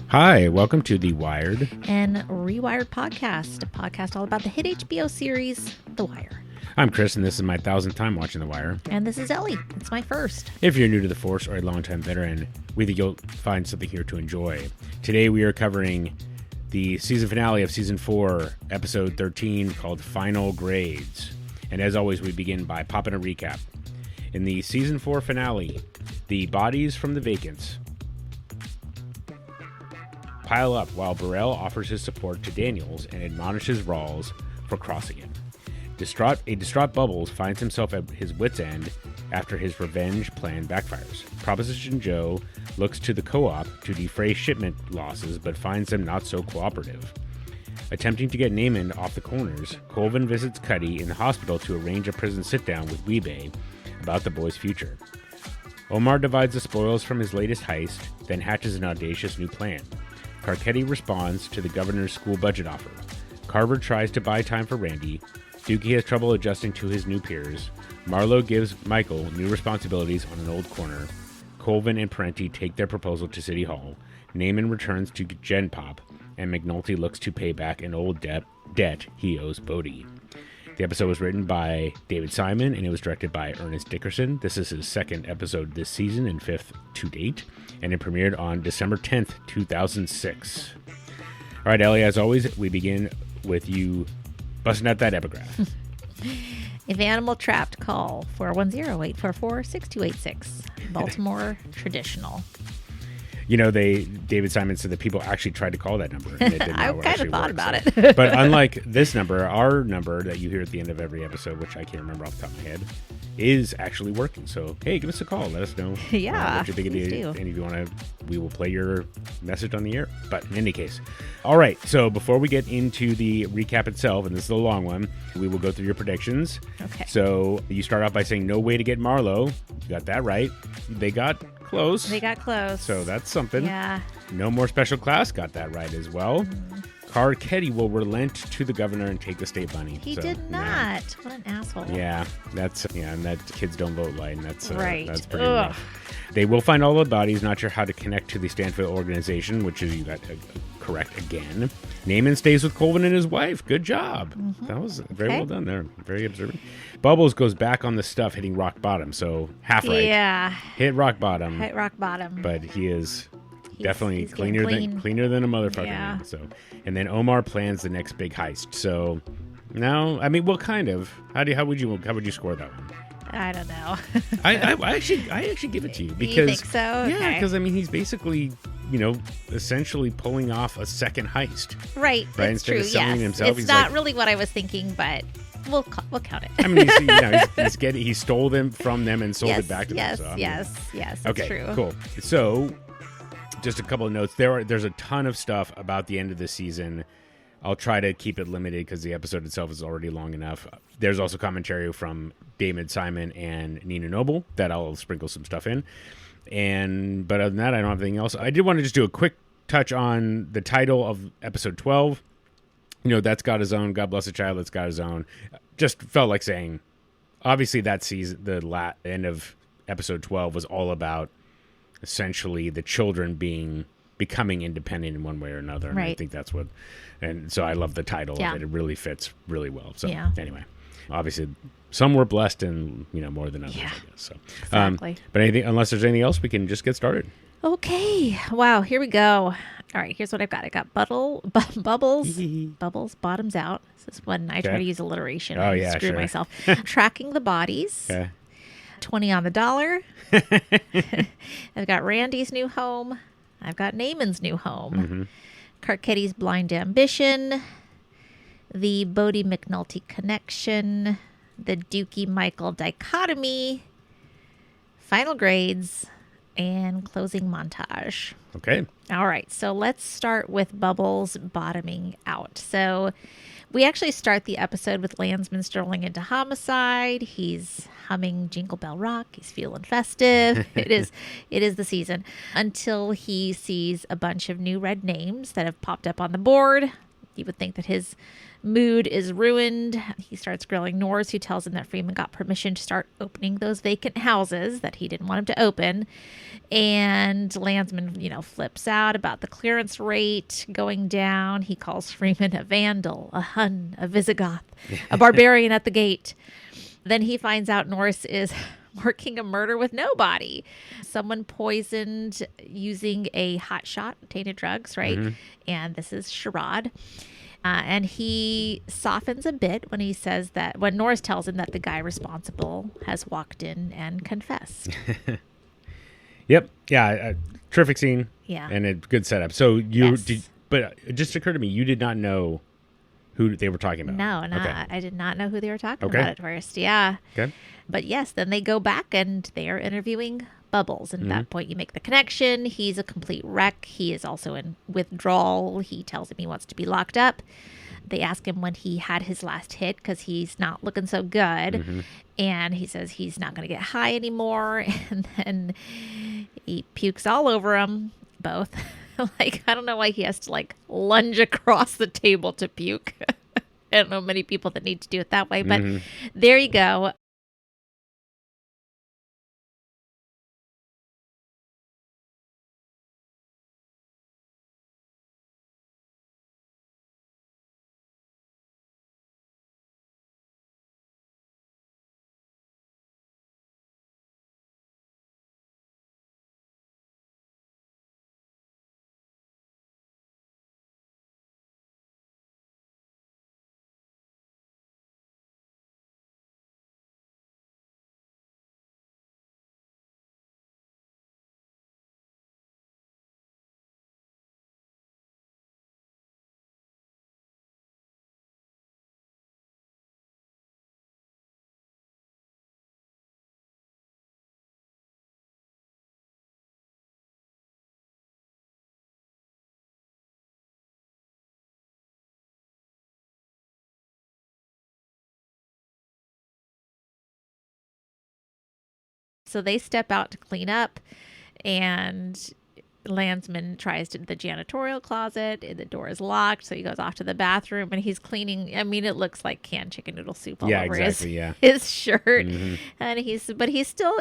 Hi, welcome to the Wired and Rewired podcast, a podcast all about the hit HBO series, The Wire. I'm Chris, and this is my 1,000th time watching The Wire. And this is Ellie. It's my first. If you're new to the Force or a longtime veteran, we think you'll find something here to enjoy. Today we are covering the season finale of Season 4, Episode 13, called Final Grades. And as always, we begin by popping a recap. In the Season 4 finale, the bodies from the vacants pile up while Burrell offers his support to Daniels and admonishes Rawls for crossing him. A distraught Bubbles finds himself at his wit's end after his revenge plan backfires. Proposition Joe looks to the co-op to defray shipment losses, but finds them not so cooperative. Attempting to get Namond off the corners, Colvin visits Cuddy in the hospital to arrange a prison sit-down with Weebay about the boy's future. Omar divides the spoils from his latest heist, then hatches an audacious new plan. Carcetti responds to the governor's school budget offer. Carver tries to buy time for Randy. Dukie has trouble adjusting to his new peers. Marlowe gives Michael new responsibilities on an old corner. Colvin and Parenti take their proposal to City Hall. Namond returns to Gen Pop, and McNulty looks to pay back an old debt he owes Bodie. The episode was written by David Simon, and it was directed by Ernest Dickerson. This is his second episode this season and fifth to date, and it premiered on December 10th, 2006. All right, Ellie, as always, we begin with you busting out that epigraph. If animal trapped, call 410-844-6286. Baltimore Traditional. You know, David Simon said that people actually tried to call that number. And it didn't I kind of thought about it. But unlike this number, our number that you hear at the end of every episode, which I can't remember off the top of my head, is actually working. So, hey, give us a call. Let us know what you think of it. And if you want to, we will play your message on the air. But in any case. All right. So before we get into the recap itself, and this is a long one, we will go through your predictions. Okay. So you start off by saying no way to get Marlowe. You got that right. They got close. So that's something. Yeah. No more special class. Got that right as well. Carcetti will relent to the governor and take the state money. He did not. Yeah. What an asshole. Yeah, and that kids don't vote line. That's right. That's pretty rough. They will find all the bodies, not sure how to connect to the Stanfield organization, which is you got correct again. Namond stays with Colvin and his wife. Good job. Mm-hmm. That was very well done there. Very observant. Bubbles goes back on the stuff, hitting rock bottom. So half right. Yeah. Hit rock bottom. But he is definitely cleaner than a motherfucker. Yeah. Man, so, and then Omar plans the next big heist. So, no, I mean, well, kind of. How would you score that one? I don't know. I actually give it to you because you think so? Yeah, because I mean, he's basically essentially pulling off a second heist. Right. That's Instead true. of selling himself, it's not really what I was thinking, but we'll count it. I mean, he stole them from them and sold it back to them. So, yes. That's okay, true. Cool. So, just a couple of notes. There's a ton of stuff about the end of the season. I'll try to keep it limited because the episode itself is already long enough. There's also commentary from David Simon and Nina Noble that I'll sprinkle some stuff in. But other than that, I don't have anything else. I did want to just do a quick touch on the title of episode 12. That's got his own. God bless the child that's got his own. Just felt like saying, obviously that season, the end of episode 12 was all about essentially the children becoming independent in one way or another. And right. I think that's what, and so I love the title of it. It really fits really well. So anyway, obviously some were blessed and, more than others, I guess. So, exactly. But unless there's anything else, we can just get started. Okay. Wow. Here we go. All right. Here's what I've got. I got Bubbles. Bubbles bottoms out. This is when I try to use alliteration. Oh, yeah. Screw myself. Tracking the bodies. Okay. 20 on the dollar. I've got Randy's new home. I've got Namond's new home. Mm-hmm. Carcetti's blind ambition. The Bodie McNulty connection. The Dukie Michael dichotomy. Final grades. And closing montage. Okay. All right. So let's start with Bubbles bottoming out. So we actually start the episode with Landsman strolling into homicide. He's humming Jingle Bell Rock. He's feeling festive. It is the season until he sees a bunch of new red names that have popped up on the board. You would think that his mood is ruined. He starts grilling Norris, who tells him that Freeman got permission to start opening those vacant houses that he didn't want him to open. And Landsman, flips out about the clearance rate going down. He calls Freeman a vandal, a Hun, a Visigoth, a barbarian at the gate. Then he finds out Norris is working a murder with no body. Someone poisoned using a hot shot, tainted drugs, right? Mm-hmm. And this is Sherrod. And he softens a bit when he says that, when Norris tells him that the guy responsible has walked in and confessed. Yep. Yeah. Terrific scene. Yeah. And a good setup. So you Yes. did, but it just occurred to me, you did not know who they were talking about. No, Okay. I did not know who they were talking Okay. about at first. Yeah. Okay. But yes, then they go back and they are interviewing Bubbles. And at that point, you make the connection. He's a complete wreck. He is also in withdrawal. He tells him he wants to be locked up. They ask him when he had his last hit because he's not looking so good. And he says he's not going to get high anymore. And then he pukes all over them, both. I don't know why he has to lunge across the table to puke. I don't know many people that need to do it that way, but there you go. So they step out to clean up, and Landsman tries to the janitorial closet. The door is locked, so he goes off to the bathroom and he's cleaning. I mean, it looks like canned chicken noodle soup all over his shirt. And he's still,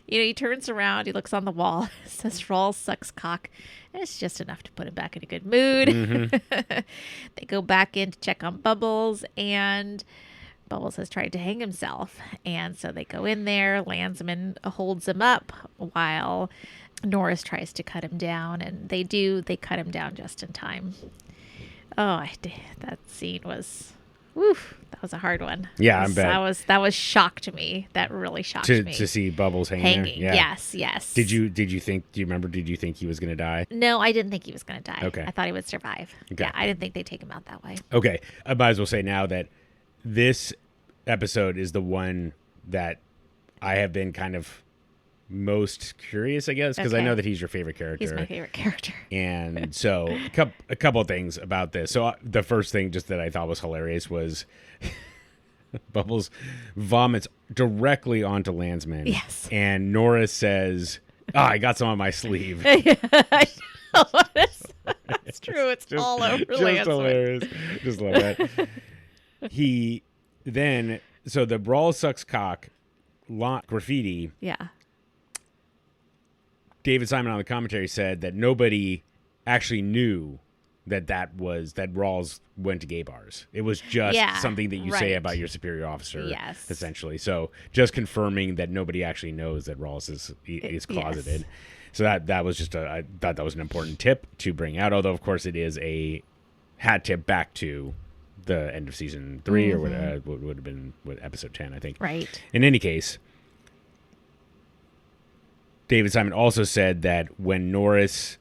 he turns around, he looks on the wall, says Rawls sucks cock. And it's just enough to put him back in a good mood. They go back in to check on Bubbles, and Bubbles has tried to hang himself. And so they go in there. Landsman holds him up while Norris tries to cut him down. And they cut him down just in time. Oh, that scene was, that was a hard one. Yeah, I bet. That was shock to me. That really shocked me. To see Bubbles hanging there? Yeah. Yes. Did you think he was going to die? No, I didn't think he was going to die. Okay. I thought he would survive. Okay. Yeah, I didn't think they'd take him out that way. Okay. I might as well say now that this episode is the one that I have been kind of most curious, I guess, because I know that he's your favorite character. He's my favorite character. And so a couple of things about this. So the first thing just that I thought was hilarious was Bubbles vomits directly onto Landsman. Yes. And Norris says, I got some on my sleeve. I know. It's true. It's just, all over just Landsman. Hilarious. Just love that. He then, so the Rawls sucks cock graffiti. Yeah. David Simon on the commentary said that nobody actually knew that Rawls went to gay bars. It was just something that you say about your superior officer, essentially. So just confirming that nobody actually knows that Rawls is closeted. Yes. So that was just I thought that was an important tip to bring out. Although of course it is a hat tip back to the end of season 3 or what would have been episode 10, I think. Right. In any case, David Simon also said that when Norris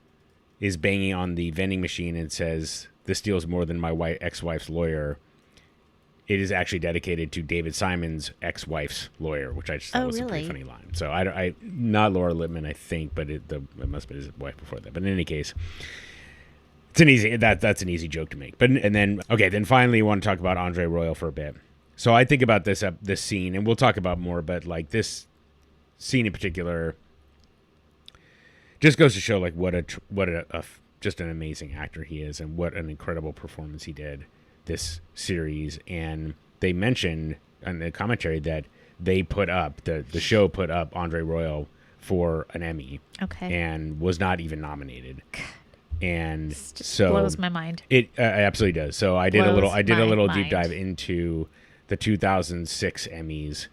is banging on the vending machine and says, "This steals more than my ex-wife's lawyer," it is actually dedicated to David Simon's ex-wife's lawyer, which I just thought was a pretty funny line. So I not Laura Lippman, I think, but it must have been his wife before that. But in any case, that's an easy joke to make. But then finally, you want to talk about Andre Royal for a bit. So I think about this scene, and we'll talk about more, but like this scene in particular just goes to show like what a just an amazing actor he is, and what an incredible performance he did this series, and they mentioned in the commentary that they put up the show put up Andre Royal for an Emmy, and was not even nominated. And so blows my mind. It absolutely does. So I did a little deep dive into the 2006 Emmys,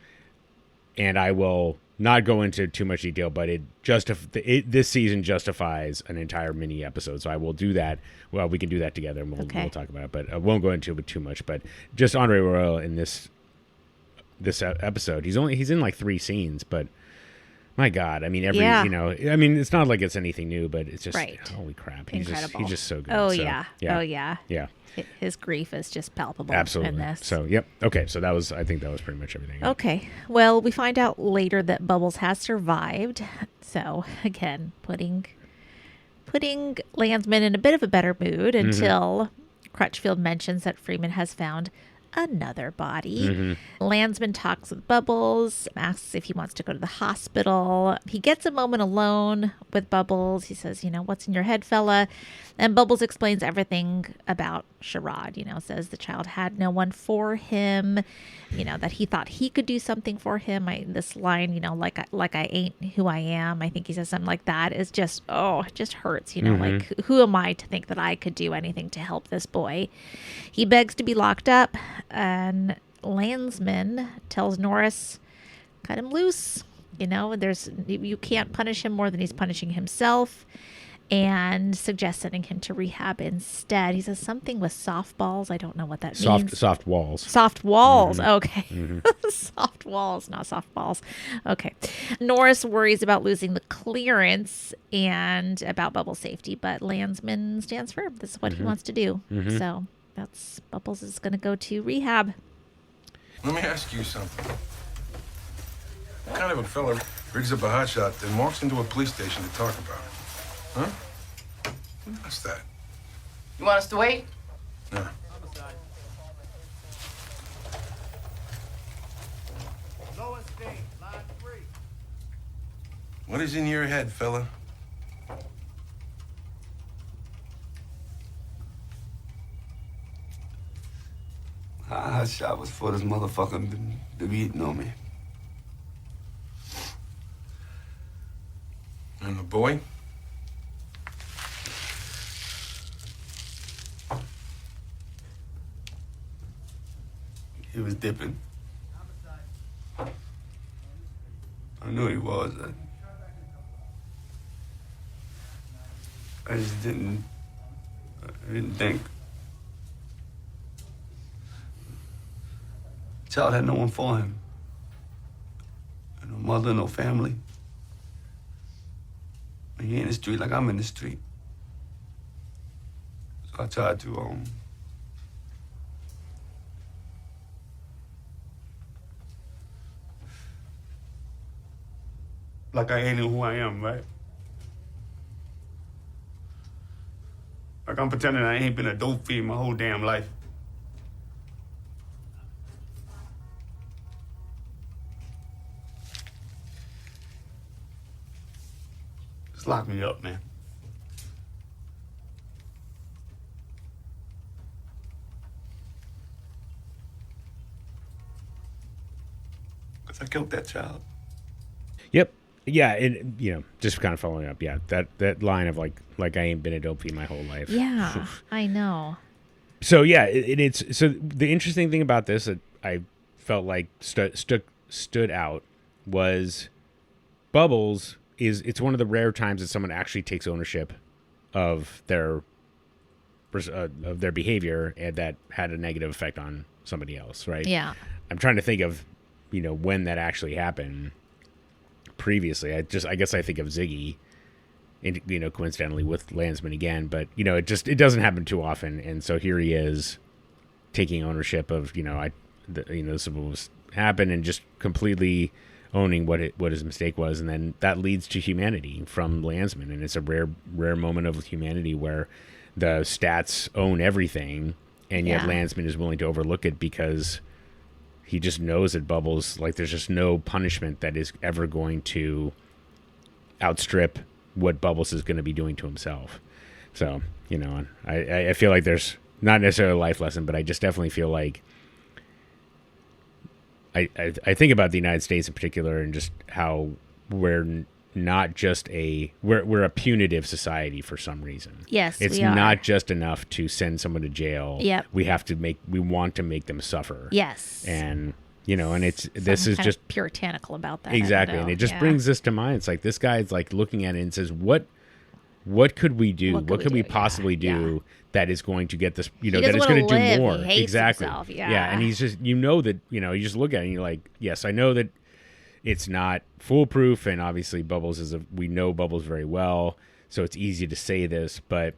and I will not go into too much detail, but this season justifies an entire mini episode. So I will do that. Well, we can do that together, and we'll talk about it. But I won't go into it too much. But just Andre Royal in this episode, he's in like 3 scenes, but my God, I mean, it's not like it's anything new, but it's just holy crap, he's just so good. Yeah. His grief is just palpable. Absolutely. In this. So, yep. Okay. So I think that was pretty much everything. Okay. Well, we find out later that Bubbles has survived. So again, putting Landsman in a bit of a better mood until Crutchfield mentions that Freeman has found another body. Landsman talks with Bubbles, asks if he wants to go to the hospital. He gets a moment alone with Bubbles. He says, what's in your head, fella? And Bubbles explains everything about Sherrod, says the child had no one for him, that he thought he could do something for him. This line, like I ain't who I am. I think he says something like that. Is just, it just hurts, like who am I to think that I could do anything to help this boy? He begs to be locked up, and Landsman tells Norris, cut him loose. You can't punish him more than he's punishing himself, and suggests sending him to rehab instead. He says something with softballs. I don't know what that means. Soft walls. Soft walls. Okay. Soft walls, not softballs. Okay. Norris worries about losing the clearance and about Bubbles' safety, but Landsman stands firm. This is what he wants to do. So that's Bubbles is going to go to rehab. Let me ask you something. What kind of a fella rigs up a hotshot then walks into a police station to talk about it? Huh? What's that? You want us to wait? No. What is in your head, fella? Hot shot was for this motherfucker to be eating on me. And the boy? He was dipping. I knew he was. I just didn't think. Child had no one for him. No mother, no family. He in the street like I'm in the street. So I tried to, like I ain't know who I am, right? Like I'm pretending I ain't been a dope fiend my whole damn life. Just lock me up, man. Because I killed that child. Yep. Yeah, and just kind of following up. Yeah, that line of like I ain't been a dope fiend my whole life. Yeah, I know. So yeah, it's so the interesting thing about this that I felt like stood out was Bubbles it's one of the rare times that someone actually takes ownership of their behavior and that had a negative effect on somebody else, right? Yeah. I'm trying to think of when that actually happened. Previously, I guess I think of Ziggy, coincidentally with Landsman again, but it doesn't happen too often, and so here he is taking ownership of this was happened and just completely owning what his mistake was, and then that leads to humanity from Landsman, and it's a rare moment of humanity where the stats own everything, and yet Landsman is willing to overlook it because he just knows that Bubbles, like, there's just no punishment that is ever going to outstrip what Bubbles is going to be doing to himself. So, I feel like there's not necessarily a life lesson, but I just definitely feel like I think about the United States in particular and just how we're not just we're a punitive society for some reason. Yes, it's we are. not just enough to send someone to jail. Yep. We want to make them suffer. Yes. And and it's this Something is kind just of puritanical about that. exactly, I know. and it just Yeah. brings this to mind. It's like this guy's like looking at it and says, "What could we do? What could we possibly do that is going to get this? That is going to do more." He hates exactly. himself. Yeah, and he's just that you just look at it and you're like, yes, I know that it's not foolproof, and obviously Bubbles we know Bubbles very well, so it's easy to say this, but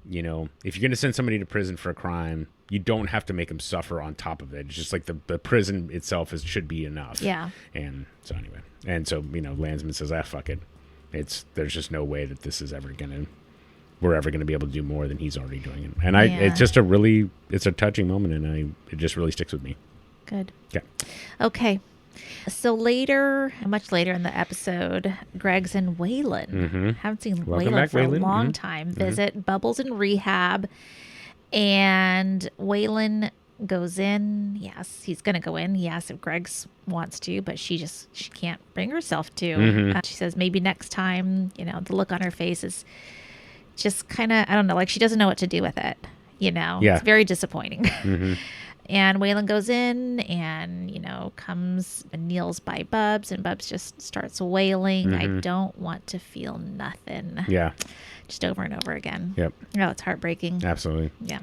if you're going to send somebody to prison for a crime, you don't have to make them suffer on top of it. It's just like the prison itself should be enough. Yeah. And so anyway, Landsman says, fuck it. There's just no way that we're ever gonna be able to do more than he's already doing. And it's just it's a touching moment, and it just really sticks with me. Good. Yeah. Okay. So much later in the episode, Greg's and Waylon. Mm-hmm. Haven't seen Welcome Waylon back, for a Waylon. long Mm-hmm. time. Visit Bubbles in rehab, and Waylon goes in. Yes, he's going to go in. He asks if Greg wants to, but she can't bring herself to. Mm-hmm. She says maybe next time. The look on her face is just kind of, I don't know, like she doesn't know what to do with it. Yeah. It's very disappointing. Mm-hmm. And Waylon goes in and, comes and kneels by Bubs, and Bubs just starts wailing, Mm-hmm. I don't want to feel nothing. Yeah. Just over and over again. Yep. Oh, it's heartbreaking. Absolutely. Yeah.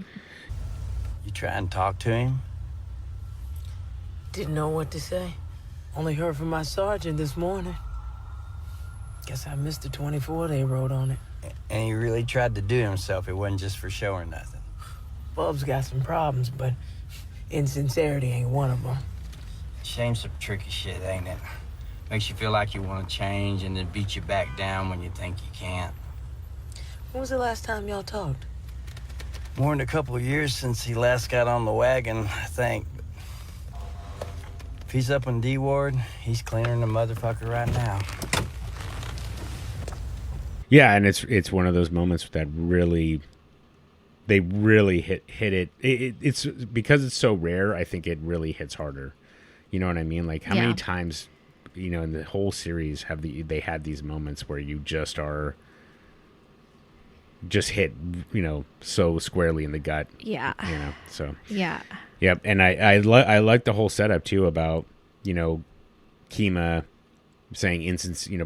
You try and talk to him? Didn't know what to say. Only heard from my sergeant this morning. Guess I missed the 24 they wrote on it. And he really tried to do himself. It wasn't just for show or nothing. Bub's got some problems, but insincerity ain't one of them. Shame's some tricky shit, ain't it? Makes you feel like you want to change and then beat you back down when you think you can't. When was the last time y'all talked? More than a couple of years since he last got on the wagon, I think. If he's up in D-Ward, he's cleaner than a motherfucker right now. Yeah, and it's one of those moments that they really hit it. It's because it's so rare. I think it really hits harder. You know what I mean? Like how many times, in the whole series they had these moments where you just are hit, so squarely in the gut. Yeah. So Yeah. yep. And I like the whole setup too about Kima saying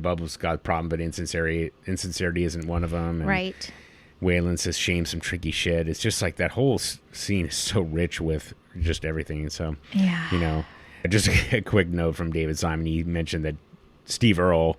Bubbles got a problem, but insincerity isn't one of them. And Right. Waylon says shame's some tricky shit. It's just like that whole scene is so rich with just everything. And so, Yeah. just a quick note from David Simon. He mentioned that Steve Earle,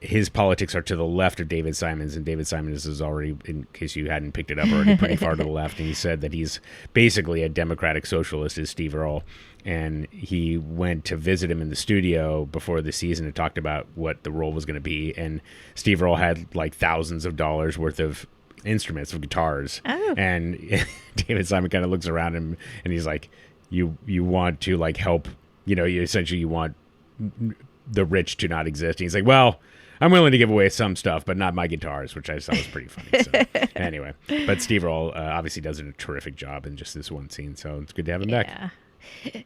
his politics are to the left of David Simon's, and David Simon is already, in case you hadn't picked it up, already pretty far to the left. And he said that he's basically a democratic socialist, is Steve Earle. And he went to visit him in the studio before the season and talked about what the role was going to be. And Steve Earle had like thousands of dollars worth of instruments, of guitars. Oh. And David Simon kind of looks around him and he's like, you want to like help, you want the rich to not exist. And he's like, well, I'm willing to give away some stuff, but not my guitars, which I just thought was pretty funny. So anyway, but Steve Earle obviously does a terrific job in just this one scene. So it's good to have him back. Yeah.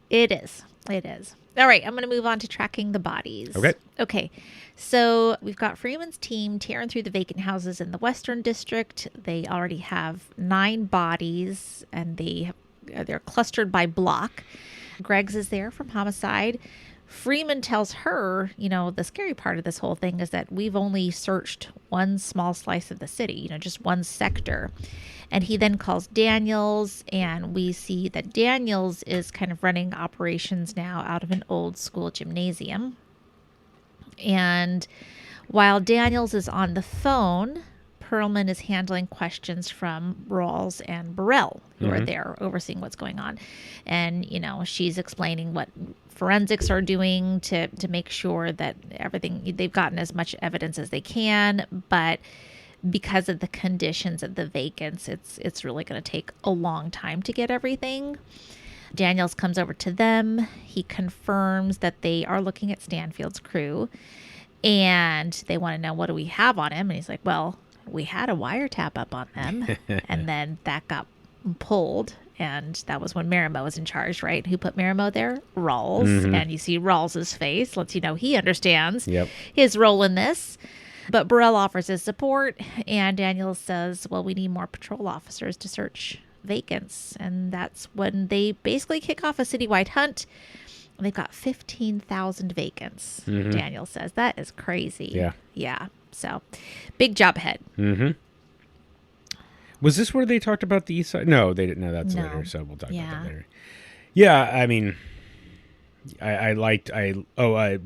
It is. All right, I'm going to move on to tracking the bodies. Okay. So we've got Freeman's team tearing through the vacant houses in the Western District. They already have 9 bodies, and they're clustered by block. Greg's is there from homicide. Freeman tells her, the scary part of this whole thing is that we've only searched one small slice of the city, just one sector. And he then calls Daniels, and we see that Daniels is kind of running operations now out of an old school gymnasium. And while Daniels is on the phone, Perlman is handling questions from Rawls and Burrell, who are there overseeing what's going on. And, she's explaining what forensics are doing to make sure that they've gotten as much evidence as they can, but because of the conditions of the vacants, it's really going to take a long time to get everything. Daniels comes over to them. He confirms that they are looking at Stanfield's crew, and they want to know, what do we have on him? And he's like, well, we had a wiretap up on them, and then that got pulled. And that was when Marimo was in charge, right? Who put Marimo there? Rawls. And you see Rawls's face. Lets you know he understands his role in this. But Burrell offers his support. And Daniels says, well, we need more patrol officers to search vacants. And that's when they basically kick off a citywide hunt. They've got 15,000 vacants, Daniel says. That is crazy. Yeah. So, big job ahead. Was this where they talked about the east side? No, they didn't. No, that's later, so we'll talk about that later. Yeah, I mean,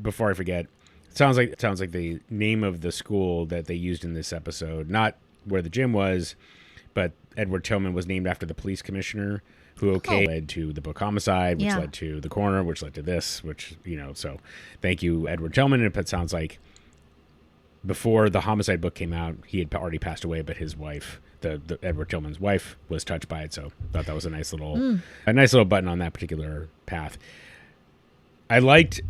before I forget, it sounds like the name of the school that they used in this episode, not where the gym was, but Edward Tillman was named after the police commissioner who led to the book Homicide, which led to The Corner, which led to this, which, so thank you, Edward Tillman. And it sounds like before the Homicide book came out, he had already passed away, but his wife, the Edward Tillman's wife, was touched by it. So I thought that was a nice little button on that particular path. I liked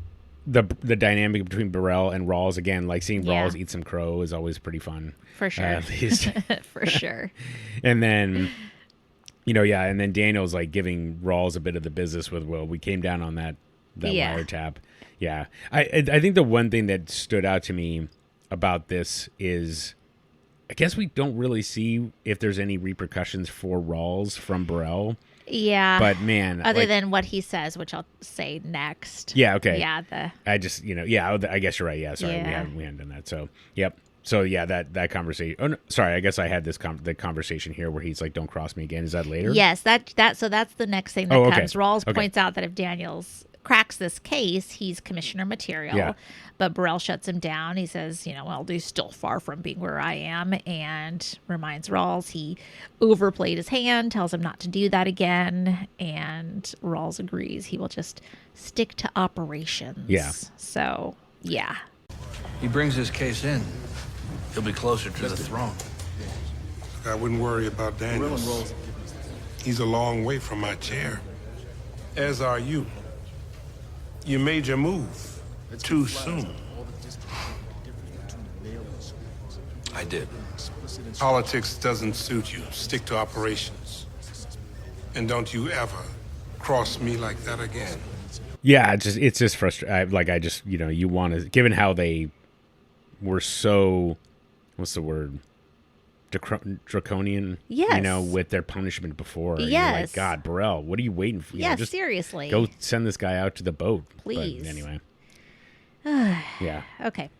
the dynamic between Burrell and Rawls. Again, like seeing Rawls eat some crow is always pretty fun. For sure. At least. For sure. And then, and then Daniel's like giving Rawls a bit of the business with, well, we came down on that wiretap. Yeah. I think the one thing that stood out to me about this is, I guess we don't really see if there's any repercussions for Rawls from Burrell. Yeah. But man, other than what he says, which I'll say next. Yeah. Okay. Yeah. I just, I guess you're right. Yeah. Sorry. Yeah. We haven't done that. So, yep. So yeah, that conversation. Oh, no, sorry. I guess I had the conversation here where he's like, "Don't cross me again." Is that later? Yes. So that's the next thing that comes. Rawls points out that if Daniels cracks this case, he's commissioner material. Yeah. But Burrell shuts him down. He says, well, he's still far from being where I am, and reminds Rawls he overplayed his hand, tells him not to do that again, and Rawls agrees he will just stick to operations. Yeah. So, yeah. He brings his case in, he'll be closer to the throne. I wouldn't worry about Daniels. He's a long way from my chair. As are you. You made your move too soon. I did. Politics doesn't suit you. Stick to operations. And don't you ever cross me like that again. Yeah, it's just frustrating. You want to, given how they were so, what's the word? Draconian, yes. With their punishment before. Yes. You're like, God, Burrell, what are you waiting for? Just seriously. Go send this guy out to the boat. Please. But anyway. Yeah. Okay.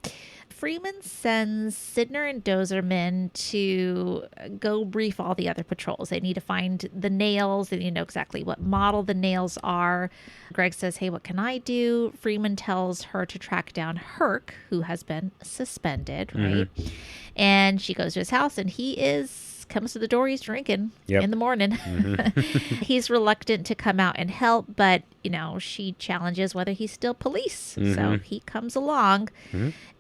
Freeman sends Sidner and Dozerman to go brief all the other patrols. They need to find the nails. They need to know exactly what model the nails are. Greg says, hey, what can I do? Freeman tells her to track down Herc, who has been suspended, right? And she goes to his house, and he comes to the door. He's drinking in the morning. He's reluctant to come out and help, but she challenges whether he's still police. So he comes along,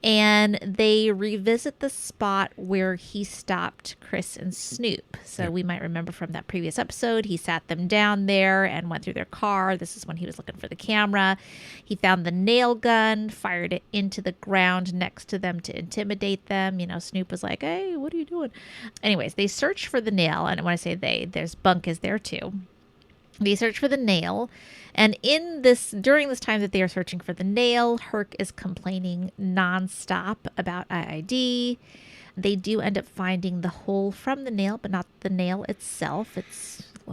and they revisit the spot where he stopped Chris and Snoop. So we might remember from that previous episode, he sat them down there and went through their car. This is when he was looking for the camera. He found the nail gun, fired it into the ground next to them to intimidate them. Snoop was like, hey, what are you doing? Anyways, they search for the nail. And when I say there's Bunk is there too. They search for the nail, and during this time that they are searching for the nail, Herc is complaining nonstop about IID. They do end up finding the hole from the nail, but not the nail itself. It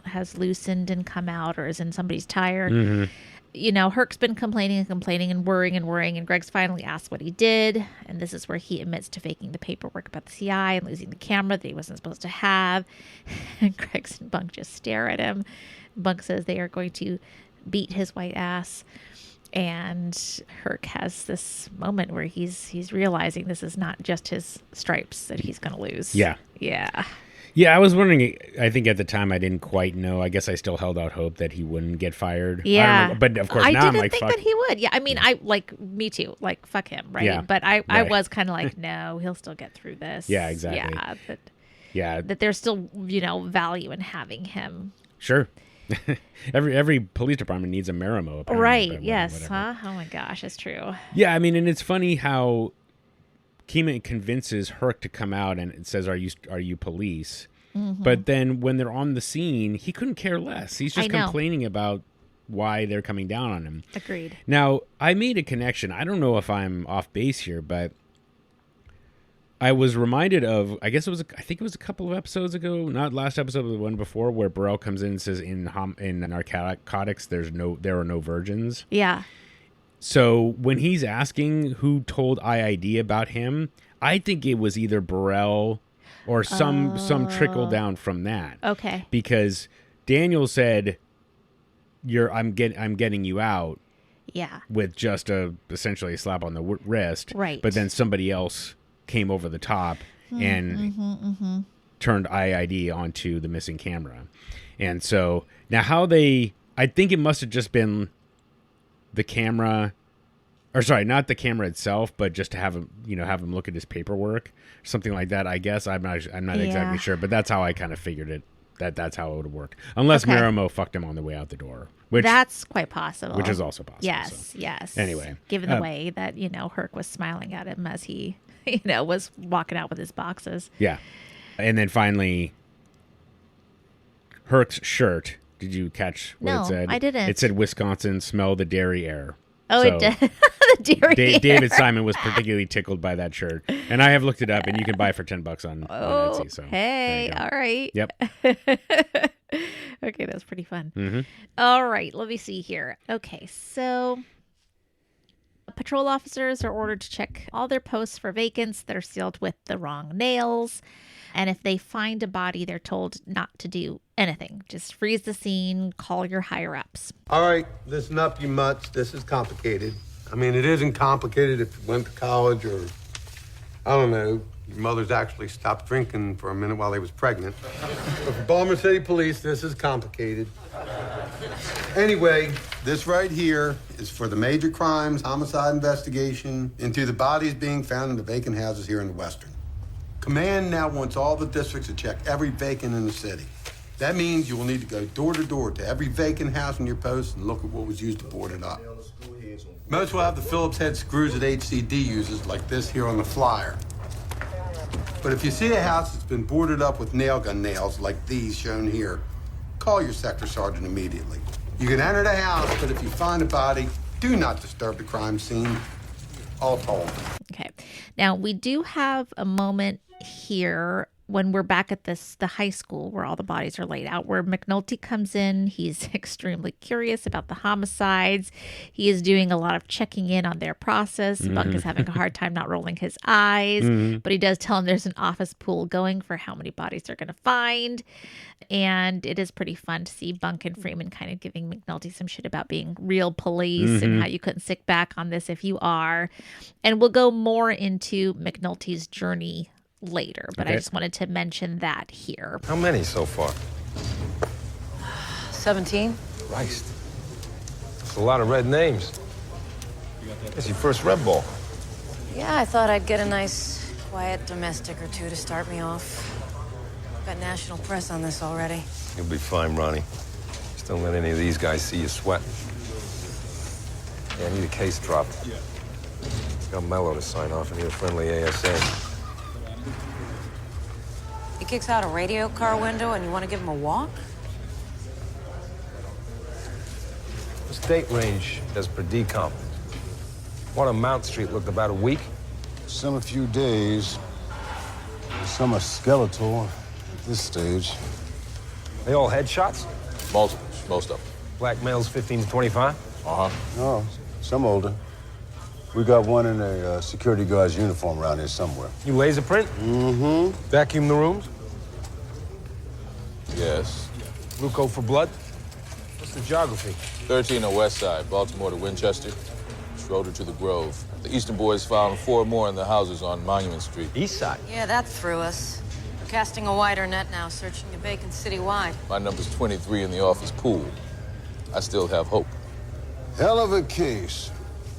has loosened and come out, or is in somebody's tire. Herc's been complaining and worrying, and Greg's finally asked what he did, and this is where he admits to faking the paperwork about the CI and losing the camera that he wasn't supposed to have. And Greg and Bunk just stare at him. Bunk says they are going to beat his white ass, and Herc has this moment where he's realizing this is not just his stripes that he's going to lose. Yeah. I was wondering, I think at the time I didn't quite know. I guess I still held out hope that he wouldn't get fired. Yeah. But of course now I'm like, I didn't think that he would. Yeah, I mean, I me too. Like, fuck him, right? Yeah. But I was kind of like, no, he'll still get through this. Yeah, exactly. That there's still, value in having him. Sure. every police department needs a Marimo, apparently. Right, yes. Huh? Oh my gosh, that's true. Yeah, I mean, and it's funny how Keeman convinces Herc to come out and says, are you police? But then when they're on the scene, he couldn't care less. He's just complaining about why they're coming down on him. Agreed. Now, I made a connection. I don't know if I'm off base here, but I was reminded of, I think it was a couple of episodes ago, not last episode, but the one before, where Burrell comes in and says in narcotics there are no virgins. Yeah. So when he's asking who told IID about him, I think it was either Burrell or some trickle down from that. Okay. Because Daniel said, I'm getting you out. Yeah. With just essentially a slap on the wrist. Right. But then somebody else came over the top and turned IID onto the missing camera. And so now I think it must have just been the camera, or sorry, not the camera itself, but just to have him look at his paperwork, something like that. I guess I'm not exactly sure, but that's how I kind of figured it. That's how it would work, unless Marimo fucked him on the way out the door. That's quite possible. Which is also possible. Yes, so. yes. Anyway, given the way that Herc was smiling at him as he was walking out with his boxes. Yeah, and then finally, Herc's shirt. Did you catch what it said? No, I didn't. It said Wisconsin, smell the dairy air. Oh, so, it did. The dairy air. David Simon was particularly tickled by that shirt. And I have looked it up, and you can buy it for $10 on Etsy. So hey, all right. Yep. Okay, that's pretty fun. Mm-hmm. All right, let me see here. Okay, so patrol officers are ordered to check all their posts for vacants that are sealed with the wrong nails. And if they find a body, they're told not to do anything. Just freeze the scene, call your higher-ups. All right, listen up, you mutts. This is complicated. I mean, it isn't complicated if you went to college or, I don't know, your mother's actually stopped drinking for a minute while they was pregnant. But for Baltimore City Police, this is complicated. Anyway, this right here is for the major crimes, homicide investigation, into the bodies being found in the vacant houses here in the Western. Command now wants all the districts to check every vacant in the city. That means you will need to go door to door to every vacant house in your post and look at what was used to board it up. Most will have the Phillips head screws that HCD uses, like this here on the flyer. But if you see a house that's been boarded up with nail gun nails, like these shown here, call your sector sergeant immediately. You can enter the house, but if you find a body, do not disturb the crime scene. All told. Okay. Now, we do have a moment here when we're back at the high school where all the bodies are laid out, where McNulty comes in. He's extremely curious about the homicides. He is doing a lot of checking in on their process. Bunk is having a hard time not rolling his eyes, but he does tell him there's an office pool going for how many bodies they're going to find. And it is pretty fun to see Bunk and Freeman kind of giving McNulty some shit about being real police and how you couldn't stick back on this if you are. And we'll go more into McNulty's journey later, but I just wanted to mention that here. How many so far? 17. Christ. That's a lot of red names. It's your first Red Ball. Yeah, I thought I'd get a nice, quiet domestic or two to start me off. Got national press on this already. You'll be fine, Ronnie. Just don't let any of these guys see you sweat. Yeah, I need a case dropped. Got Mello to sign off and need a friendly ASA. He kicks out a radio car window and you want to give him a walk? What's date range as per decomp? One on Mount Street looked about a week. Some a few days. Some are skeletal at this stage. They all headshots? Multiples, most of them. Black males 15 to 25? Uh-huh. No, some older. We got one in a security guard's uniform around here somewhere. You laser print? Mm-hmm. Vacuum the rooms? Yes. Luco for blood? What's the geography? 13 on West Side, Baltimore to Winchester, Schroeder to the Grove. The Eastern Boys found 4 more in the houses on Monument Street. East Side? Yeah, that threw us. We're casting a wider net now, searching the vacants citywide. My number's 23 in the office pool. I still have hope. Hell of a case.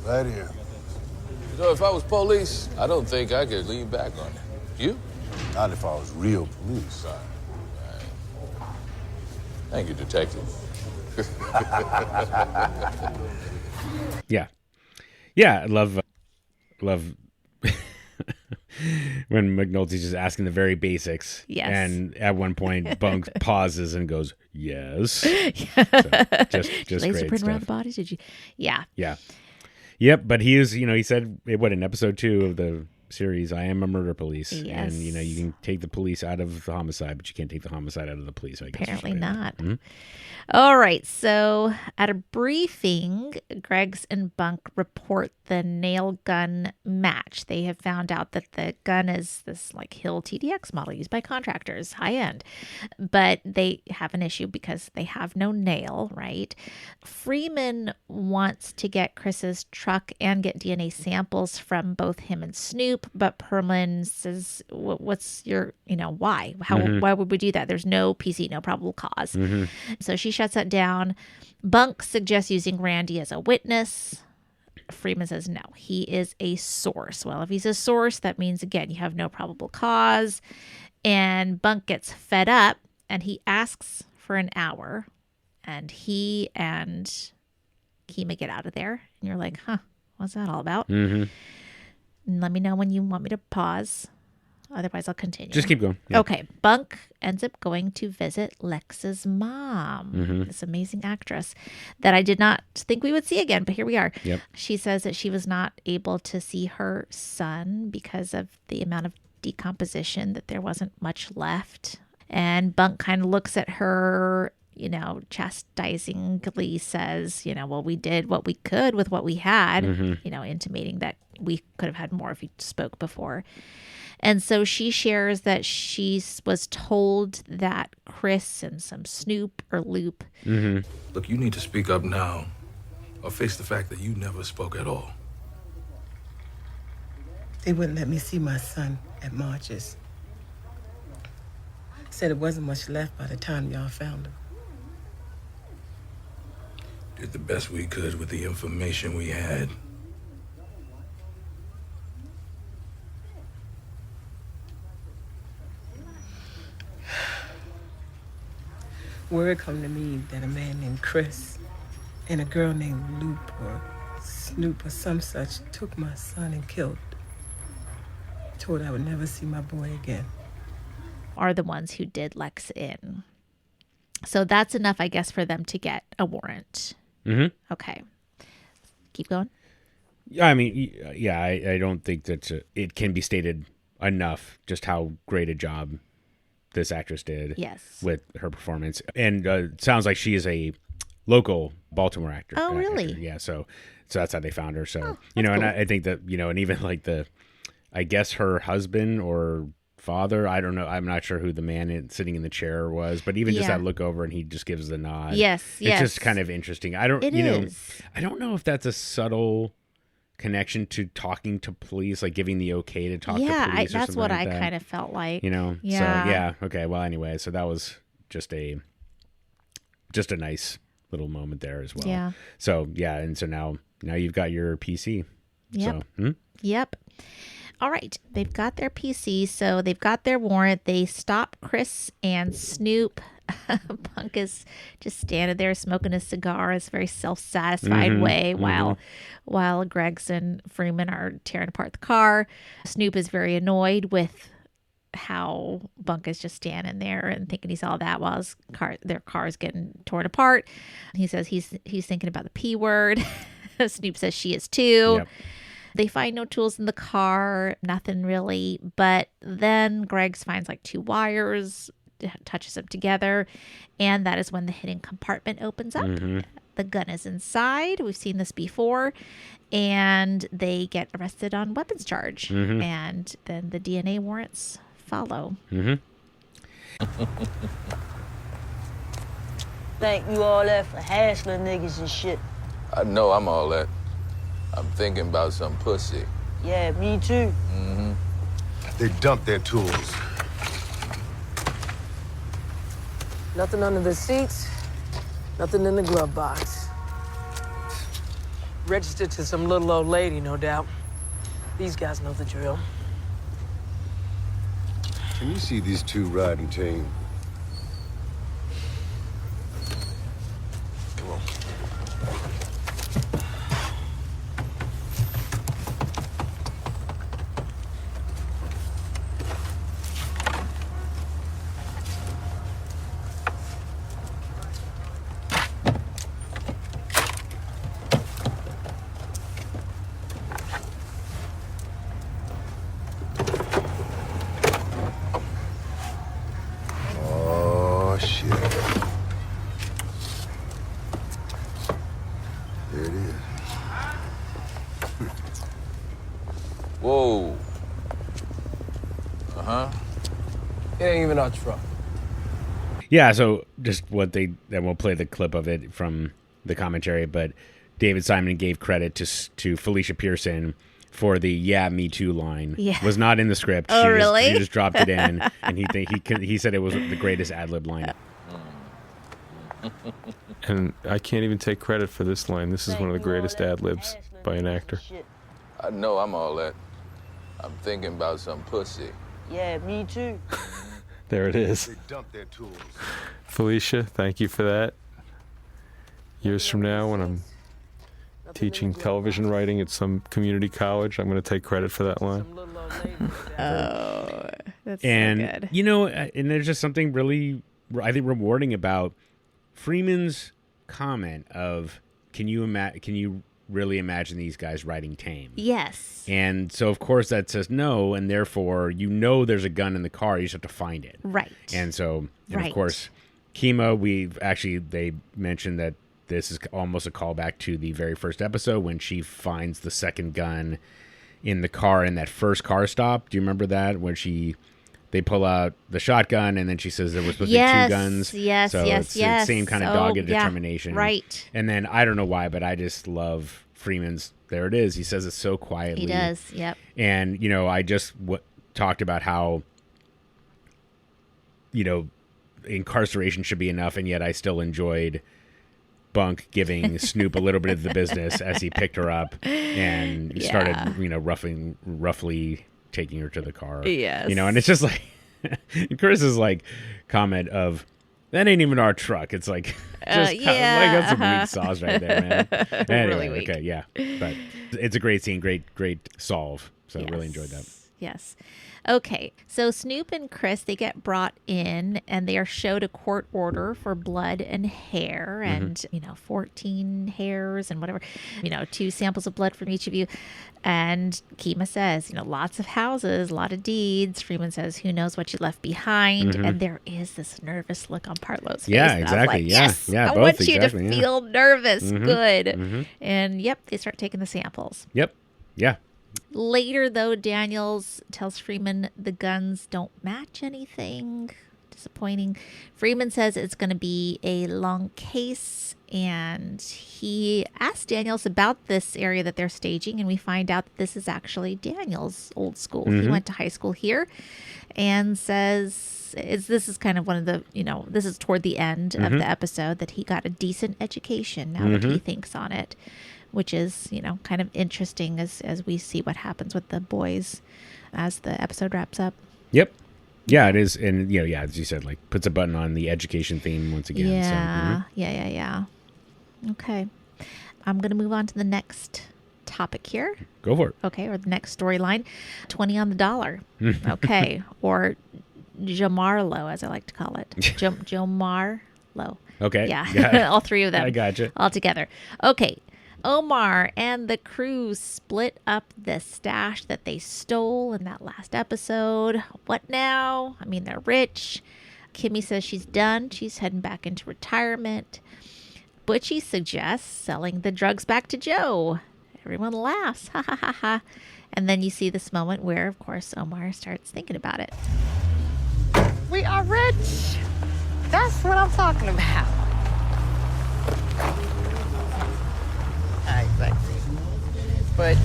Right here. You know, if I was police, I don't think I could lean back on it. You? Not if I was real police. Right. Thank you, Detective. Yeah. Yeah, I love when McNulty's just asking the very basics. Yes. And at one point, Bunk pauses and goes, yes. So, just laser great print stuff. around the body? Did you? Yeah. Yeah. Yep. But he is, he said, in episode 2 of the series, I am a murder police. Yes. And, you can take the police out of the homicide, but you can't take the homicide out of the police. I guess. Apparently right. not. Mm-hmm. All right. So at a briefing, Greggs and Bunk report the nail gun match. They have found out that the gun is this like Hill TDX model used by contractors, high end. But they have an issue because they have no nail, right? Freeman wants to get Chris's truck and get DNA samples from both him and Snoop, but Perlman says, what's your, why? Why would we do that? There's no PC, no probable cause. Mm-hmm. So she shuts that down. Bunk suggests using Randy as a witness. Freeman says no, he is a source. Well, if he's a source, that means, again, you have no probable cause. And Bunk gets fed up and he asks for an hour. And he and Kima get out of there. And you're like, what's that all about? Mm-hmm. And let me know when you want me to pause. Otherwise, I'll continue. Just keep going. Yeah. Okay. Bunk ends up going to visit Lex's mom, this amazing actress that I did not think we would see again, but here we are. Yep. She says that she was not able to see her son because of the amount of decomposition, that there wasn't much left. And Bunk kind of looks at her, chastisingly says, well, we did what we could with what we had, intimating that we could have had more if you spoke before. And so she shares that she was told that Chris and some Snoop or Loop. Mm-hmm. Look, you need to speak up now or face the fact that you never spoke at all. They wouldn't let me see my son at marches. Said it wasn't much left by the time y'all found him. Did the best we could with the information we had. Word come to me that a man named Chris and a girl named Loop or Snoop or some such took my son and killed. Told I would never see my boy again. Are the ones who did Lex in. So that's enough, I guess, for them to get a warrant. Mm-hmm. Okay. Keep going. I mean, yeah, I don't think that it can be stated enough just how great a job this actress did with her performance. And it sounds like she is a local Baltimore actor. Oh, really? Yeah, so that's how they found her. So, cool. And I think that, and even like I guess her husband or father, I don't know, I'm not sure who the man sitting in the chair was, but even just that look over and he just gives the nod. Yes. It's just kind of interesting. I don't know if that's a subtle connection to talking to police, like giving the okay to talk to police. That's what like I kind of felt like. Yeah. So yeah. Okay. Well, anyway, so that was just a nice little moment there as well. Yeah. So yeah, and so now you've got your PC. Yep. So, Yep. All right. They've got their PC, so they've got their warrant. They stop Chris and Snoop. Bunk is just standing there smoking a cigar in a very self-satisfied way while Greggs and Freeman are tearing apart the car. Snoop is very annoyed with how Bunk is just standing there and thinking he saw that while their car is getting torn apart. He says he's thinking about the P word. Snoop says she is too. Yep. They find no tools in the car, nothing really. But then Greggs finds like 2 wires, touches them together, and that is when the hidden compartment opens up. The gun is inside. We've seen this before. And they get arrested on weapons charge. And then the DNA warrants follow. Think you all that for hassling niggas and shit. I know I'm all that. I'm thinking about some pussy. Yeah, me too. They dumped their tools. Nothing under the seats, nothing in the glove box. Registered to some little old lady, no doubt. These guys know the drill. Can you see these 2 riding team? Come on. There it is. Whoa. Uh-huh. It ain't even our truck. Yeah, so just then we'll play the clip of it from the commentary, but David Simon gave credit to Felicia Pearson for the "Yeah, me too" line. Yeah. Was not in the script. Oh, really? She just dropped it in, and he said it was the greatest ad lib line. And I can't even take credit for this line. This is one of the greatest ad libs by an actor. I know I'm all that. I'm thinking about some pussy. Yeah, me too. There it is. They dump their tools. Felicia, thank you for that. Years from now, when I'm teaching television writing at some community college, I'm going to take credit for that line. Oh, that's And so good. you know, and there's just something really, I think, rewarding about Freeman's comment of, "Can you really imagine these guys riding tame?" Yes. And so, of course, that says no, and therefore, there's a gun in the car. You just have to find it. Right. And so, Right. of course, Kima, they mentioned that this is almost a callback to the very first episode when she finds the second gun in the car in that first car stop. Do you remember that? When they pull out the shotgun, and then she says there was supposed to be two guns. Yes, so yes, it's yes. the same kind of dogged determination. Right. And then I don't know why, but I just love Freeman's. There it is. He says it so quietly. He does. Yep. And I just talked about how incarceration should be enough, and yet I still enjoyed Bunk giving Snoop a little bit of the business as he picked her up and started, roughly taking her to the car. Yes. And it's just like Chris's comment of, "That ain't even our truck." It's like, that's some weak sauce right there, man. Anyway, Really weak. Okay, yeah, but it's a great scene, great solve. So I really enjoyed that. Yes. Okay, so Snoop and Chris, they get brought in and they are showed a court order for blood and hair and, 14 hairs and whatever, 2 samples of blood from each of you. And Kima says, lots of houses, a lot of deeds. Freeman says, who knows what you left behind? And there is this nervous look on Partlow's face. Yeah, And exactly. I was like, yes, yeah, I both, want you exactly, to yeah. feel nervous. Good. Mm-hmm. And they start taking the samples. Yep. Yeah. Later, though, Daniels tells Freeman the guns don't match anything. Disappointing. Freeman says it's going to be a long case, and he asks Daniels about this area that they're staging, and we find out that this is actually Daniels' old school. He went to high school here, and says this is kind of one of the, this is toward the end of the episode, that he got a decent education now that he thinks on it, which is, kind of interesting as we see what happens with the boys as the episode wraps up. Yep. Yeah, it is. And, as you said, puts a button on the education theme once again. Yeah. So, Yeah. Okay. I'm going to move on to the next topic here. Go for it. Okay. Or the next storyline. 20 on the dollar. Okay. Or Jamarlo, as I like to call it. Jomarlo. Okay. Yeah. All 3 of them. I gotcha. All together. Okay. Omar and the crew split up the stash that they stole in that last episode. What now? I mean, they're rich. Kimmy says she's done. She's heading back into retirement. Butchie suggests selling the drugs back to Joe. Everyone laughs. Ha ha ha ha. And then you see this moment where, of course, Omar starts thinking about it. We are rich. That's what I'm talking about. Exactly. But,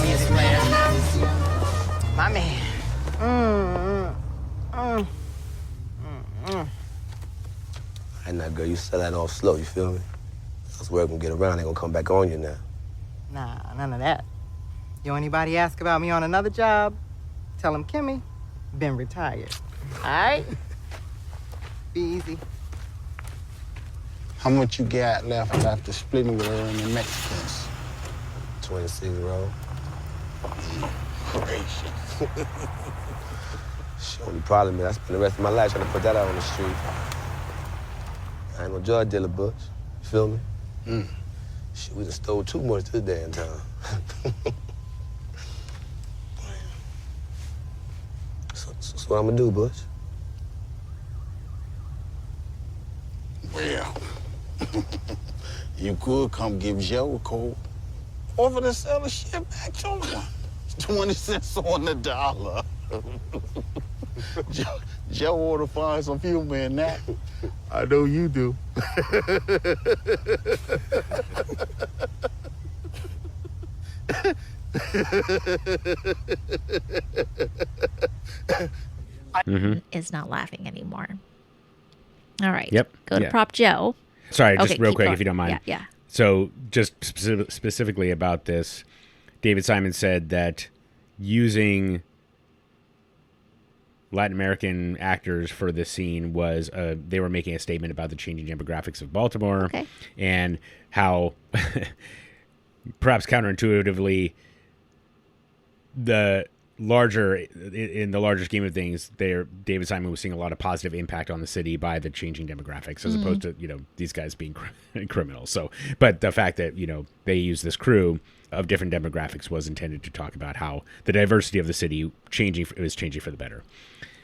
easy man. My man. Hey, now, girl, you sell that off slow, you feel me? That's where gonna get around. They gonna come back on you now. Nah, none of that. Yo, anybody ask about me on another job, tell them Kimmy been retired. All right? Be easy. How much you got left after splitting with her and the Mexicans? 26 roll. Gracious. Shit, only problem is I spend the rest of my life trying to put that out on the street. I ain't no drug dealer, Butch. You feel me? Shit, we done stole too much this day and time. So what I'm gonna do, Butch? Well, You could come give Joe a call. Offer to sell the shit back to him. 20 cents on the dollar. Joe ought to find some humor in that. I know you do. Is not laughing anymore. All right. Yep. Go to Yeah. Prop Joe. Sorry, just Okay, real keep quick, going. if you don't mind. Yeah. So, just specifically about this, David Simon said that using Latin American actors for this scene was they were making a statement about the changing demographics of Baltimore and how, perhaps counterintuitively, in the larger scheme of things, David Simon was seeing a lot of positive impact on the city by the changing demographics, as opposed to these guys being criminals. So, but the fact that they use this crew of different demographics was intended to talk about how the diversity of the city is changing for the better.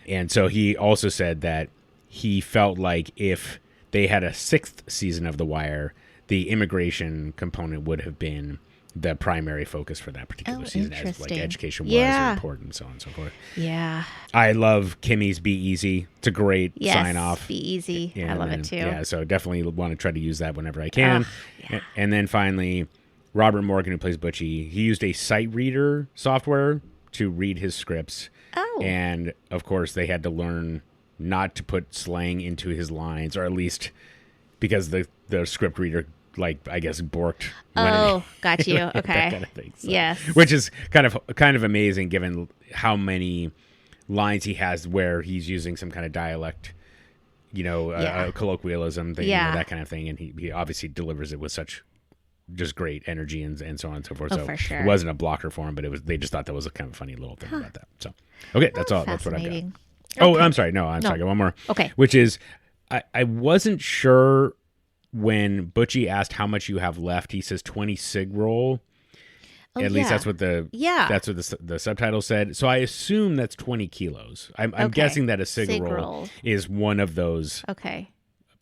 And so he also said that he felt like if they had a 6th season of The Wire, the immigration component would have been the primary focus for that particular season, as like education was important, so on and so forth. Yeah. I love Kimmy's Be Easy. It's a great sign off. Be Easy. I love it too. Yeah, so definitely want to try to use that whenever I can. And then finally, Robert Morgan, who plays Butchie, he used a sight reader software to read his scripts. Oh. And of course, they had to learn not to put slang into his lines, or at least because the script reader, I guess, borked. Got you. Okay. That kind of thing. So, yes. Which is kind of amazing given how many lines he has where he's using some kind of dialect, a colloquialism thing, that kind of thing. And he obviously delivers it with such just great energy and so on and so forth. So for sure. It wasn't a blocker for him, but they just thought that was a kind of funny little thing about that. So, okay, that's all. That's what I got. Okay. Oh, I'm sorry. No, I'm sorry. I got one more. Okay. Which is, I wasn't sure when Butchie asked how much you have left. He says 20 sig roll. At least that's what the subtitle said. So I assume that's 20 kilos. I'm guessing that a sig roll is one of those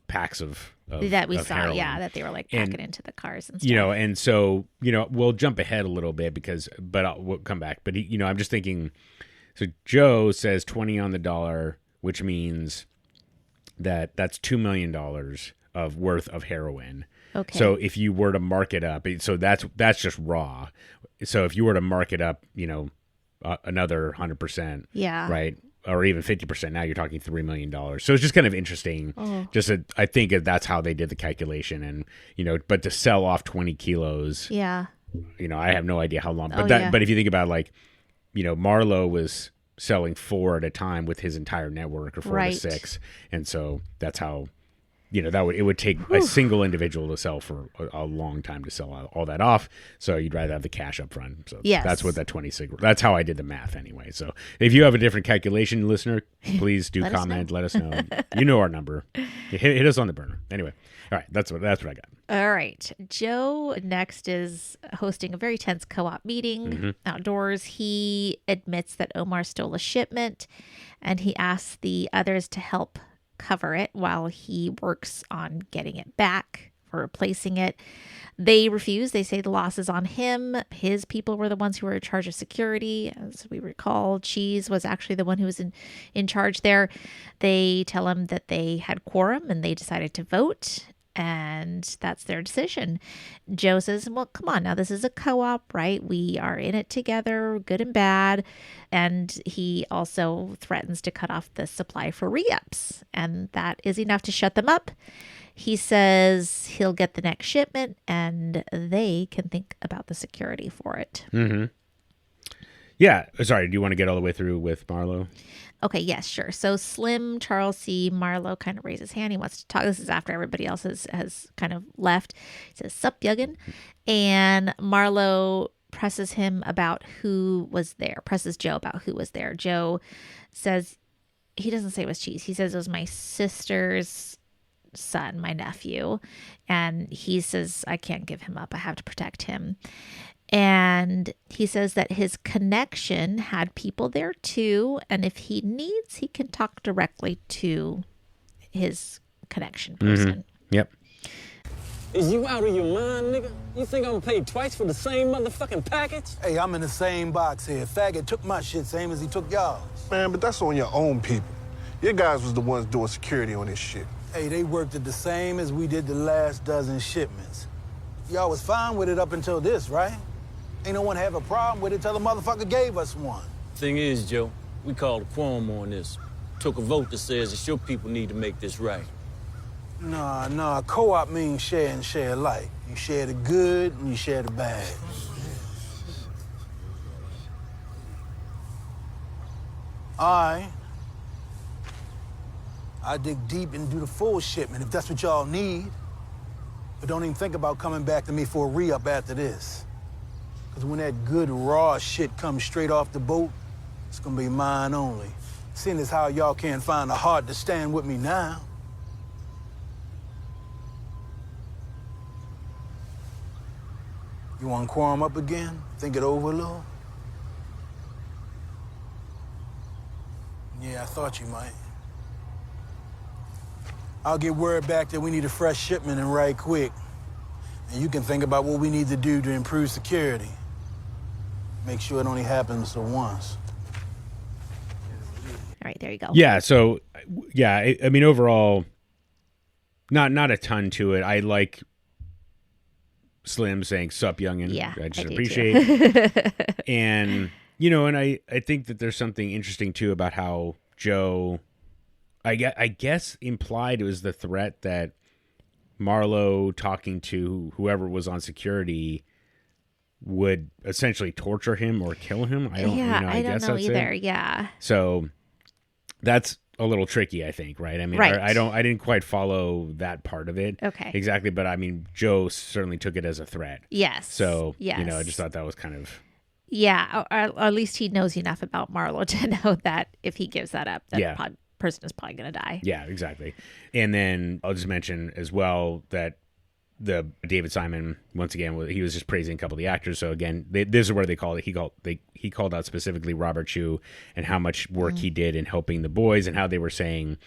packs of that we saw. heroin. Yeah, that they were packing into the cars and stuff. And so we'll jump ahead a little bit we'll come back. But I'm just thinking. So Joe says 20 on the dollar, which means that's $2 million of worth of heroin. Okay. So if you were to mark it up, so that's just raw. So if you were to mark it up, another 100%, right, or even 50%, now you're talking $3 million. So it's just kind of interesting. I think that's how they did the calculation, and but to sell off 20 kilos, I have no idea how long. But but if you think about Marlowe was selling 4 at a time with his entire network, or 4 to 6, and so that's how. It would take a single individual to sell for a long time to sell all that off. So you'd rather have the cash up front. So that's what that 20 sig. That's how I did the math anyway. So if you have a different calculation, listener, please do comment. Let us know. You know our number. Hit us on the burner. Anyway, all right. That's what I got. All right. Joe next is hosting a very tense co-op meeting outdoors. He admits that Omar stole a shipment, and he asks the others to help cover it while he works on getting it back or replacing it. They refuse. They say the loss is on him. His people were the ones who were in charge of security. As we recall, Cheese was actually the one who was in charge there. They tell him that they had quorum and they decided to vote, and that's their decision. Joe says, well, come on now, this is a co-op, right? We are in it together, good and bad. And he also threatens to cut off the supply for re-ups, and that is enough to shut them up. He says he'll get the next shipment and they can think about the security for it. Yeah. Sorry, do you want to get all the way through with Marlowe? Okay, yes, sure. So Slim, Charles C., Marlowe kind of raises his hand. He wants to talk. This is after everybody else has kind of left. He says, sup, Yuggin? And Marlowe presses him about who was there, presses Joe about who was there. Joe says, he doesn't say it was Cheese. He says it was my sister's son, my nephew. And he says, I can't give him up. I have to protect him. And he says that his connection had people there too. And if he needs, he can talk directly to his connection person. Yep. Is you out of your mind, nigga? You think I'm paid twice for the same motherfucking package? Hey, I'm in the same box here. Faggot took my shit same as he took y'all. Man, but that's on your own people. Your guys was the ones doing security on this shit. Hey, they worked it the same as we did the last dozen shipments. Y'all was fine with it up until this, right? Ain't no one have a problem with it till the motherfucker gave us one. Thing is, Joe, we called a quorum on this. Took a vote that says it's your people need to make this right. Nah, co-op means share and share alike. You share the good and you share the bad. I dig deep and do the full shipment if that's what y'all need. But don't even think about coming back to me for a re-up after this. Because when that good raw shit comes straight off the boat, it's gonna be mine only. Seeing as how y'all can't find the heart to stand with me now. You want to quorum up again? Think it over a little? Yeah, I thought you might. I'll get word back that we need a fresh shipment and right quick. And you can think about what we need to do to improve security. Make sure it only happens once. All right, there you go. Yeah, so, yeah, I mean, overall, not a ton to it. I like Slim saying, "Sup, youngin'." Yeah, I just do appreciate too. And, you know, and I think that there's something interesting, too, about how Joe, I guess implied it was the threat that Marlowe talking to whoever was on security would essentially torture him or kill him. I don't know either. It. Yeah. So that's a little tricky, I think, right? I mean, right. I didn't quite follow that part of it. Okay. Exactly, but I mean, Joe certainly took it as a threat. Yes. So, yes. You know, I just thought that was kind of... Yeah, or at least he knows enough about Marlowe to know that if he gives that up, that person is probably going to die. Yeah, exactly. And then I'll just mention as well that the David Simon, once again, he was just praising a couple of the actors. So again, this is where they called it. He called out specifically Robert Chu and how much work he did in helping the boys, and how they were saying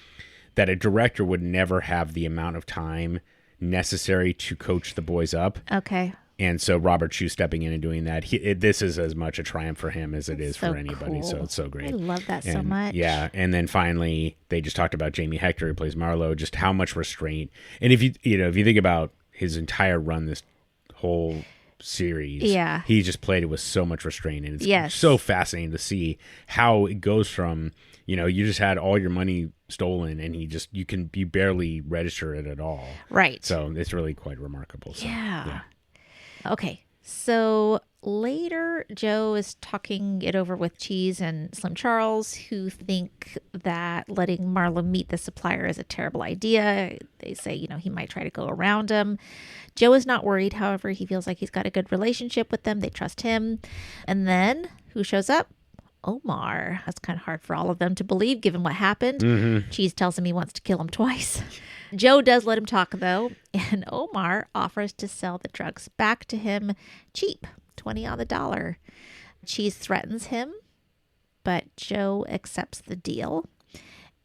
that a director would never have the amount of time necessary to coach the boys up. Okay. And so Robert Chu stepping in and doing that, this is as much a triumph for him as it is so for anybody. Cool. So it's so great. I love that so much. Yeah. And then finally, they just talked about Jamie Hector, who plays Marlowe, just how much restraint. And if you think about his entire run, this whole series, he just played it with so much restraint. And it's so fascinating to see how it goes from, you just had all your money stolen and you barely register it at all. Right. So it's really quite remarkable. So, yeah. Okay, so later Joe is talking it over with Cheese and Slim Charles, who think that letting Marlowe meet the supplier is a terrible idea. They say, he might try to go around him. Joe is not worried, however. He feels like he's got a good relationship with them. They trust him. And then, who shows up? Omar. That's kind of hard for all of them to believe, given what happened. Mm-hmm. Cheese tells him he wants to kill him twice. Joe does let him talk, though, and Omar offers to sell the drugs back to him cheap, 20 on the dollar. Cheese threatens him, but Joe accepts the deal.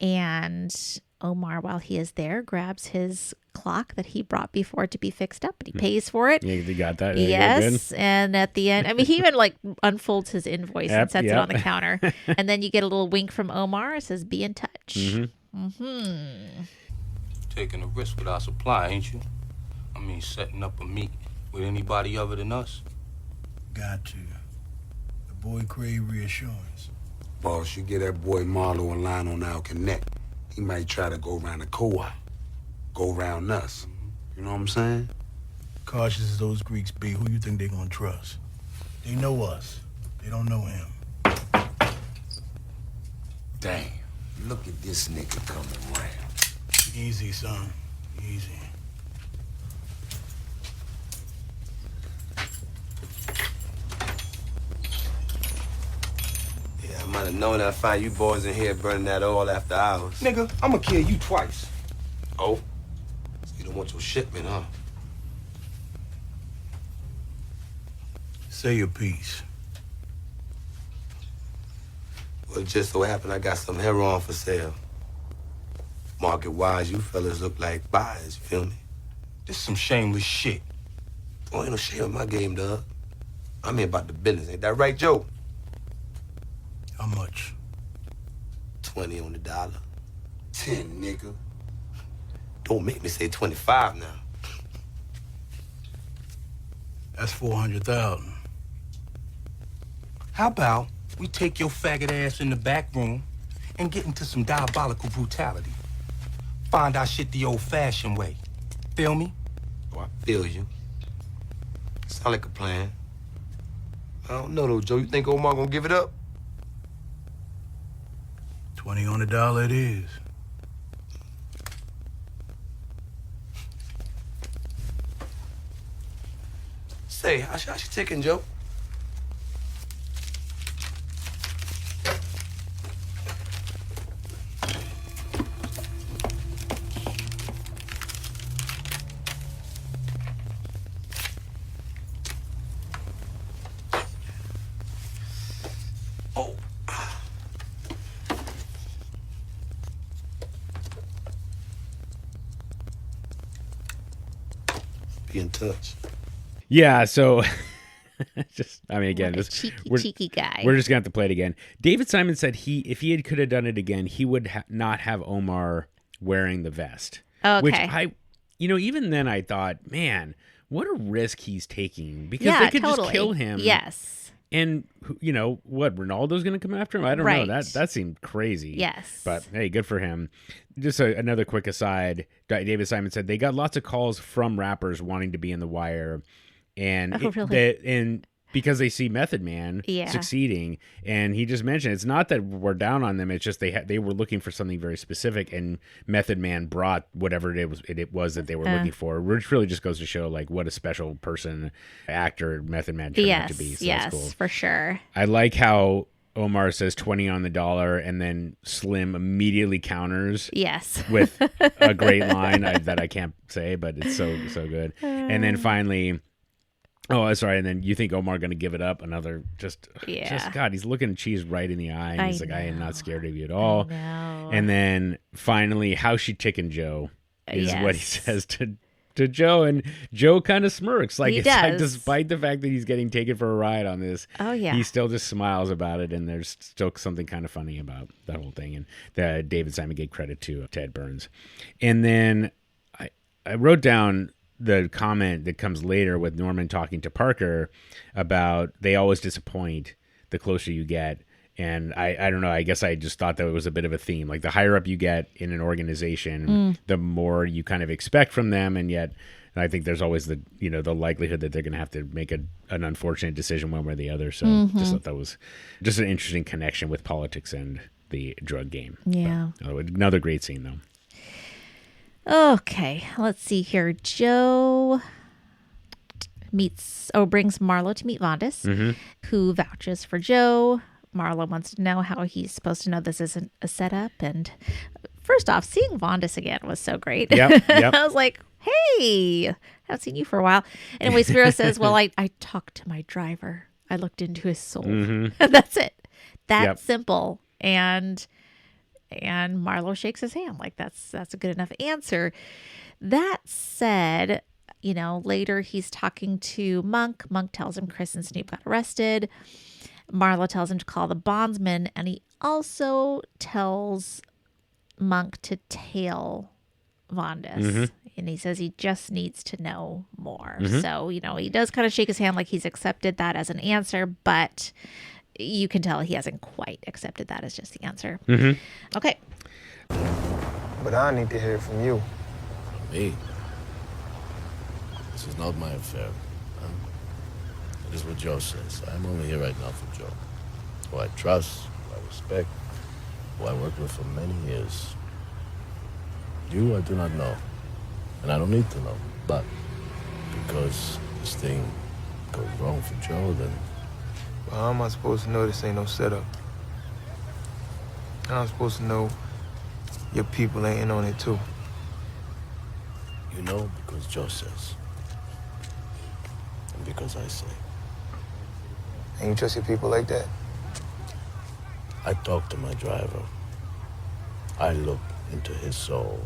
And Omar, while he is there, grabs his clock that he brought before to be fixed up, and he pays for it. Yeah, you got that. Yes, and at the end, he even unfolds his invoice and sets it on the counter. And then you get a little wink from Omar. It says, "Be in touch." Mm-hmm. Taking a risk with our supply, ain't you? Setting up a meet with anybody other than us. Got to. The boy crave reassurance. Boss, you get that boy Marlowe in line on our connect. He might try to go around the co-op. Go around us. You know what I'm saying? Cautious as those Greeks be, who you think they're gonna trust? They know us. They don't know him. Damn. Look at this nigga coming around. Easy, son. Easy. Yeah, I might have known I'd find you boys in here burning that oil after hours. Nigga, I'ma kill you twice. Oh? So you don't want your shipment, huh? Say your piece. Well, it just so happened I got some heroin for sale. Market-wise, you fellas look like buyers, you feel me? This is some shameless shit. Oh, ain't no shame in my game, dog. I'm here about the business. Ain't that right, Joe? How much? 20 on the dollar. 10, nigga. Don't make me say 25 now. That's 400,000. How about We take your faggot ass in the back room and get into some diabolical brutality. Find our shit the old-fashioned way. Feel me? Oh, I feel you. Sound like a plan. I don't know, though, Joe. You think Omar gonna give it up? 20 on the dollar it is. Say, how's your ticking, Joe? Be in touch. Yeah, so again, What a cheeky guy. We're just gonna have to play it again. David Simon said if he could have done it again, he would not have Omar wearing the vest. Okay. Which even then I thought, man, what a risk he's taking because they could just kill him. Yes. And what? Ronaldo's going to come after him? I don't know. That seemed crazy. Yes. But hey, good for him. Just another quick aside. David Simon said they got lots of calls from rappers wanting to be in The Wire, and really? because they see Method Man succeeding, and he just mentioned it's not that we're down on them. It's just they were looking for something very specific, and Method Man brought whatever it was that they were looking for, which really just goes to show like what a special actor Method Man turned out to be. So yes, that's cool. For sure. I like how Omar says 20 on the dollar, and then Slim immediately counters. Yes. With a great line that I can't say, but it's so good. And then finally. Oh, sorry. And then you think Omar going to give it up? Another just God, he's looking Cheese right in the eye. And he's like, I am not scared of you at all. And then finally, how's she ticking Joe is what he says to Joe. And Joe kind of smirks. Like, despite the fact that he's getting taken for a ride on this, he still just smiles about it. And there's still something kind of funny about that whole thing. And David Simon gave credit to Ted Burns. And then I wrote down the comment that comes later with Norman talking to Parker about they always disappoint the closer you get. And I don't know, I guess I just thought that it was a bit of a theme. Like the higher up you get in an organization, the more you kind of expect from them. And yet I think there's always the likelihood that they're going to have to make an unfortunate decision one way or the other. So just thought that was just an interesting connection with politics and the drug game. Yeah. But another great scene though. Okay, let's see here. Joe brings Marlo to meet Vondas, who vouches for Joe. Marlo wants to know how he's supposed to know this isn't a setup. And first off, seeing Vondas again was so great. Yep. I was like, hey, I haven't seen you for a while. Anyway, Spiro says, well, I talked to my driver. I looked into his soul. That's it. That's simple. And Marlo shakes his hand like that's a good enough answer. That said, later he's talking to Monk. Monk tells him Chris and Snoop got arrested. Marlo tells him to call the bondsman, and he also tells Monk to tail Vondas. And he says he just needs to know more. So, he does kind of shake his hand like he's accepted that as an answer, but you can tell he hasn't quite accepted that as just the answer. Okay. But I need to hear it from you. Me? This is not my affair. It is what Joe says. I am only here right now for Joe, who I trust, who I respect, who I worked with for many years. You, I do not know, and I don't need to know. But because this thing goes wrong for Joe, then Well, how am I supposed to know this ain't no setup? How am I supposed to know your people ain't in on it too? you know because Joe says. And because I say. And you trust your people like that? I talk to my driver. I look into his soul.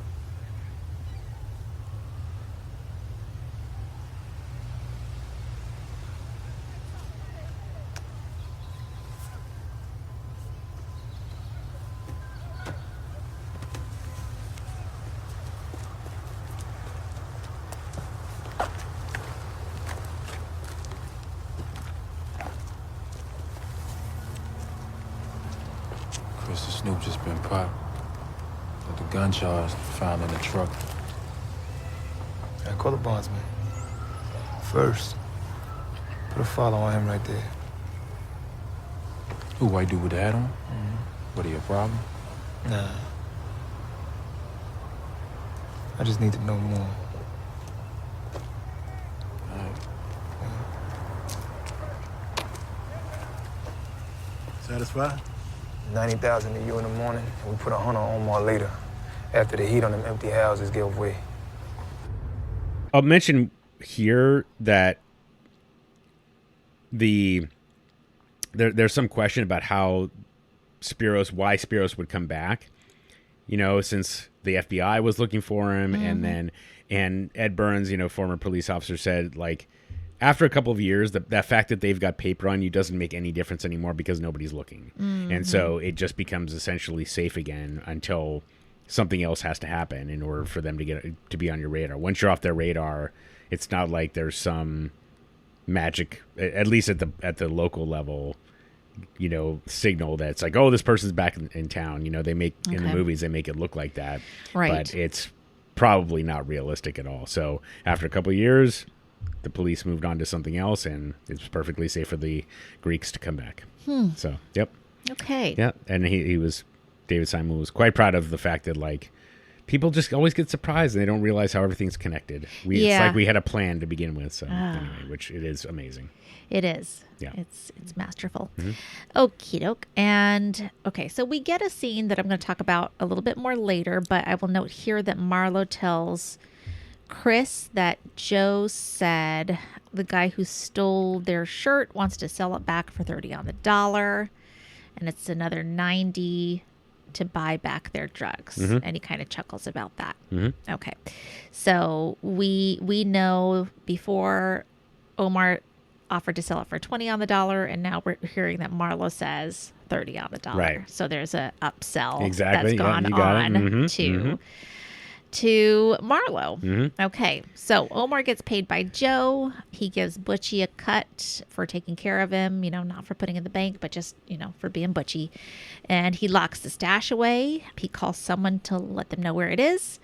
Pop. But the gun charge found in the truck. I call the bondsman. First, put a follow on him right there. Who, white dude with the hat on? What, he a problem? Nah. I just need to know more. Satisfied? 90,000 to you in the morning, and we put 100 on Omar later, after the heat on them empty houses give way. I'll mention here that there's some question about why Spiros would come back, since the FBI was looking for him. Mm-hmm. And Ed Burns, former police officer, said, like, after a couple of years, that fact that they've got paper on you doesn't make any difference anymore because nobody's looking. Mm-hmm. And so it just becomes essentially safe again until something else has to happen in order for them to be on your radar. Once you're off their radar, it's not like there's some magic, at least at the local level, signal that's like, oh, this person's back in town. They make in the movies, they make it look like that. Right. But it's probably not realistic at all. So after a couple of years, the police moved on to something else, and it's perfectly safe for the Greeks to come back. So, yep. Okay. Yeah, and David Simon was quite proud of the fact that, like, people just always get surprised and they don't realize how everything's connected. It's like we had a plan to begin with. So anyway, which it is amazing. It is. Yeah. It's masterful. Mm-hmm. Okie doke. And okay, so we get a scene that I'm going to talk about a little bit more later, but I will note here that Marlo tells Chris that Joe said the guy who stole their shirt wants to sell it back for 30 on the dollar, and it's another 90 to buy back their drugs. Mm-hmm. And he kind of chuckles about that. Mm-hmm. Okay. So we know before Omar offered to sell it for 20 on the dollar, and now we're hearing that Marlo says 30 on the dollar. Right. So there's a upsell Exactly. that's gone you got on it. Mm-hmm. to Marlo. Mm-hmm. Okay, so Omar gets paid by Joe. He gives Butchie a cut for taking care of him, not for putting in the bank, but just, for being Butchie. And he locks the stash away. He calls someone to let them know where it is.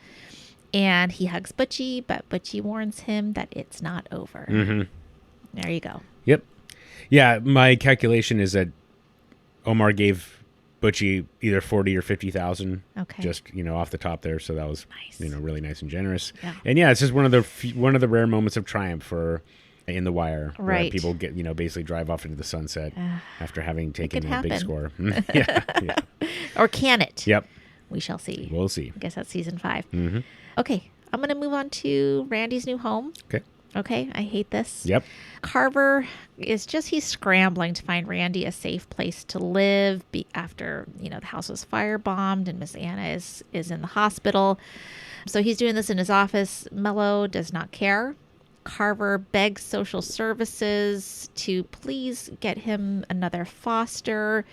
And he hugs Butchie, but Butchie warns him that it's not over. Mm-hmm. There you go. Yep. Yeah, my calculation is that Omar gave Butchie either 40 or 50,000. Okay. Just, off the top there. So that was, nice. Really nice and generous. Yeah. And yeah, it's just one of the rare moments of triumph for in The Wire. Where Right. people get, basically drive off into the sunset after having taken could a big happen. score. yeah. Or can it? Yep. We shall see. We'll see. I guess that's season 5. Mm-hmm. Okay, I'm going to move on to Randy's new home. Okay, I hate this. Yep. Carver he's scrambling to find Randy a safe place to live after, the house was firebombed and Miss Anna is in the hospital. So he's doing this in his office. Mello does not care. Carver begs social services to please get him another foster.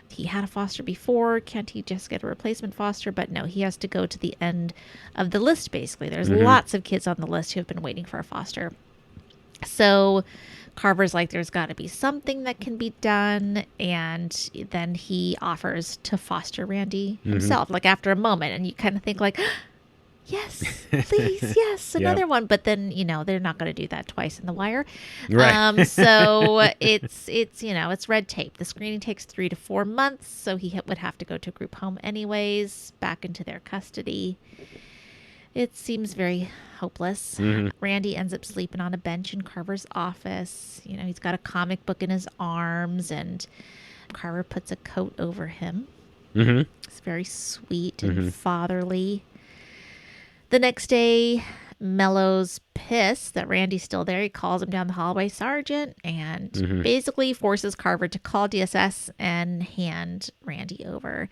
He had a foster before. Can't he just get a replacement foster? But no, he has to go to the end of the list, basically. There's lots of kids on the list who have been waiting for a foster. So Carver's like, there's got to be something that can be done. And then he offers to foster Randy himself, like after a moment. And you kind of think like, yes, please, yes, another one. But then, they're not going to do that twice in The Wire. Right. So it's red tape. The screening takes 3 to 4 months. So he would have to go to a group home anyways, back into their custody. It seems very hopeless. Mm-hmm. Randy ends up sleeping on a bench in Carver's office. He's got a comic book in his arms, and Carver puts a coat over him. Mm-hmm. It's very sweet and fatherly. The next day, Mello's pissed that Randy's still there. He calls him down the hallway, Sergeant, and basically forces Carver to call DSS and hand Randy over.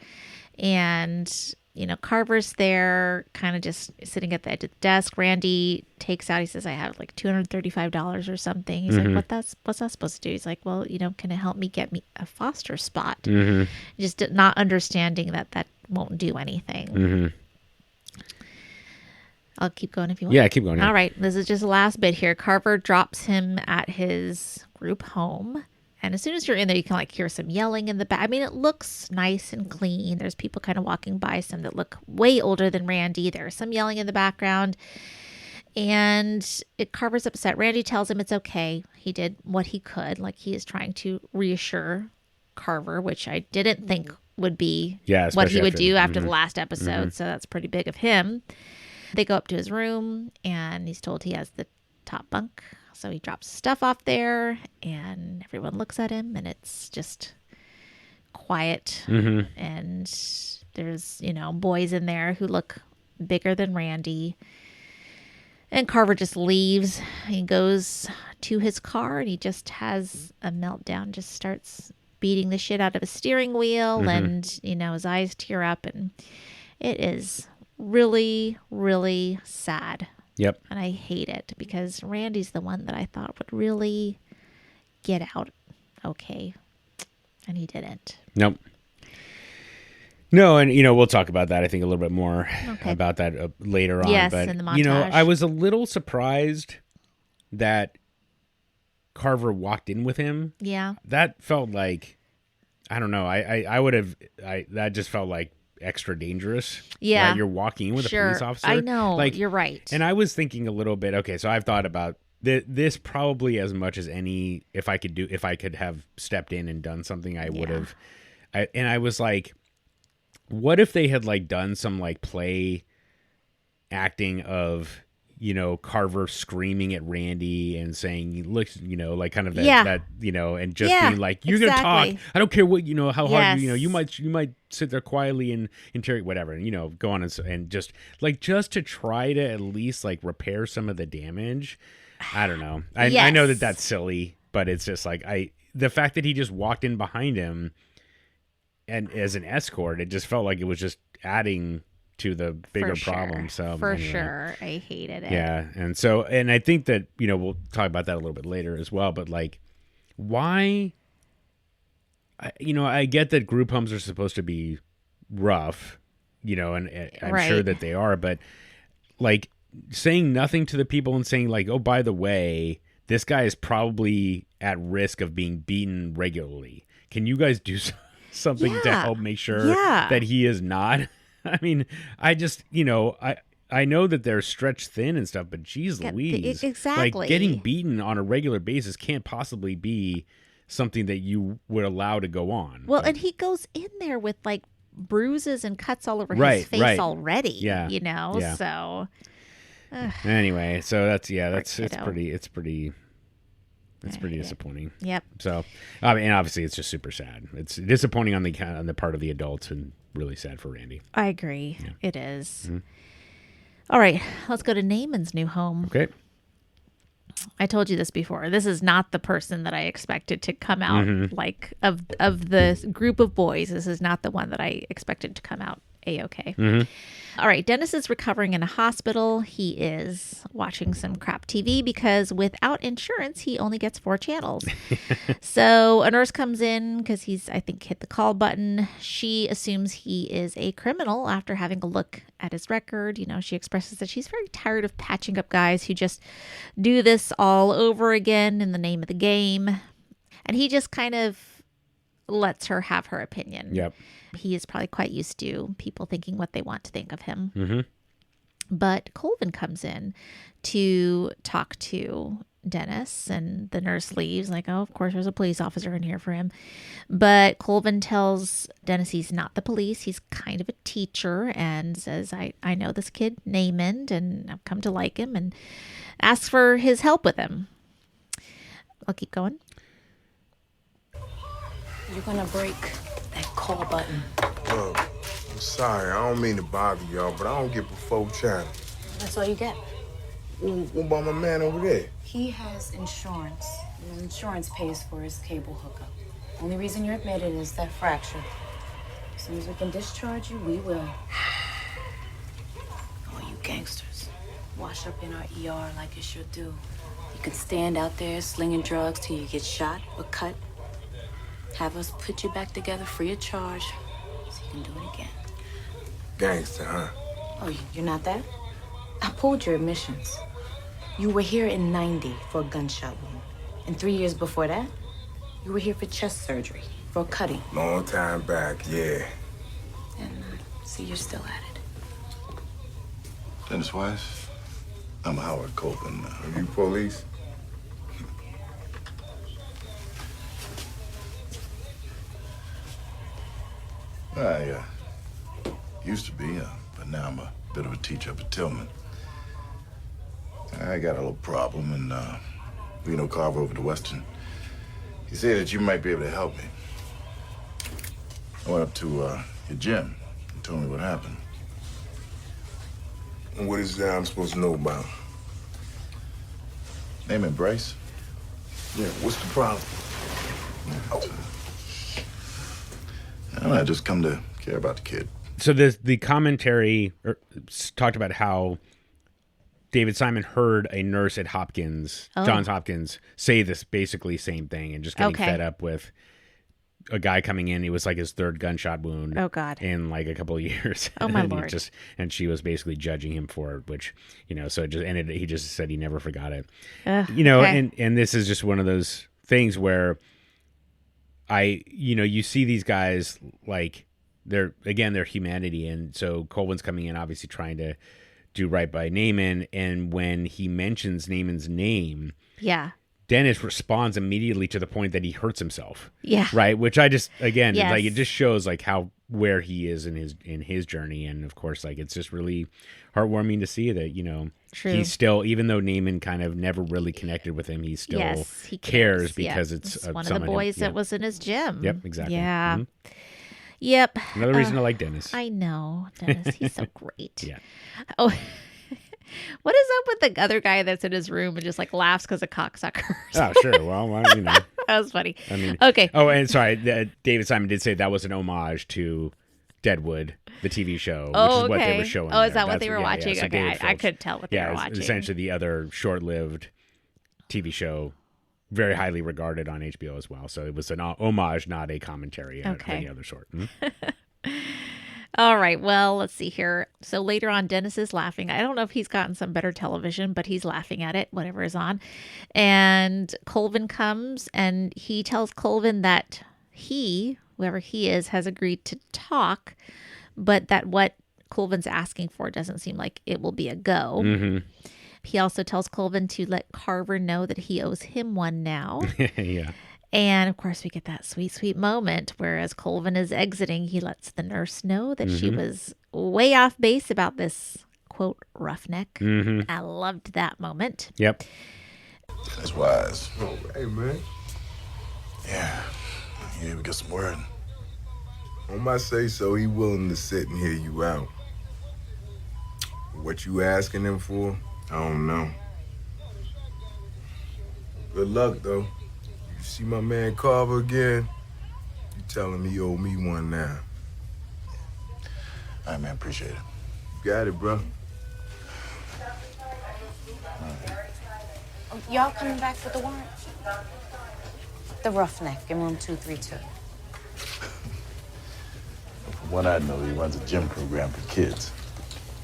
And, Carver's there kind of just sitting at the edge of the desk. Randy takes out, he says, I have like $235 or something. He's like, what's that supposed to do? He's like, well, can it help me get me a foster spot? Just not understanding that won't do anything. I'll keep going if you want. Yeah, keep going. Yeah. All right. This is just the last bit here. Carver drops him at his group home, And as soon as you're in there, you can like hear some yelling in the back. I mean, it looks nice and clean. There's people kind of walking by, some that look way older than Randy. There's some yelling in the background. And Carver's upset. Randy tells him it's okay. He did what he could. Like, he is trying to reassure Carver, which I didn't think would be what he would do after the last episode. So that's pretty big of him. They go up to his room, and he's told he has the top bunk. So he drops stuff off there, and everyone looks at him, and it's just quiet. And there's, boys in there who look bigger than Randy. And Carver just leaves. He goes to his car, and he just has a meltdown, just starts beating the shit out of his steering wheel, and, his eyes tear up, and it is really, really sad. Yep. And I hate it because Randy's the one that I thought would really get out okay. And he didn't. Nope. No, and, we'll talk about that, I think, a little bit more about that later on. Yes, but, in the montage. I was a little surprised that Carver walked in with him. Yeah. That felt like, I don't know, I would have, that just felt like extra dangerous. Yeah. Right? You're walking in with a police officer. I know. You're right. And I was thinking a little bit, okay, so I've thought about this probably as much as any, if I could have stepped in and done something, I would have. And I was like, what if they had like done some like play acting of, Carver screaming at Randy and saying, look, like kind of that and just being like, you're going to talk. I don't care what, how hard, you might sit there quietly and interrogate whatever, and, go on and just to try to at least like repair some of the damage. I don't know. I know that that's silly, but it's just like, the fact that he just walked in behind him and as an escort, it just felt like it was just adding to the bigger problem. So for sure, I hated it. Yeah, and I think that we'll talk about that a little bit later as well. But like, why? I get that group homes are supposed to be rough, and I'm sure that they are. But like, saying nothing to the people and saying like, oh, by the way, this guy is probably at risk of being beaten regularly. Can you guys do something to help make sure that he is not? I mean, I just, I know that they're stretched thin and stuff, but geez Louise. Exactly. Like, getting beaten on a regular basis can't possibly be something that you would allow to go on. Well, and he goes in there with, like, bruises and cuts all over his face already, Yeah. So. Anyway, so it's pretty disappointing. Yep. So, I mean, obviously, it's just super sad. It's disappointing on the part of the adults and really sad for Randy. I agree. Yeah. It is. Mm-hmm. All right, let's go to Namond's new home. Okay. I told you this before. This is not the person that I expected to come out like of the group of boys. This is not the one that I expected to come out A-okay. All right, Dennis is recovering in a hospital. He is watching some crap TV because without insurance, he only gets 4 channels. So a nurse comes in because he's, I think, hit the call button. She assumes he is a criminal after having a look at his record. She expresses that she's very tired of patching up guys who just do this all over again in the name of the game. And he just kind of lets her have her opinion. Yep. He is probably quite used to people thinking what they want to think of him. But Colvin comes in to talk to Dennis, and the nurse leaves like, oh, of course, there's a police officer in here for him. But Colvin tells Dennis he's not the police. He's kind of a teacher and says, I know this kid, Namond, and I've come to like him, and asks for his help with him. I'll keep going. You're gonna break that call button. Look, I'm sorry. I don't mean to bother y'all, but I don't get before channel. That's all you get. What about my man over there? He has insurance. His insurance pays for his cable hookup. Only reason you're admitted is that fracture. As soon as we can discharge you, we will. All you gangsters, wash up in our ER like you should do. You can stand out there slinging drugs till you get shot or cut. Have us put you back together free of charge so you can do it again. Gangster, huh? Oh, you're not that? I pulled your admissions. You were here in 90 for a gunshot wound. And 3 years before that, You were here for chest surgery, for a cutting. Long time back, yeah. And see, you're still at it. Dennis Wise, I'm Howard Colvin. Are you police? I used to be, but now I'm a bit of a teacher up at Tillman. I got a little problem, and Reno Carver over to Western. He said that you might be able to help me. I went up to your gym and told me what happened. And what is that I'm supposed to know about? Name it Bryce. Yeah, what's the problem? I just come to care about the kid. So the commentary talked about how David Simon heard a nurse at Johns Hopkins, say this basically same thing, and just getting fed up with a guy coming in. It was like his third gunshot wound. Oh God! In like a couple of years. Oh my and Lord! And she was basically judging him for it, which so it just ended. He just said he never forgot it. Okay. And this is just one of those things where you see these guys like they're humanity, and so Colvin's coming in obviously trying to do right by Namond, and when he mentions Namond's name, Dennis responds immediately to the point that he hurts himself. Yeah. Right. Which I just again Yes. like it just shows like where he is in his journey, and of course like it's just really heartwarming to see that True. he's still, even though Namond kind of never really connected with him, he still he cares because it's one of the boys that was in his gym. Yep, exactly. Yeah. Mhm. Yep. Another reason I like Dennis. I know Dennis. He's so great. Yeah. Oh, what is up with the other guy that's in his room and just like laughs because of cocksuckers? Oh, sure. Well, that was funny. I mean, okay. Oh, and sorry, David Simon did say that was an homage to Deadwood, the TV show, which is what they were showing. Oh, is there. that what they were watching? So okay, David I Phillips- couldn't tell what they were it's watching. Essentially, the other short-lived TV show, very highly regarded on HBO as well. So it was an homage, not a commentary of any other sort. All right. Well, let's see here. So later on, Dennis is laughing. I don't know if he's gotten some better television, but he's laughing at it, whatever is on. And Colvin comes and he tells Colvin that whoever he is, has agreed to talk, but that what Colvin's asking for doesn't seem like it will be a go. Mm-hmm. He also tells Colvin to let Carver know that he owes him one now. Yeah. And of course, we get that sweet, sweet moment where as Colvin is exiting, he lets the nurse know that she was way off base about this, quote, roughneck. Mm-hmm. I loved that moment. Yep. That's Wise. Oh, hey, man. Yeah, we got some word. On my say so, he willing to sit and hear you out. What you asking him for, I don't know. Good luck, though. You see my man Carver again, you tell him he owe me one now. All right, man, appreciate it. You got it, bro. Oh, y'all coming back with the warrant? The roughneck in room 232. From what I know, he runs a gym program for kids.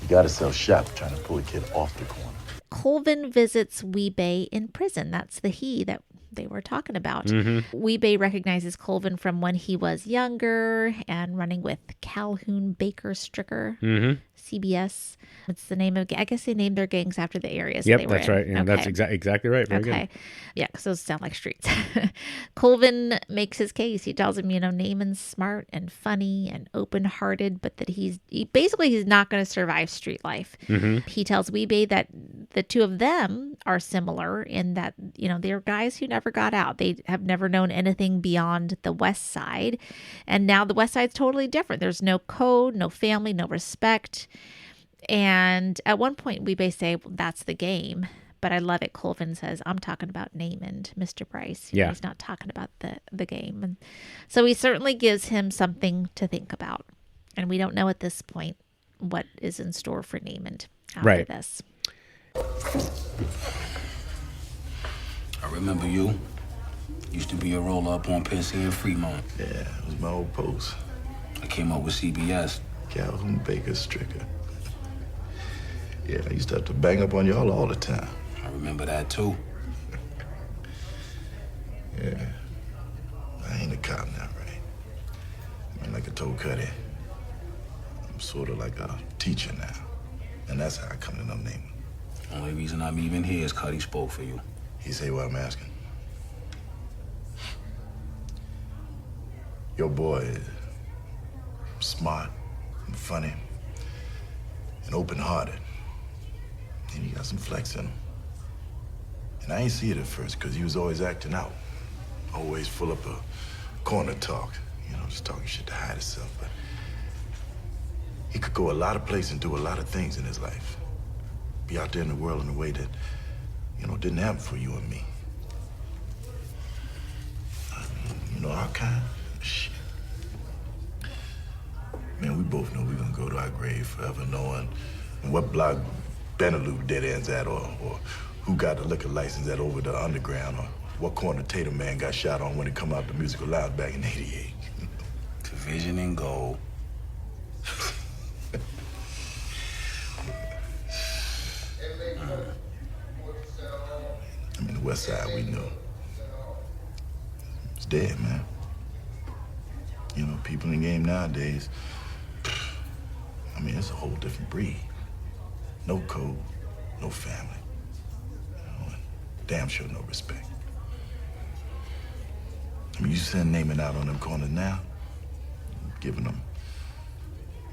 You gotta sell shop trying to pull a kid off the corner. Colvin visits Weebay in prison. That's the he that they were talking about. Mm-hmm. Weebay recognizes Colvin from when he was younger and running with Calhoun Baker Stricker, Mm-hmm. CBS. It's the name of, I guess they named their gangs after the areas Yep, they were that's in. right. Yeah, that's exactly right. Very good. Yeah, because those sound like streets. Colvin makes his case. He tells him, Namond's smart and funny and open-hearted, but that he's not going to survive street life. Mm-hmm. He tells Weebay that the two of them are similar in that, they're guys who never got out. They have never known anything beyond the West Side. And now the West Side's totally different. There's no code, no family, no respect. And at one point, Weebay say, well, that's the game. But I love it. Colvin says, I'm talking about Namond, Mr. Bryce. Yeah. He's not talking about the game. And so he certainly gives him something to think about. And we don't know at this point what is in store for Namond after this. I remember you. Used to be a roller up on Pensy and Fremont. Yeah, it was my old post. I came up with CBS. Calhoun Baker Stricker. Yeah, I used to have to bang up on y'all all the time. I remember that too. Yeah. told Cuddy, I'm sort of like a teacher now. And that's how I come to know Namond. Only reason I'm even here is Cuddy spoke for you. He say what I'm asking. Your boy is smart and funny and open-hearted. And he got some flex in him. And I ain't see it at first because he was always acting out. Always full up of corner talk. You know, just talking shit to hide himself. But he could go a lot of places and do a lot of things in his life. Be out there in the world in a way that, you know, didn't happen for you and me. I mean, you know, our kind? Shit. Man, we both know we're gonna go to our grave forever knowing what block Benelux dead ends at, or who got the liquor license at over the underground, or what corner Tatum Man got shot on when he come out the musical lounge back in '88. Division and gold. I mean, the West Side, we knew. It's dead, man. You know, people in the game nowadays, I mean, it's a whole different breed. No code, no family. You know, and damn sure no respect. I mean, you send Namond out on them corners now, giving them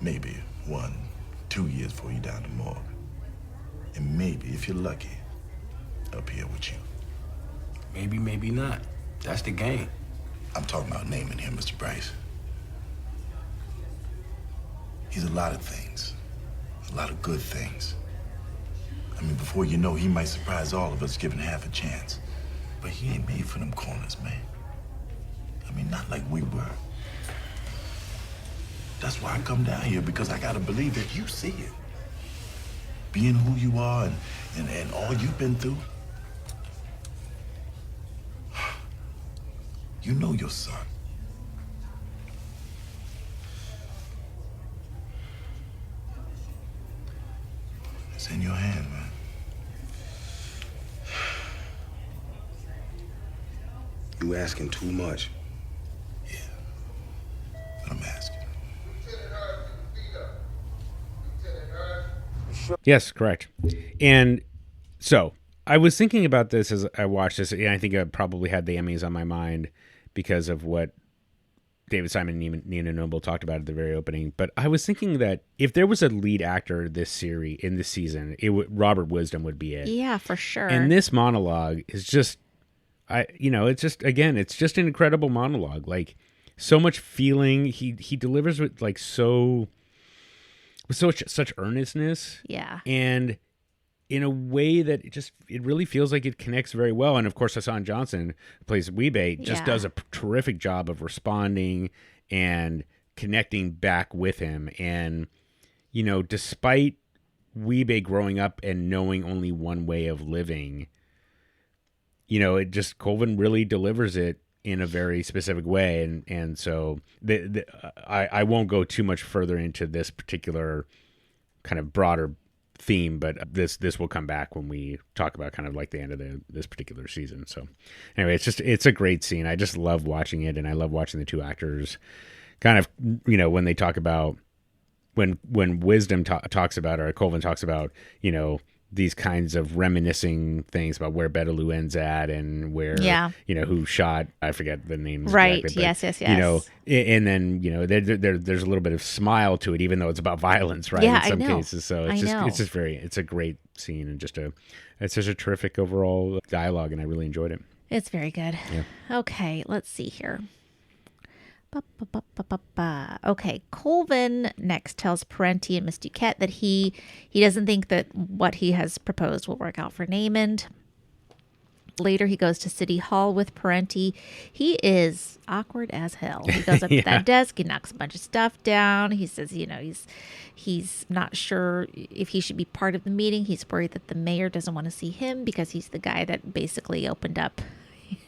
maybe 1, 2 years before you down the morgue. And maybe, if you're lucky, up here with you. Maybe, maybe not. That's the game. I'm talking about Namond here, Mr. Bryce. He's a lot of things. A lot of good things. I mean, before you know, he might surprise all of us given half a chance. But he ain't made for them corners, man. I mean, not like we were. That's why I come down here, because I gotta believe that you see it. Being who you are and all you've been through. You know your son. It's in your hand, man. You asking too much. Yeah, but I'm asking. Yes, correct. And so I was thinking about this as I watched this, and I think I probably had the Emmys on my mind because of what David Simon and Nina Noble talked about at the very opening. But I was thinking that if there was a lead actor in this season, Robert Wisdom would be it. Yeah, for sure. And this monologue is just, it's just an incredible monologue. Like, so much feeling. He delivers with like such earnestness. Yeah. And in a way that it really feels like it connects very well. And of course, Hassan Johnson, who plays Weebay, just does a terrific job of responding and connecting back with him. And, you know, despite Weebay growing up and knowing only one way of living, you know, Colvin really delivers it in a very specific way. And so I won't go too much further into this particular kind of broader theme, but this will come back when we talk about kind of like the end of this particular season. So anyway, it's a great scene. I just love watching it, and I love watching the two actors kind of, you know, when they talk about when Wisdom talks about, or Colvin talks about, you know, these kinds of reminiscing things about where Betaloo ends at and where, you know, who shot, I forget the names. Right. Exactly, but, Yes. You know, and then, you know, there's a little bit of smile to it, even though it's about violence, right? Yeah, in some I know. cases. So it's a great scene, and it's just a terrific overall dialogue, and I really enjoyed it. It's very good. Yeah. Okay, let's see here. Okay, Colvin next tells Parenti and Miss Duquette that he doesn't think that what he has proposed will work out for Namond. Later, he goes to City Hall with Parenti. He is awkward as hell. He goes up to that desk, he knocks a bunch of stuff down. He says, you know, he's not sure if he should be part of the meeting. He's worried that the mayor doesn't want to see him because he's the guy that basically opened up,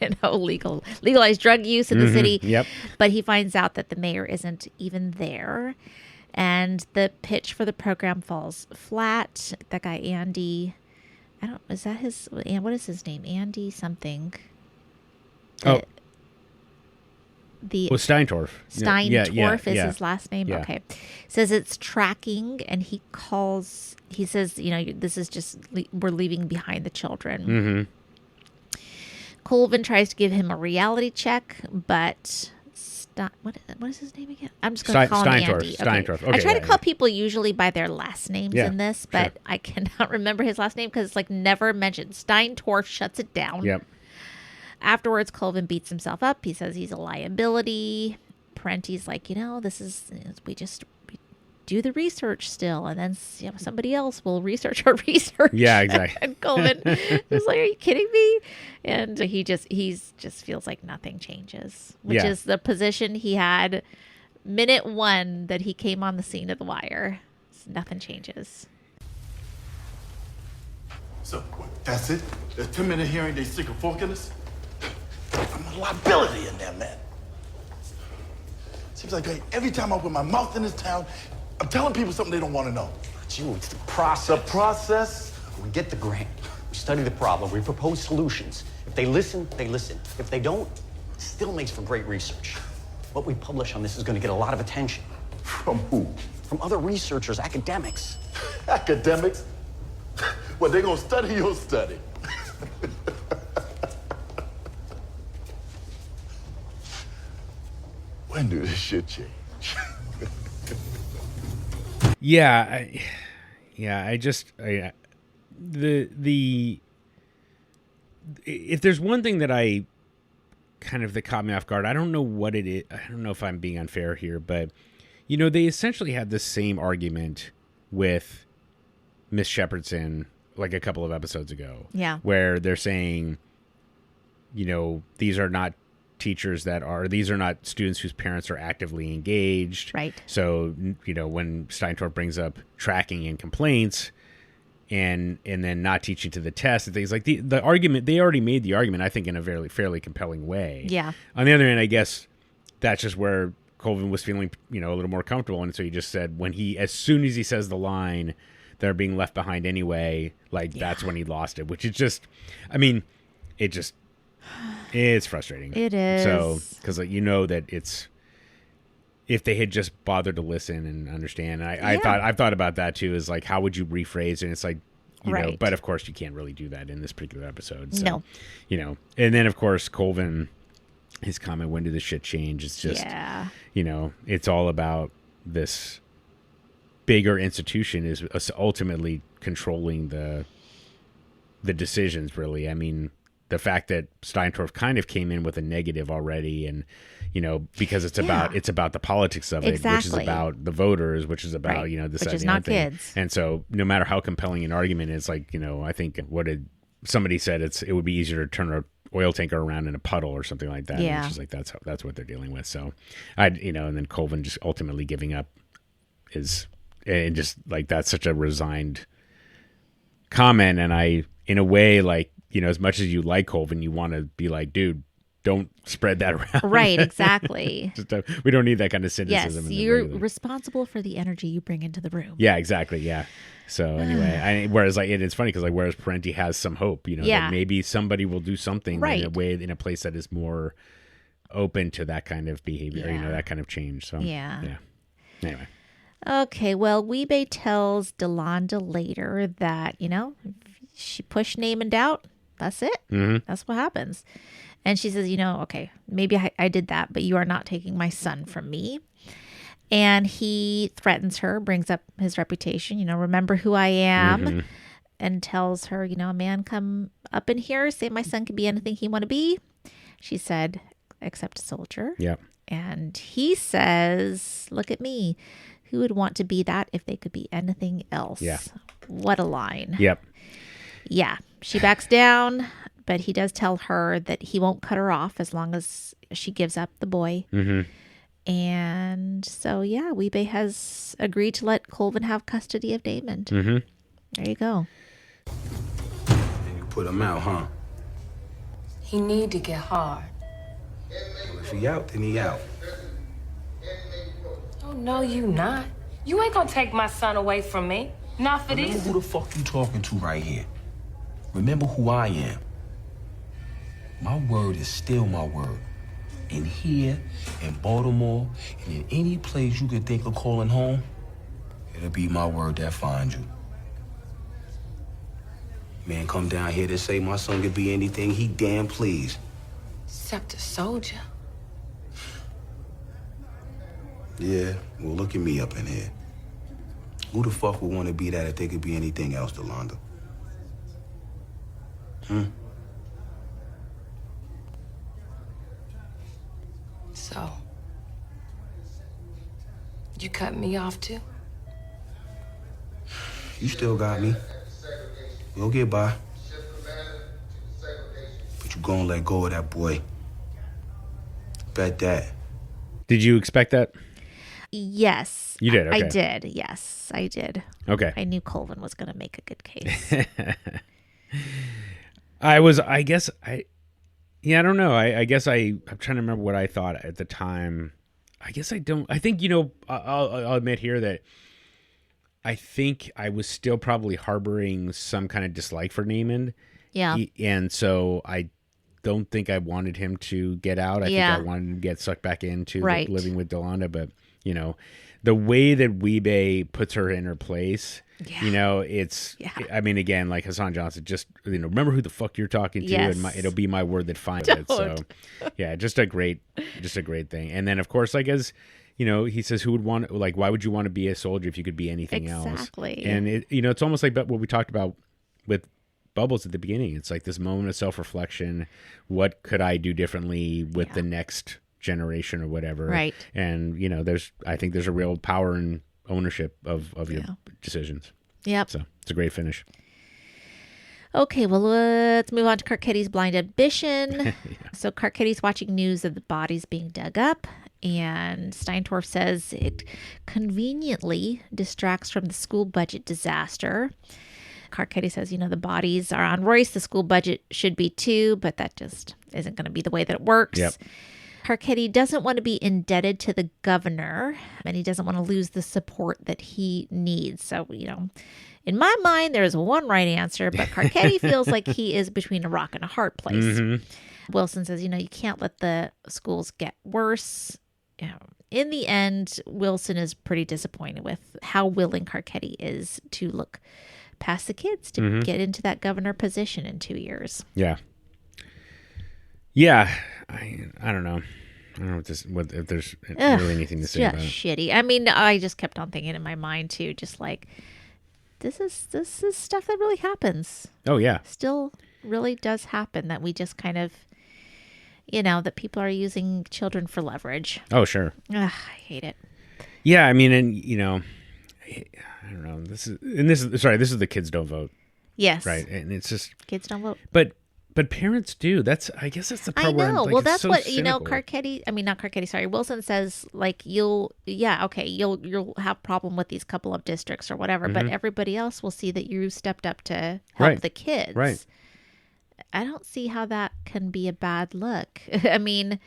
you know, legalized drug use in the city. Yep. But he finds out that the mayor isn't even there. And the pitch for the program falls flat. That guy, Andy, what is his name? Andy something. Steintorf. Steintorf is yeah. his last name. Yeah. Okay. Says it's tracking, and he says, this is just, we're leaving behind the children. Mm-hmm. Colvin tries to give him a reality check, but what is his name again? I'm just going to call him Andy. Steintorf. Okay, I try to call people usually by their last names in this, but sure. I cannot remember his last name because it's like never mentioned. Steintorf shuts it down. Yep. Afterwards, Colvin beats himself up. He says he's a liability. Parenti's like, we do the research still, and then somebody else will research our research. Yeah, exactly. And Colvin is like, "Are you kidding me?" And he just feels like nothing changes, which is the position he had minute one that he came on the scene of The Wire. Nothing changes. So that's it? A 10-minute hearing, they stick a fork in us? I'm a liability in there, man. Seems like every time I open my mouth in this town, I'm telling people something they don't want to know. You, it's the process. The process? We get the grant. We study the problem. We propose solutions. If they listen, they listen. If they don't, it still makes for great research. What we publish on this is going to get a lot of attention. From who? From other researchers, academics. Academics? Well, they gonna study your study. When do this shit change? If there's one thing that that caught me off guard, I don't know what it is. I don't know if I'm being unfair here, but they essentially had the same argument with Miss Shepherdson like a couple of episodes ago. Yeah. Where they're saying, these are not these are not students whose parents are actively engaged. Right. So, when Steintorf brings up tracking and complaints and then not teaching to the test and things like the argument, they already made the argument, I think, in a fairly compelling way. Yeah. On the other hand, I guess that's just where Colvin was feeling, a little more comfortable. And so he just said as soon as he says the line, they're being left behind anyway, that's when he lost it, which is just, it's frustrating. It is. So, because that it's, if they had just bothered to listen and understand, and I've thought about that too, is like, how would you rephrase? And it's like, right. But of course you can't really do that in this particular episode. So, no. And then of course Colvin, his comment, when did this shit change? It's just, it's all about this bigger institution is ultimately controlling the decisions, really. The fact that Steintorf kind of came in with a negative already, and because it's about the politics of it, which is about the voters, which is about this, which is not kids. And so no matter how compelling an argument is, I think somebody said it would be easier to turn an oil tanker around in a puddle or something like that. Yeah. Which is like that's what they're dealing with. So and then Colvin just ultimately giving up is, and just like that's such a resigned comment, and I, in a way, like, as much as you like Colvin, you want to be like, dude, don't spread that around. Right, exactly. We don't need that kind of cynicism. Yes, you're responsible for the energy you bring into the room. Yeah, exactly. Yeah. So anyway, whereas it's funny because whereas Parenti has some hope, that maybe somebody will do something in a place that is more open to that kind of behavior, that kind of change. So yeah. Anyway. Okay, well, Wee-Bey tells Delonda later that, she pushed Namond out. That's it. Mm-hmm. That's what happens. And she says, okay, maybe I did that, but you are not taking my son from me. And he threatens her, brings up his reputation, remember who I am, and tells her, a man come up in here, say my son could be anything he want to be. She said, except a soldier. Yeah. And he says, look at me. Who would want to be that if they could be anything else? Yeah. What a line. Yep. Yeah. She backs down, but he does tell her that he won't cut her off as long as she gives up the boy. Mm-hmm. And so, Wee-Bey has agreed to let Colvin have custody of Namond. Mm-hmm. There you go. You put him out, huh? He need to get hard. Well, if he out, then he out. Oh, no, you not. You ain't gonna take my son away from me. Not for Remember these. who the fuck you talking to right here. Remember who I am. My word is still my word. in here, in Baltimore, and in any place you can think of calling home, it'll be my word that finds you. Man, come down here to say my son could be anything he damn please. Except a soldier. Yeah, well, look at me up in here. Who the fuck would want to be that if they could be anything else, Delonda? So, you cut me off too? You still got me. We'll get by. But you gonna let go of that boy. Bet that. Did you expect that? Yes. You did, okay. I did. Yes, I did. Okay. I knew Colvin was going to make a good case. I don't know. I'm trying to remember what I thought at the time. I guess I don't. I think, I'll admit here that I think I was still probably harboring some kind of dislike for Namond. Yeah. And so I don't think I wanted him to get out. I think I wanted him to get sucked back into living with Delonda. But, the way that Weebay puts her in her place, it's, I mean, again, like Hassan Johnson, just, remember who the fuck you're talking to, and it'll be my word that finds it. So, yeah, just a great thing. And then, of course, like, as, he says, who would want, like, why would you want to be a soldier if you could be anything else? Exactly. And, it's almost like what we talked about with Bubbles at the beginning. It's like this moment of self-reflection. What could I do differently with the next generation or whatever? Right. And, I think there's a real power and ownership of your decisions. Yep. So it's a great finish. Okay, well, let's move on to Carcetti's blind ambition. So Carcetti's watching news of the bodies being dug up, and Steintorf says it conveniently distracts from the school budget disaster. Carcetti says, the bodies are on Royce. The school budget should be too, but that just isn't going to be the way that it works. Yep. Carcetti doesn't want to be indebted to the governor, and he doesn't want to lose the support that he needs. So, in my mind, there's one right answer, but Carcetti feels like he is between a rock and a hard place. Mm-hmm. Wilson says, you can't let the schools get worse. In the end, Wilson is pretty disappointed with how willing Carcetti is to look past the kids to get into that governor position in 2 years. Yeah. Yeah. I don't know. I don't know if there's really anything to say about it. Shitty. I mean, I just kept on thinking in my mind too, just like, this is stuff that really happens. Oh yeah. Still really does happen, that we just kind of, that people are using children for leverage. Oh, sure. Ugh, I hate it. Yeah. I mean, and I don't know. This is the kids don't vote. Yes. Right. And it's just kids don't vote. But parents do. I guess that's the part where know. Like, well, that's so what cynical. Wilson says, like, you'll have problem with these couple of districts or whatever, but everybody else will see that you stepped up to help the kids. Right. I don't see how that can be a bad look. I mean,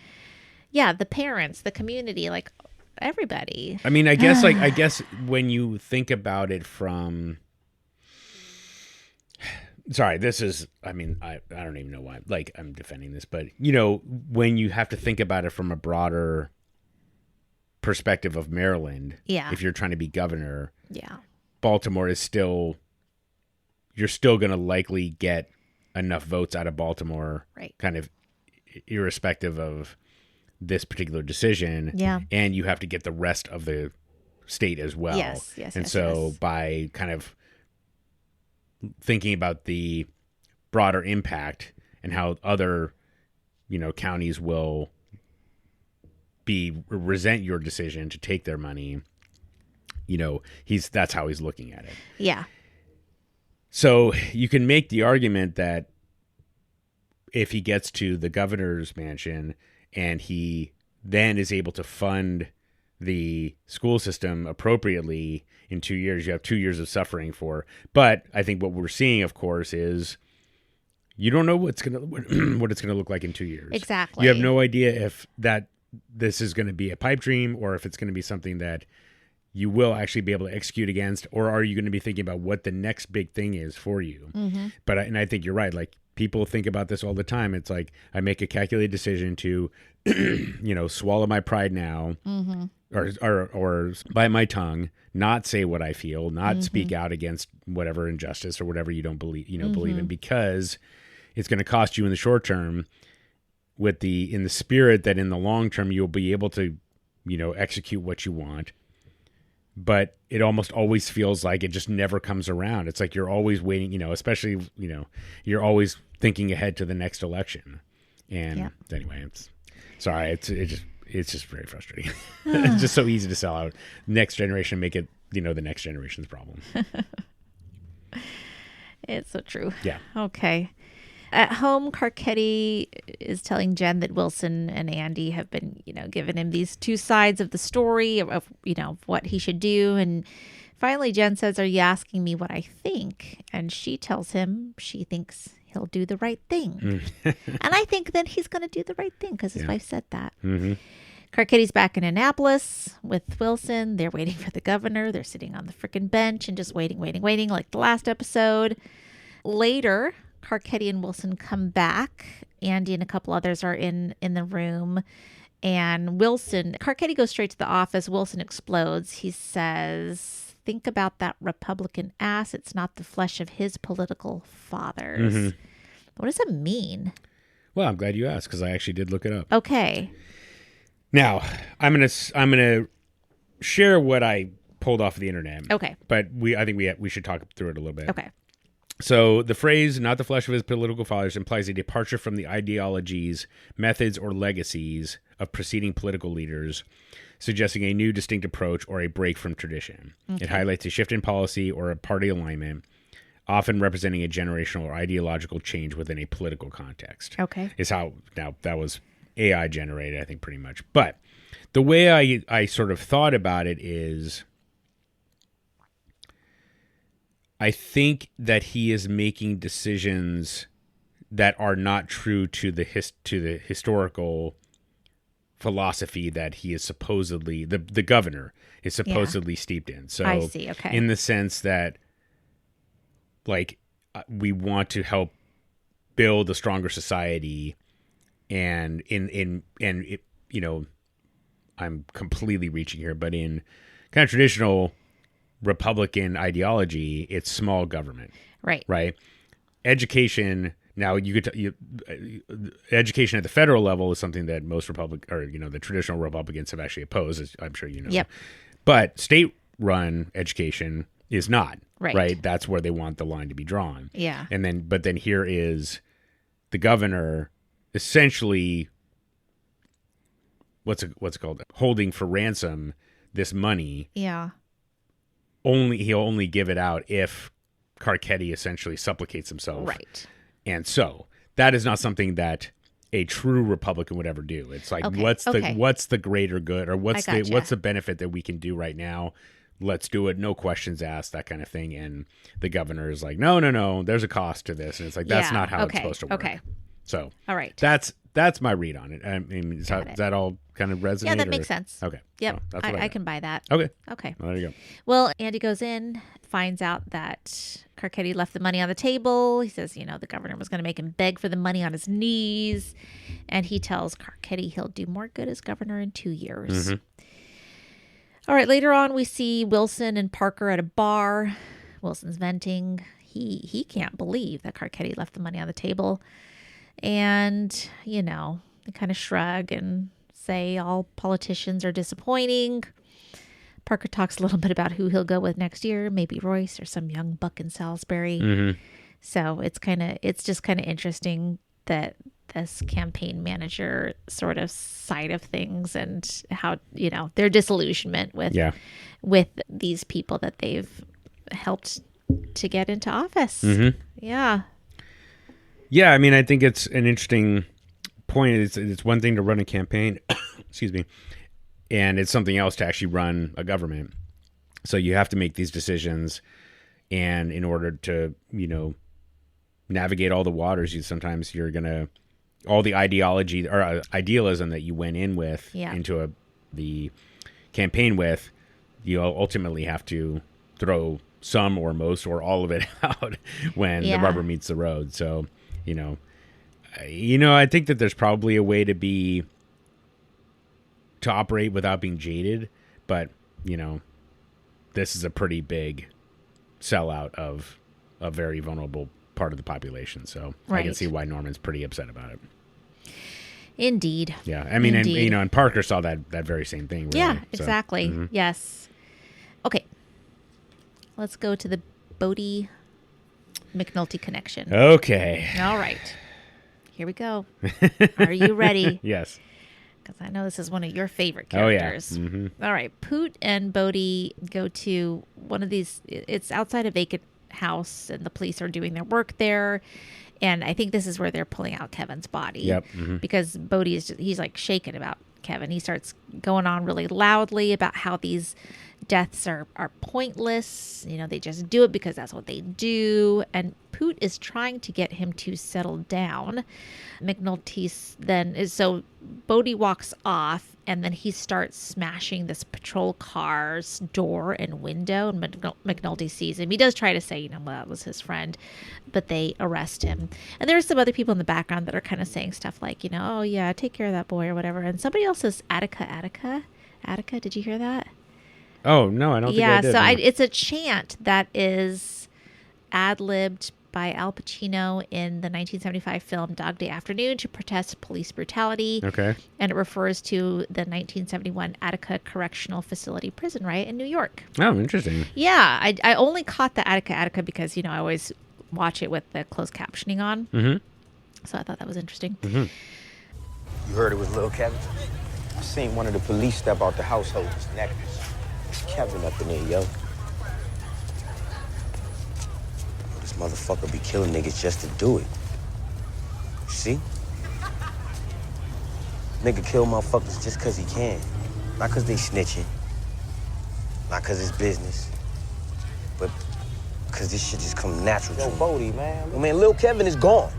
yeah, the parents, the community, like everybody. I mean, I guess when you think about it from, sorry, this is, I mean, I don't even know why, like, I'm defending this, but, when you have to think about it from a broader perspective of Maryland, if you're trying to be governor, Baltimore is still, you're still going to likely get enough votes out of Baltimore, kind of irrespective of this particular decision. Yeah. And you have to get the rest of the state as well. Yes. And so by kind of thinking about the broader impact and how other, counties will resent your decision to take their money, that's how he's looking at it. Yeah. So you can make the argument that if he gets to the governor's mansion and he then is able to fund the school system appropriately in 2 years, you have 2 years of suffering for. But I think what we're seeing, of course, is you don't know what it's gonna look like in 2 years. Exactly. You have no idea if this is going to be a pipe dream or if it's going to be something that you will actually be able to execute against, or are you going to be thinking about what the next big thing is for you? Mm-hmm. And I think you're right. Like, people think about this all the time. It's like I make a calculated decision to, swallow my pride now, or bite my tongue, not say what I feel, not speak out against whatever injustice or whatever you don't believe, believe in, because it's going to cost you in the short term. In the spirit that in the long term you'll be able to, execute what you want. But it almost always feels like it just never comes around. It's like you're always waiting, especially, you're always thinking ahead to the next election. And anyway, it's just very frustrating. It's just so easy to sell out next generation, make it, the next generation's problem. It's so true. Yeah. Okay. At home, Carcetti is telling Jen that Wilson and Andy have been, giving him these two sides of the story of what he should do. And finally, Jen says, "Are you asking me what I think?" And she tells him she thinks he'll do the right thing. And I think that he's going to do the right thing because his wife said that. Mm-hmm. Carcetti's back in Annapolis with Wilson. They're waiting for the governor. They're sitting on the frickin' bench and just waiting like the last episode. Later, Carcetti and Wilson come back. Andy and a couple others are in the room. And Carcetti goes straight to the office. Wilson explodes. He says, "Think about that Republican ass. It's not the flesh of his political fathers." Mm-hmm. What does it mean? Well, I'm glad you asked because I actually did look it up. Okay. Now, I'm gonna share what I pulled off of the internet. Okay. But I think we should talk through it a little bit. Okay. So the phrase "not the flesh of his political fathers" implies a departure from the ideologies, methods, or legacies of preceding political leaders, suggesting a new distinct approach or a break from tradition. Okay. It highlights a shift in policy or a party alignment, often representing a generational or ideological change within a political context. Okay. Now that was AI generated, I think, pretty much. But the way I sort of thought about it is, I think that he is making decisions that are not true to the historical philosophy that he is supposedly the governor is supposedly steeped in. So I see. Okay. In the sense that, like, we want to help build a stronger society, and I'm completely reaching here, but in kind of traditional Republican ideology, it's small government. Right. Education. Now, education at the federal level is something that most the traditional Republicans have actually opposed, as I'm sure you know. Yep. But state-run education is not. Right. That's where they want the line to be drawn. Yeah. But then here is the governor essentially, what's it called? Holding for ransom this money. Yeah. He'll only give it out if Carcetti essentially supplicates himself. Right. And so that is not something that a true Republican would ever do. It's like, what's the greater good, or what's the benefit that we can do right now? Let's do it. No questions asked, that kind of thing. And the governor is like, no, there's a cost to this. And it's like, that's not how it's supposed to work. Okay. So all right. That's my read on it. I mean, is that all kind of resonate? Yeah, that makes sense. Okay. Yep. Well, I can buy that. Okay. Okay. Well, there you go. Well, Andy goes in, finds out that Carcetti left the money on the table. He says, the governor was going to make him beg for the money on his knees. And he tells Carcetti he'll do more good as governor in 2 years. Mm-hmm. All right. Later on, we see Wilson and Parker at a bar. Wilson's venting. He can't believe that Carcetti left the money on the table. And, they kind of shrug and say all politicians are disappointing. Parker talks a little bit about who he'll go with next year, maybe Royce or some young buck in Salisbury. Mm-hmm. So it's just kind of interesting that this campaign manager sort of side of things and how, their disillusionment with these people that they've helped to get into office. Mm-hmm. Yeah. Yeah, I mean, I think it's an interesting point. It's one thing to run a campaign, excuse me, and it's something else to actually run a government. So you have to make these decisions, and in order to, navigate all the waters, sometimes you're gonna all the ideology or idealism that you went in with into the campaign with, you ultimately have to throw some or most or all of it out when the rubber meets the road. So I think that there's probably a way to operate without being jaded, but this is a pretty big sellout of a very vulnerable part of the population. So I can see why Norman's pretty upset about it. Indeed. Yeah. I mean, and Parker saw that very same thing. Really. Yeah, So, exactly. Yes. Okay. Let's go to the Bodie McNulty connection. Okay. All right. Here we go. Are you ready? Yes. Because I know this is one of your favorite characters. Oh, yeah. Mm-hmm. All right. Poot and Bodie go to one of these. It's outside a vacant house, and the police are doing their work there. And I think this is where they're pulling out Kevin's body. Yep. Mm-hmm. Because Bodie he's like shaken about Kevin. He starts going on really loudly about how these deaths are pointless. They just do it because that's what they do. And Poot is trying to get him to settle down. McNulty then so Bodie walks off, and then he starts smashing this patrol car's door and window, and McNulty sees him. He does try to say, well, that was his friend, but they arrest him. And there are some other people in the background that are kind of saying stuff like, oh yeah, take care of that boy or whatever. And somebody else says, Attica, did you hear that? Oh, no, I don't think I did. Yeah, so it's a chant that is ad-libbed by Al Pacino in the 1975 film Dog Day Afternoon to protest police brutality. Okay. And it refers to the 1971 Attica Correctional Facility prison riot in New York. Oh, interesting. Yeah, I only caught the Attica because, I always watch it with the closed captioning on. Mm-hmm. So I thought that was interesting. Mm-hmm. You heard it was Lil Kevin? I seen one of the police step out the household with his necklace. It's Kevin up in there, yo. This motherfucker be killing niggas just to do it. You see? Nigga kill motherfuckers just cause he can. Not cause they snitching. Not cause it's business. But cause this shit just come natural to him. Yo, Bodie, man. Man, Lil Kevin is gone.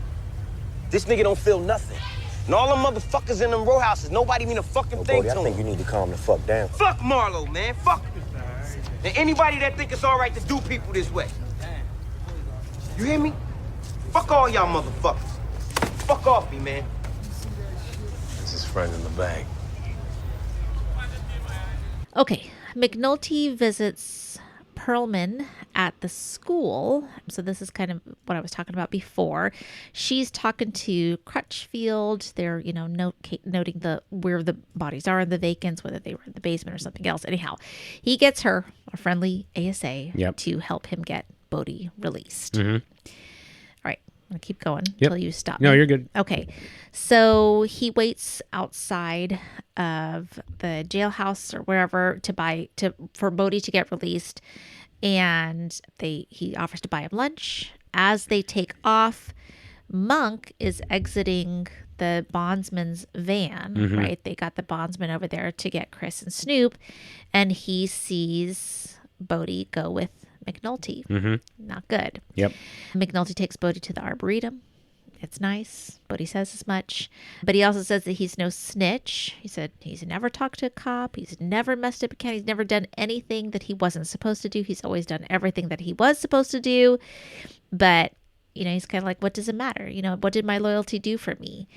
This nigga don't feel nothing. And all them motherfuckers in them row houses, nobody mean a fucking thing to him. I think you need to calm the fuck down. Fuck Marlo, man. Fuck him. And anybody that think it's all right to do people this way. You hear me? Fuck all y'all motherfuckers. Fuck off me, man. That's his friend in the bag. Okay, McNulty visits Perlman at the school. So this is kind of what I was talking about before. She's talking to Crutchfield. They're, noting where the bodies are in the vacants, whether they were in the basement or something else. Anyhow, he gets her, a friendly ASA, to help him get Bodie released. Mm-hmm. All right, I'm going to keep going until you stop. No, you're good. Okay, so he waits outside of the jailhouse or wherever for Bodie to get released, and he offers to buy him lunch. As they take off, Monk is exiting the bondsman's van, Mm-hmm. right? They got the bondsman over there to get Chris and Snoop, and he sees Bodie go with McNulty. Mm-hmm. Not good. Yep. McNulty takes Bodie to the Arboretum. It's nice. Bodie says as much. But he also says that he's no snitch. He said he's never talked to a cop. He's never messed up a cat. He's never done anything that he wasn't supposed to do. He's always done everything that he was supposed to do. But, he's kind of like, what does it matter? What did my loyalty do for me?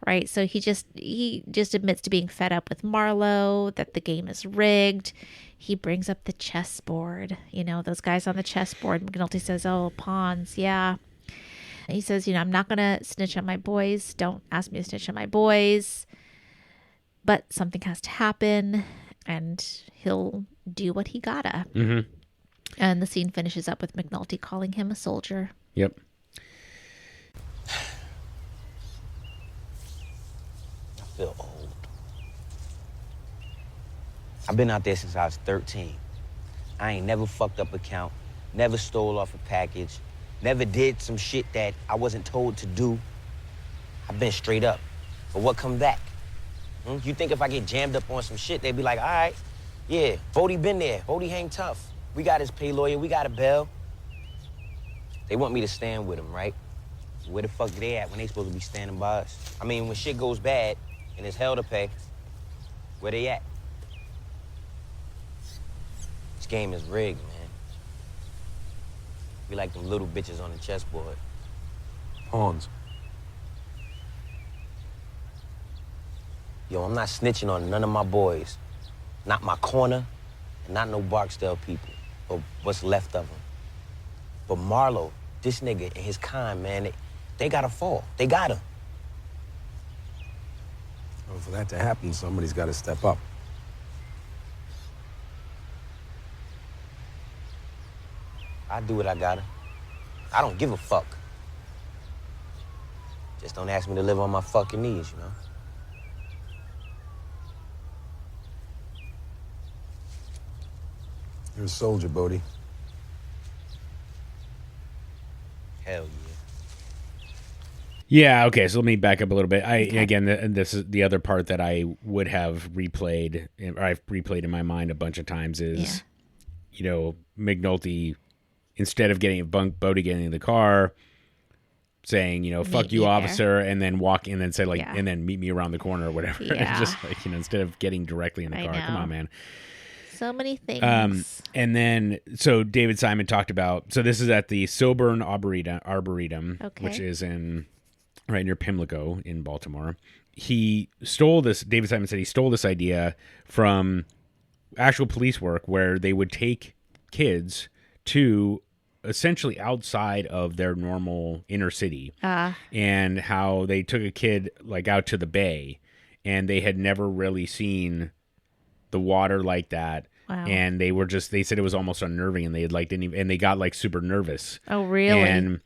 Right? So he just admits to being fed up with Marlo, that the game is rigged. He brings up the chessboard, those guys on the chessboard. McNulty says, oh, pawns, yeah. He says, I'm not going to snitch on my boys. Don't ask me to snitch on my boys. But something has to happen, and he'll do what he gotta. Mm-hmm. And the scene finishes up with McNulty calling him a soldier. Yep. I feel old. I've been out there since I was 13. I ain't never fucked up a count, never stole off a package, never did some shit that I wasn't told to do. I've been straight up. But what come back? You think if I get jammed up on some shit, they'd be like, all right, yeah, Bodie been there. Bodie hang tough. We got his pay lawyer. We got a bail. They want me to stand with him, right? Where the fuck they at when they supposed to be standing by us? I mean, when shit goes bad and it's hell to pay, where they at? This game is rigged, man. We like them little bitches on the chessboard. Pawns. Yo, I'm not snitching on none of my boys. Not my corner, and not no Barksdale people, or what's left of them. But Marlo, this nigga and his kind, man, they gotta fall. They gotta. Well, for that to happen, somebody's got to step up. I do what I gotta. I don't give a fuck. Just don't ask me to live on my fucking knees, you know? You're a soldier, Bodie. Hell Yeah, okay, so let me back up a little bit. Again, this is the other part that I would have replayed, or I've replayed in my mind a bunch of times is, you know, McNulty, instead of getting Bodie getting in the car, saying, you know, fuck you, officer, and then walk in and say, like, and then meet me around the corner or whatever. Yeah. Just like, you know, instead of getting directly in the car. Come on, man. So many things. And then, so David Simon talked about, so this is at the Soburn Arboretum, which is right near Pimlico in Baltimore. He stole this, David Simon said he stole this idea from actual police work where they would take kids to essentially outside of their normal inner city, and how they took a kid like out to the bay, and they had never really seen the water like that. Wow. And they said it was almost unnerving, and they had and they got like super nervous. Oh, really? And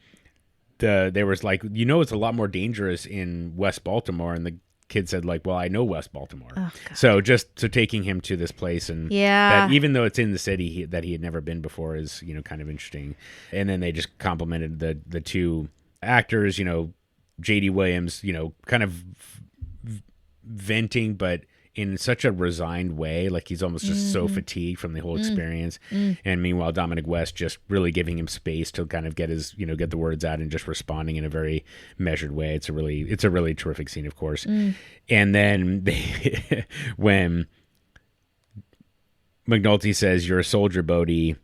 there was like, you know, it's a lot more dangerous in West Baltimore, and the kid said like, well, I know West Baltimore. Oh, so taking him to this place, and that even though it's in the city that he had never been before is, you know, kind of interesting. And then they just complimented the two actors, you know, J.D. Williams, you know, kind of venting, but in such a resigned way, like he's almost just so fatigued from the whole experience. And meanwhile, Dominic West just really giving him space to kind of get get the words out and just responding in a very measured way. It's a really terrific scene, of course. And then when McNulty says, "You're a soldier, Bodie,"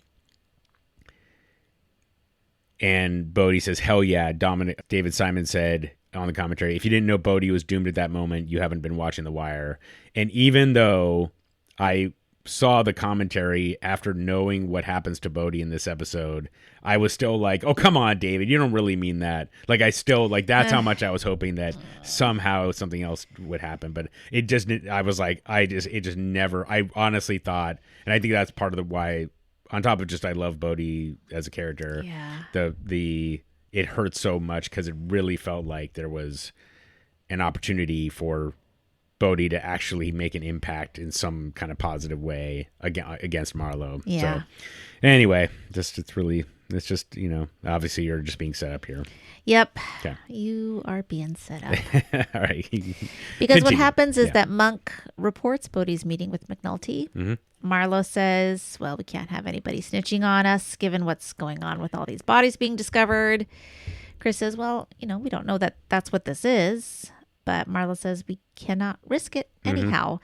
and Bodie says, "Hell yeah." David Simon said on the commentary, "If you didn't know Bodie was doomed at that moment, you haven't been watching The Wire." And even though I saw the commentary after knowing what happens to Bodie in this episode, I was still like, oh, come on, David, you don't really mean that. Like, I still, like, that's how much I was hoping that somehow something else would happen. But it just, I was like, it just never, I honestly thought, and I think that's part of why, on top of just I love Bodie as a character, it hurts so much because it really felt like there was an opportunity for Bodie to actually make an impact in some kind of positive way against Marlo. Yeah. So anyway, it's just, you know, obviously you're just being set up here. Yep. Okay. You are being set up. All right. Because what happens is that Monk reports Bodie's meeting with McNulty. Marlo says, well, we can't have anybody snitching on us given what's going on with all these bodies being discovered. Chris says, well, you know, we don't know that that's what this is. But Marlo says we cannot risk it anyhow,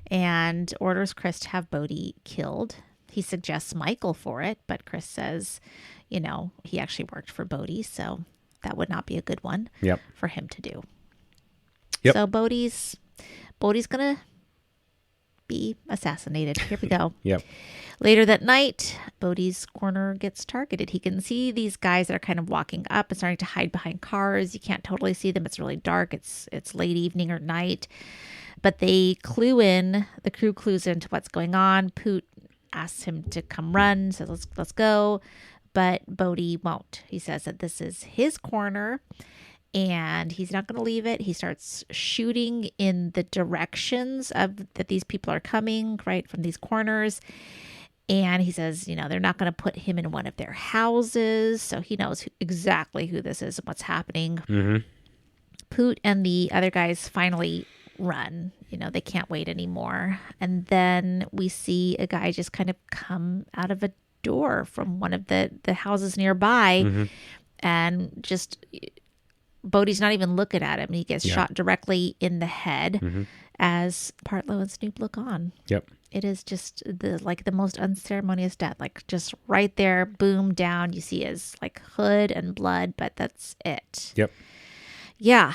and orders Chris to have Bodie killed. He suggests Michael for it, but Chris says, you know, he actually worked for Bodie, so that would not be a good one for him to do. So Bodie's going to be assassinated. Here we go. Later that night, Bodie's corner gets targeted. He can see these guys that are kind of walking up and starting to hide behind cars. You can't totally see them. It's really dark. It's late evening or night. But they clue in. The crew clues into what's going on. Poot asks him to come run, says, let's go. But Bodie won't. He says that this is his corner, and he's not going to leave it. He starts shooting in the directions that these people are coming, right, from these corners. And he says, you know, they're not going to put him in one of their houses. So he knows exactly who this is and what's happening. Poot and the other guys finally run. You know, they can't wait anymore. And then we see a guy just kind of come out of a door from one of the houses nearby. And just, Bodie's not even looking at him. He gets shot directly in the head as Partlow and Snoop look on. It is just the most unceremonious death, like just right there, boom, down. You see his like hood and blood, but that's it. Yeah.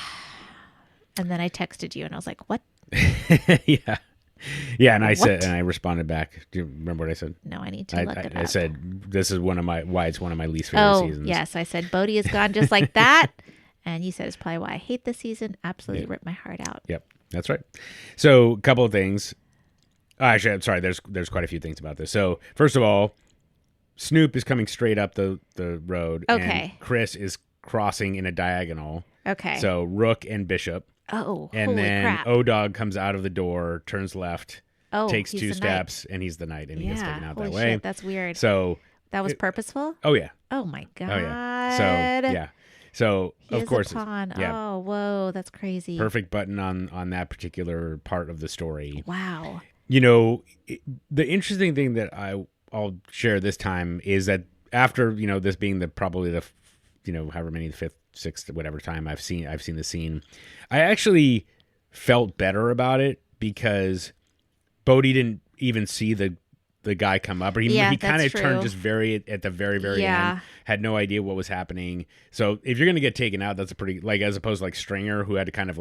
And then I texted you and I was like, what Yeah. Yeah, and I What? said, and I responded back. Do you remember what I said? No, I need to look it I up. said, this is why it's one of my least favorite seasons. Yes. I said, Bodie is gone just like that. And you said it's probably why I hate this season. Absolutely ripped my heart out. Yep, that's right. So, a couple of things. Actually, I'm sorry. There's quite a few things about this. So, first of all, Snoop is coming straight up the road. Okay. And Chris is crossing in a diagonal. Okay. So, Rook and Bishop. Oh, And holy then crap. O-Dog comes out of the door, turns left, takes he's 2 the steps, and he's the knight, and he gets taken out holy that way. shit, that's weird. So that was purposeful? Oh yeah. Oh my god. Oh yeah. So yeah. So He of is course, a pawn. yeah. Oh, whoa, that's crazy. Perfect button on that particular part of the story. Wow. You know, the interesting thing that I'll share this time is that after this being probably the however many, the 5th, 6th, whatever time I've seen the scene, I actually felt better about it because Bodie didn't even see the guy come up, or he kind of turned just at the very end, had no idea what was happening. So if you're gonna get taken out, that's a pretty, as opposed to Stringer, who had to kind of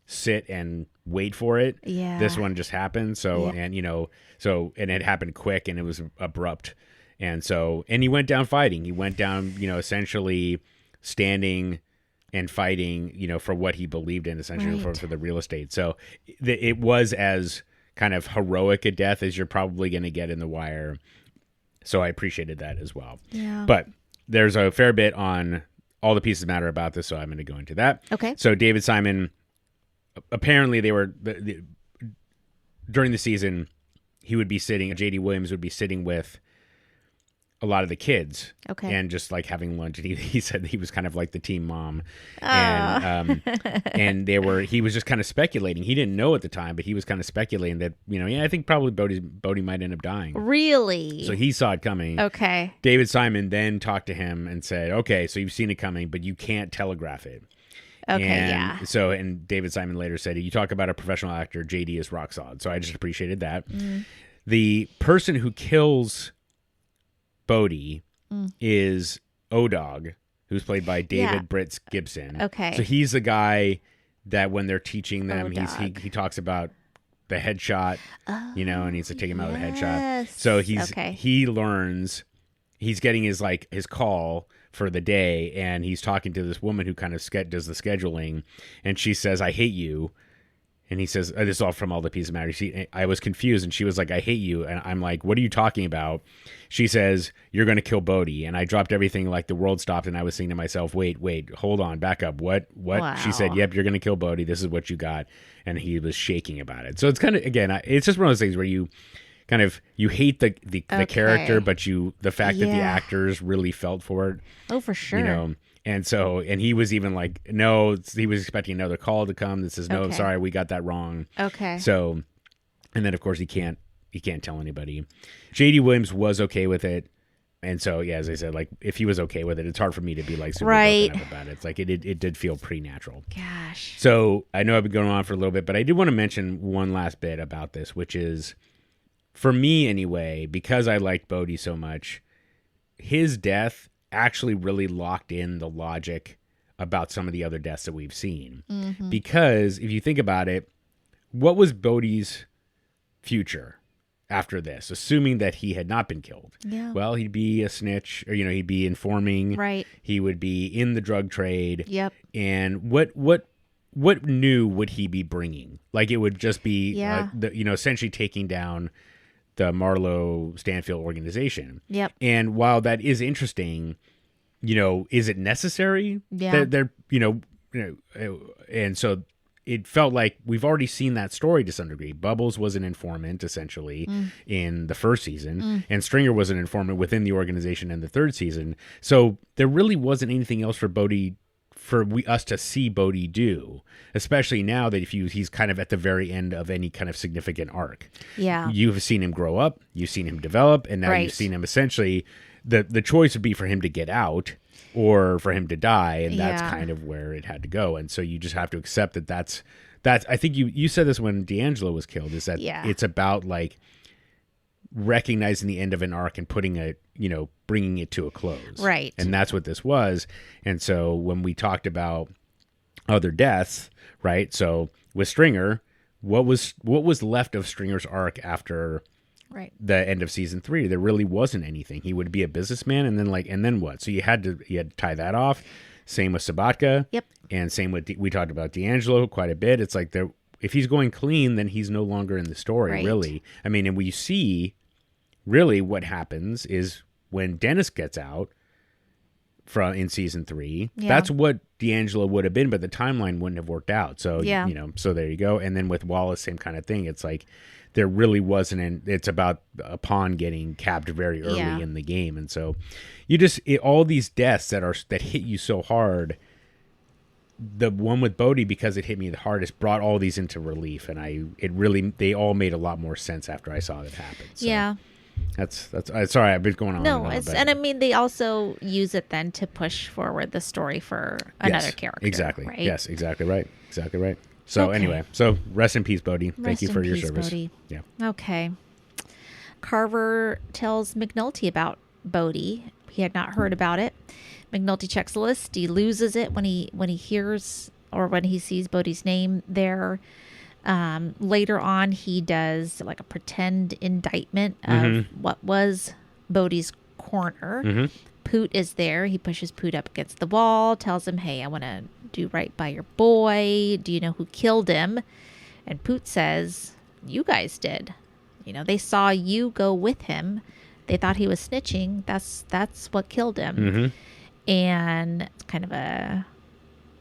sit and wait for it. Yeah. This one just happened. So Yeah. and and it happened quick and it was abrupt, and he went down fighting. He went down essentially standing and fighting, for what he believed in, essentially Right. for the real estate. So it was as kind of heroic a death as you're probably going to get in The Wire. So I appreciated that as well. Yeah. But there's a fair bit on all the pieces matter about this, so I'm going to go into that. Okay. So David Simon, apparently they were, during the season, J.D. Williams would be sitting with a lot of the kids, and just having lunch, and he said he was kind of like the team mom, and he was just kind of speculating. He didn't know at the time, but he was kind of speculating that I think probably Bodie might end up dying. Really? So he saw it coming. Okay. David Simon then talked to him and said, "Okay, so you've seen it coming, but you can't telegraph it." Okay, and yeah. So, and David Simon later said, "You talk about a professional actor, JD is rock solid." So I just appreciated that. The person who kills Bodie is O-Dog, who's played by David Britz Gibson. Okay. So he's the guy that when they're teaching them, O-Dog. he talks about the headshot, and he's taking him out of the headshot. yes. So Okay. he learns, he's getting his call for the day, and he's talking to this woman who kind of does the scheduling, and she says, "I hate you." And he says, this is all from All the Pieces Matter. I was confused, and she was like, "I hate you." And I'm like, "What are you talking about?" She says, "You're going to kill Bodie." And I dropped everything, the world stopped, and I was saying to myself, wait, hold on, back up. What? Wow. She said, "Yep, you're going to kill Bodie. This is what you got." And he was shaking about it. So it's kind of, again, it's just one of those things where you kind of, you hate the character, but the fact that the actors really felt for it. Oh, for sure. And so, and he was even like, no, he was expecting another call to come that says, "No, Okay. sorry, we got that wrong." Okay. So, and then of course he can't tell anybody. J.D. Williams was okay with it. And so, yeah, as I said, if he was okay with it, it's hard for me to be super broken up about it. It's it did feel pretty natural. Gosh. So I know I've been going on for a little bit, but I did want to mention one last bit about this, which is, for me anyway, because I liked Bodie so much, his death actually really locked in the logic about some of the other deaths that we've seen. Mm-hmm. Because if you think about it, what was Bodie's future after this, assuming that he had not been killed? Yeah. Well, he'd be a snitch, or he'd be informing. Right. He would be in the drug trade. Yep. And what new would he be bringing? It would just be essentially taking down the Marlowe Stanfield organization. Yep. And while that is interesting, is it necessary? Yeah. They're and so it felt like we've already seen that story to some degree. Bubbles was an informant essentially in the first season, and Stringer was an informant within the organization in the third season. So there really wasn't anything else for Bodie, us to see Bodie do, especially now that he's kind of at the very end of any kind of significant arc. Yeah. You've seen him grow up, you've seen him develop, and now you've seen him essentially, the choice would be for him to get out or for him to die, and that's kind of where it had to go. And so you just have to accept that that's I think you said this when D'Angelo was killed, is that it's about recognizing the end of an arc and putting bringing it to a close. Right. And that's what this was. And so when we talked about other deaths, right? So with Stringer, what was left of Stringer's arc after the end of season 3? There really wasn't anything. He would be a businessman, and then what? So you had to tie that off. Same with Sabatka. Yep. And same with we talked about D'Angelo quite a bit. It's like if he's going clean, then he's no longer in the story, really. I mean, and we see really what happens is when Dennis gets out in season 3, that's what D'Angelo would have been, but the timeline wouldn't have worked out. So, so there you go. And then with Wallace, same kind of thing. It's like there really wasn't it's about a pawn getting capped very early in the game. And so you all these deaths that hit you so hard. The one with Bodie, because it hit me the hardest, brought all these into relief, and they all made a lot more sense after I saw that happen. So that's sorry, I've been going on. No, and I mean they also use it then to push forward the story for another character. Exactly. Right? Yes, exactly right. Exactly right. So anyway, so rest in peace, Bodie. Thank you for your service. Bodie. Yeah. Okay. Carver tells McNulty about Bodie. He had not heard about it. McNulty checks the list. He loses it when he hears or when he sees Bodie's name there. Later on, he does like a pretend indictment of what was Bodie's corner. Poot is there. He pushes Poot up against the wall, tells him, "Hey, I want to do right by your boy. Do you know who killed him?" And Poot says, "You guys did. You know, they saw you go with him. They thought he was snitching. That's what killed him." And it's kind of a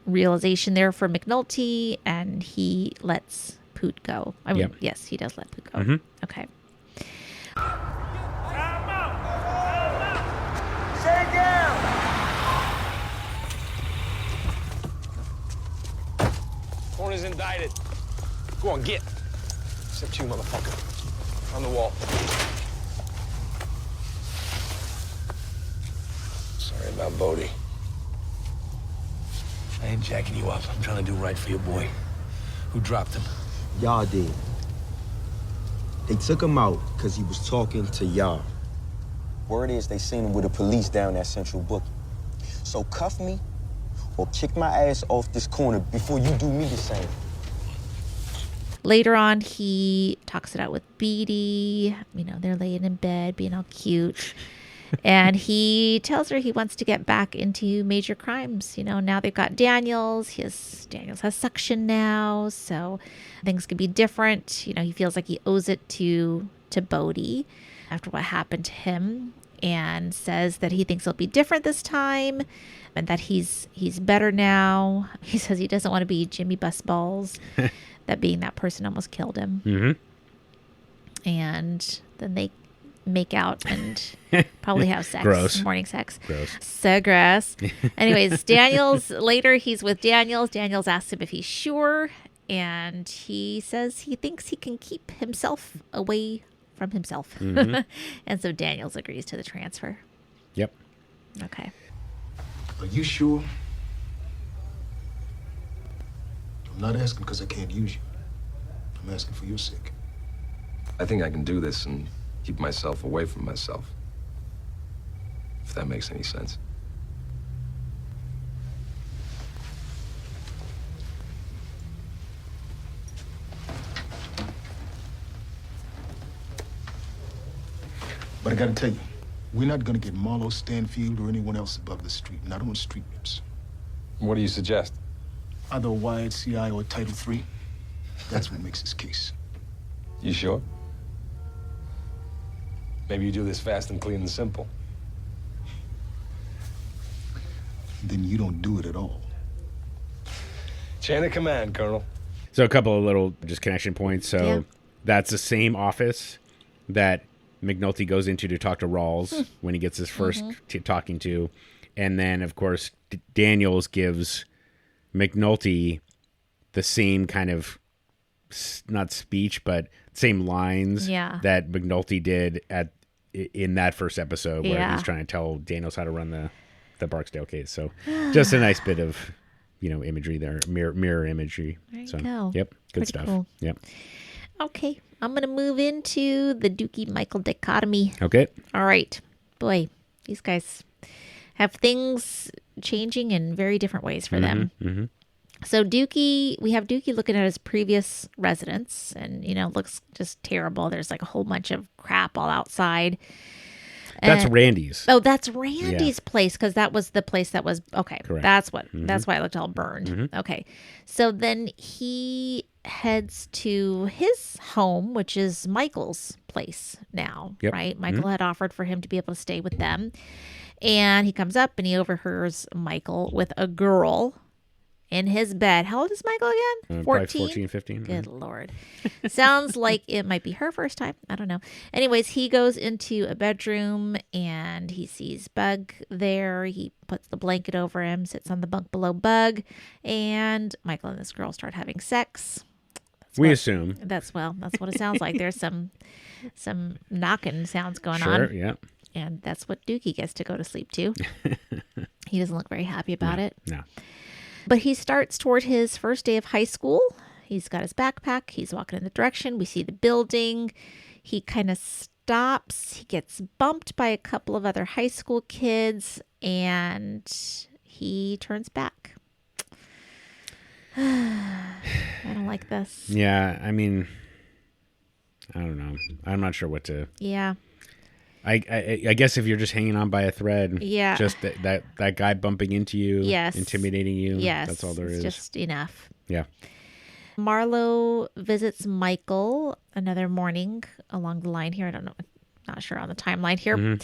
realization there for McNulty, and he lets Poot go. I mean, yes, he does let Poot go. Okay. Stay down. Corner's indicted. Go on, get. Except you, motherfucker. On the wall. Sorry about Bodie. I ain't jacking you up. I'm trying to do right for your boy. Who dropped him? Y'all did. They took him out because he was talking to y'all. Word is they seen him with the police down at Central Bookie. So cuff me or kick my ass off this corner before you do me the same. Later on, he talks it out with Beatty. You know, they're laying in bed, being all cute. And he tells her he wants to get back into major crimes. You know, now they've got Daniels. Daniels has suction now, so things could be different. You know, he feels like he owes it to Bodie after what happened to him, and says that he thinks it'll be different this time, and that he's better now. He says he doesn't want to be Jimmy Busballs, that being that person almost killed him. And then they make out and probably have sex. Gross. Morning sex. Gross. So gross. Anyways, later he's with Daniels. Daniels asks him if he's sure, and he says he thinks he can keep himself away from himself. And so Daniels agrees to the transfer. Yep. Okay. Are you sure? I'm not asking because I can't use you. I'm asking for your sake. I think I can do this and keep myself away from myself. If that makes any sense. But I gotta tell you, we're not gonna get Marlo Stanfield or anyone else above the street, not on street rips. What do you suggest? Either a wired CI or Title III. That's what makes this case. You sure? Maybe you do this fast and clean and simple. Then you don't do it at all. Chain of command, Colonel. So a couple of little just connection points. So that's the same office that McNulty goes into to talk to Rawls when he gets his first talking to. And then, of course, Daniels gives McNulty the same kind of, not speech, but same lines that McNulty did in that first episode where he's trying to tell Daniels how to run the Barksdale case. So just a nice bit of, imagery there, mirror imagery. There you so, go. Yep. Good Pretty stuff. cool. Yep. Okay. I'm going to move into the Dukie Michael Dichotomy. Okay. All right. Boy, these guys have things changing in very different ways for them. So Dukie, we have Dukie looking at his previous residence and, looks just terrible. There's like a whole bunch of crap all outside. That's Randy's. Oh, that's Randy's place because that was the place that was, okay. Correct. That's why it looked all burned. Okay. So then he heads to his home, which is Michael's place now, right? Michael had offered for him to be able to stay with them. And he comes up and he overhears Michael with a girl in his bed. How old is Michael again? 14, 15. Good Lord. Sounds like it might be her first time. I don't know. Anyways, he goes into a bedroom and he sees Bug there. He puts the blanket over him, sits on the bunk below Bug, and Michael and this girl start having sex. We assume. That's what it sounds like. There's some knocking sounds going Sure, on. yeah. And that's what Dukie gets to go to sleep to. He doesn't look very happy about it. No. But he starts toward his first day of high school. He's got his backpack. He's walking in the direction. We see the building. He kind of stops. He gets bumped by a couple of other high school kids, and he turns back. I don't like this. Yeah, I mean, I don't know. I'm not sure what to... Yeah. I guess if you're just hanging on by a thread, yeah, just that guy bumping into you, yes, intimidating you, yes, that's all there is. Just enough. Yeah. Marlo visits Michael another morning along the line here. I don't know, not sure on the timeline here.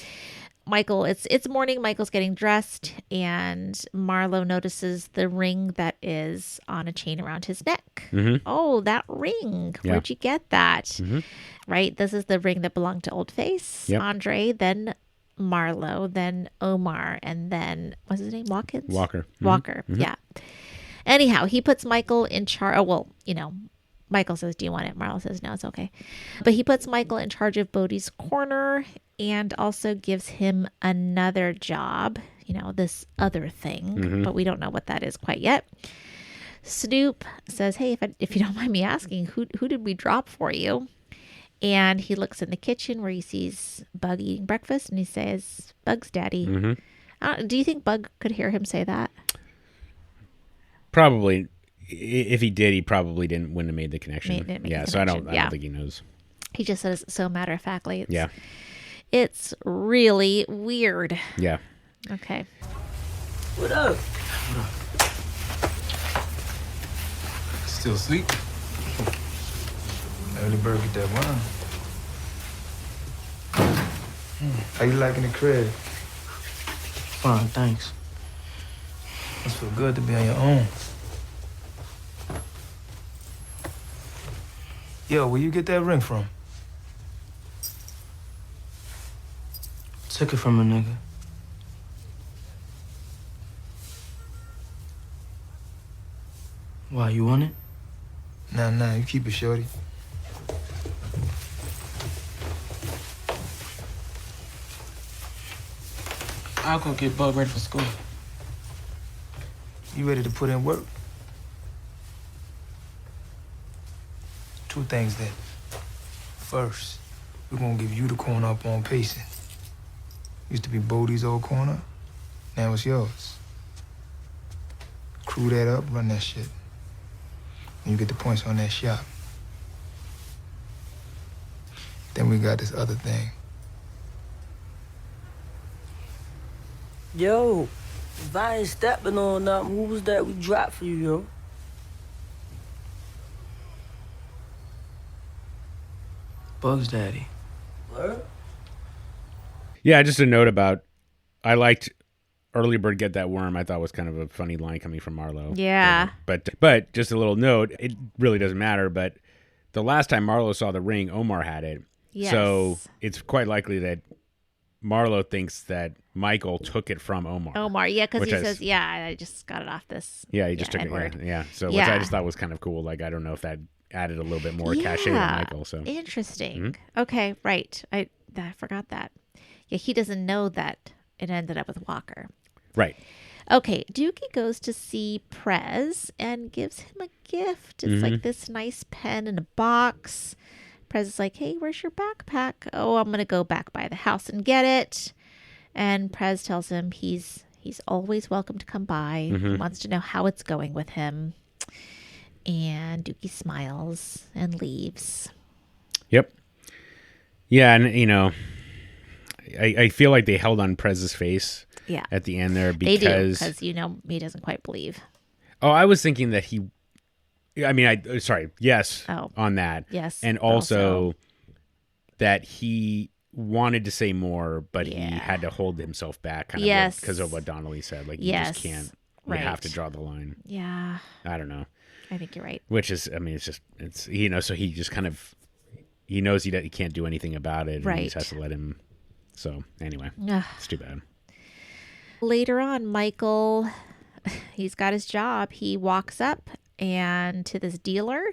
Michael, it's morning. Michael's getting dressed, and Marlo notices the ring that is on a chain around his neck. Oh, that ring! Yeah. Where'd you get that? Right, this is the ring that belonged to Old Face, Andre, then Marlo, then Omar, and then what's his name? Watkins? Walker. Walker. Yeah. Anyhow, he puts Michael in charge. Oh, well, Michael says, "Do you want it?" Marlo says, "No, it's okay." But he puts Michael in charge of Bodie's corner and also gives him another job, this other thing, but we don't know what that is quite yet. Snoop says, "Hey, if you don't mind me asking, who did we drop for you?" And he looks in the kitchen where he sees Bug eating breakfast, and he says, "Bug's daddy." Do you think Bug could hear him say that? Probably. If he did, he probably wouldn't have made the connection. So I don't think he knows. He just says so matter of factly. Yeah. It's really weird. Yeah. Okay. What up? Still asleep? Early bird get that wine. How you liking the crib? Fine, thanks. Must feel good to be on your own. Yo, where you get that ring from? Took it from a nigga. Why, you want it? Nah, you keep it, shorty. I'll go get Bug ready for school. You ready to put in work? Two things then. First, we're gonna give you the corner up on pacing. Used to be Bodie's old corner, now it's yours. Crew that up, run that shit. And you get the points on that shop. Then we got this other thing. Yo, if I ain't stepping on nothing, who was that we dropped for you, yo? Bug's daddy. What? Yeah, just a note about, I liked Early Bird Get That Worm. I thought was kind of a funny line coming from Marlo. Yeah. But just a little note, it really doesn't matter, but the last time Marlo saw the ring, Omar had it. Yes. So it's quite likely that Marlo thinks that Michael took it from Omar. Omar, yeah, because he says, I just got it off this. Yeah, he just took N-word. it. Yeah. So which I just thought was kind of cool. Like, I don't know if that added a little bit more cachet to Michael. So interesting. Okay, right. I forgot that. Yeah, he doesn't know that it ended up with Walker. Right. Okay, Dukie goes to see Prez and gives him a gift. It's like this nice pen in a box. Prez is like, "Hey, where's your backpack?" "Oh, I'm going to go back by the house and get it." And Prez tells him he's always welcome to come by. He wants to know how it's going with him. And Dukie smiles and leaves. Yep. Yeah, and I feel like they held on Prez's face at the end there because... They do, because, he doesn't quite believe. Oh, I was thinking that he... yes, on that. Yes. And also that he wanted to say more, but he had to hold himself back because of what Donnelly said. Like, you just can't... You have to draw the line. Yeah. I don't know. I think you're right. Which is, so he just kind of... He knows he can't do anything about it. And he just has to let him... So, anyway, it's too bad. Later on, Michael, he's got his job. He walks up and to this dealer,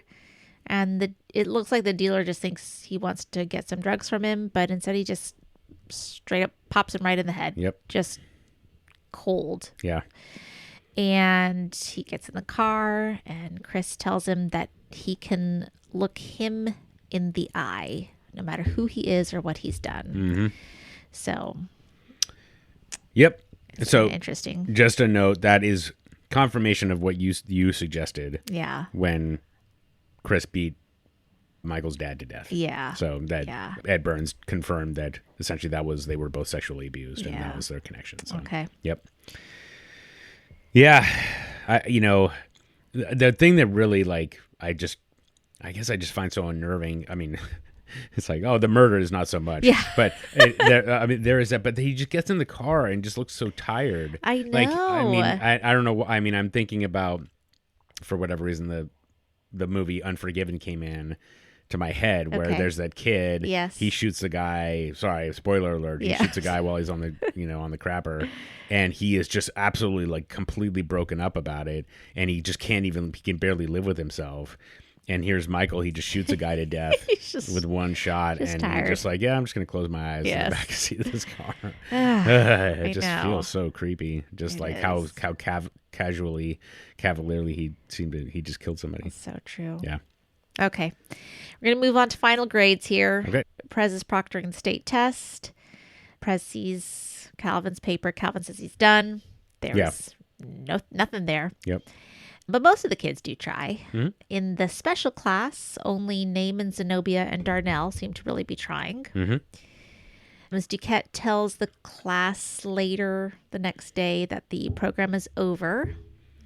and it looks like the dealer just thinks he wants to get some drugs from him, but instead he just straight up pops him right in the head. Yep. Just cold. Yeah. And he gets in the car, and Chris tells him that he can look him in the eye, no matter who he is or what he's done. Mm-hmm. So. Yep. It's so interesting. Just a note, that is confirmation of what you suggested. Yeah. When Chris beat Michael's dad to death. Yeah. So that Ed Burns confirmed that essentially they were both sexually abused and that was their connection. So, okay. Yep. Yeah. The thing that really I guess I just find so unnerving. I mean, it's like, the murder is not so much. Yeah. But there is that. But he just gets in the car and just looks so tired. I know. I don't know. I'm thinking about, for whatever reason, the movie Unforgiven came in to my head where there's that kid. Yes. He shoots the guy. Sorry, spoiler alert. He shoots a guy while he's on the on the crapper, and he is just absolutely completely broken up about it, and he just he can barely live with himself. And here's Michael. He just shoots a guy to death with one shot, and tired. he's just like, I'm just gonna close my eyes in Yes. the back seat of this car. It just know. feels so creepy. Just how cavalierly he just killed somebody. That's so true. Yeah. Okay. We're going to move on to final grades here. Okay. Prez is proctoring the state test. Prez sees Calvin's paper. Calvin says he's done. There's nothing there. Yep. But most of the kids do try. Mm-hmm. In the special class, only Namond, Zenobia, and Darnell seem to really be trying. Mm-hmm. Ms. Duquette tells the class later the next day that the program is over.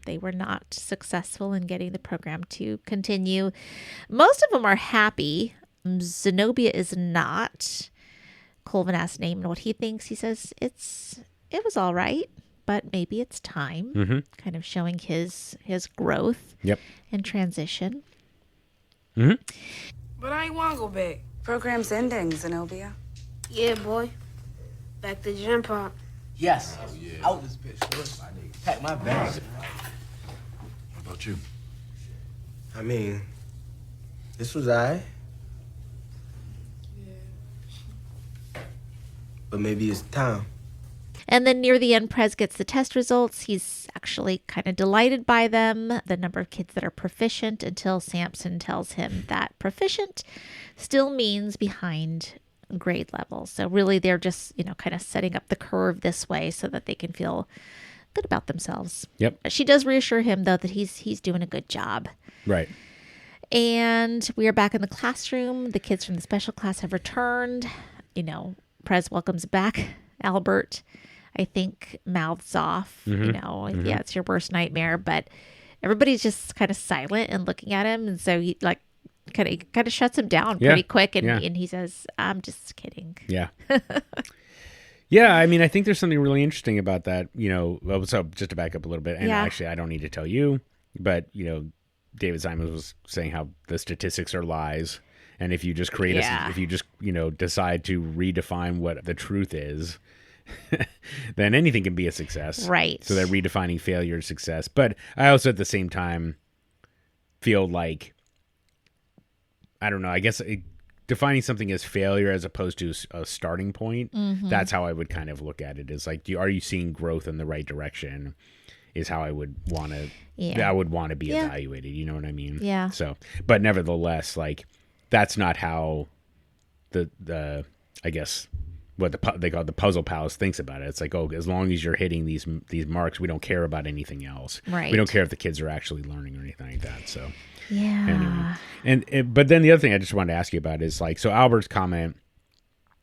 They were not successful in getting the program to continue. Most of them are happy. Zenobia is not. Colvin asks Namond what he thinks. He says it was all right, but maybe it's time. Mm-hmm. Kind of showing his growth and transition. Mm-hmm. But I ain't want to go back. Program's ending, Zenobia. Yeah, boy. Back to gym pop. Yes. Out this bitch. Pack my bag. What about you? I mean, this was I. But maybe it's time. And then near the end, Prez gets the test results. He's actually kind of delighted by them, the number of kids that are proficient, until Sampson tells him that proficient still means behind grade level. So really they're just, kind of setting up the curve this way so that they can feel good about themselves. Yep. She does reassure him, though, that he's doing a good job. Right. And we are back in the classroom. The kids from the special class have returned. Prez welcomes back Albert. I think mouths off, Mm-hmm. Yeah, it's your worst nightmare, but everybody's just kind of silent and looking at him. And so he kind of shuts him down pretty quick. And he says, I'm just kidding. Yeah. Yeah. I mean, I think there's something really interesting about that, so just to back up a little bit, and actually I don't need to tell you, but David Simons was saying how the statistics are lies. And if you just decide to redefine what the truth is, then anything can be a success. Right. So they're redefining failure as success. But I also at the same time feel like, I don't know, I guess defining something as failure as opposed to a starting point, that's how I would kind of look at it. Is like, are you seeing growth in the right direction? Is how I would want to, I would want to be evaluated. You know what I mean? Yeah. So, but nevertheless, that's not how the I guess what they call the Puzzle Palace thinks about it. It's like, oh, as long as you're hitting these marks, we don't care about anything else. Right. We don't care if the kids are actually learning or anything like that. So yeah. Anyway. But then the other thing I just wanted to ask you about is like, so Albert's comment,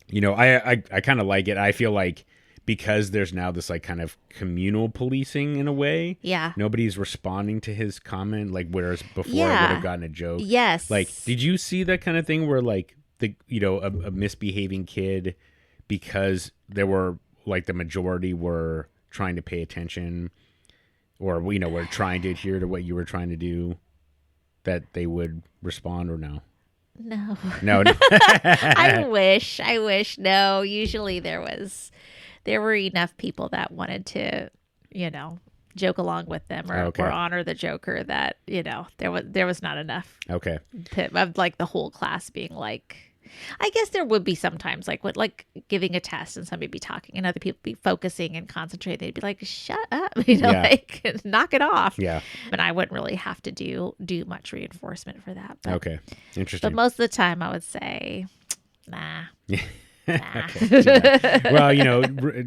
you know, I kind of like it. I feel like because there's now this like kind of communal policing in a way. Yeah. Nobody's responding to his comment, like whereas before it would have gotten a joke. Yes. Like, did you see that kind of thing where like a misbehaving kid, because there were like the majority were trying to pay attention, or were trying to adhere to what you were trying to do, that they would respond, or no? No. I wish. No. Usually there were enough people that wanted to, joke along with them or honor the joker that, there was not enough. Okay. Of like the whole class being like, I guess there would be sometimes like giving a test and somebody be talking and other people be focusing and concentrating. They'd be like, shut up, like knock it off. Yeah. But I wouldn't really have to do much reinforcement for that. But, okay. Interesting. But most of the time I would say, nah. Okay. Well,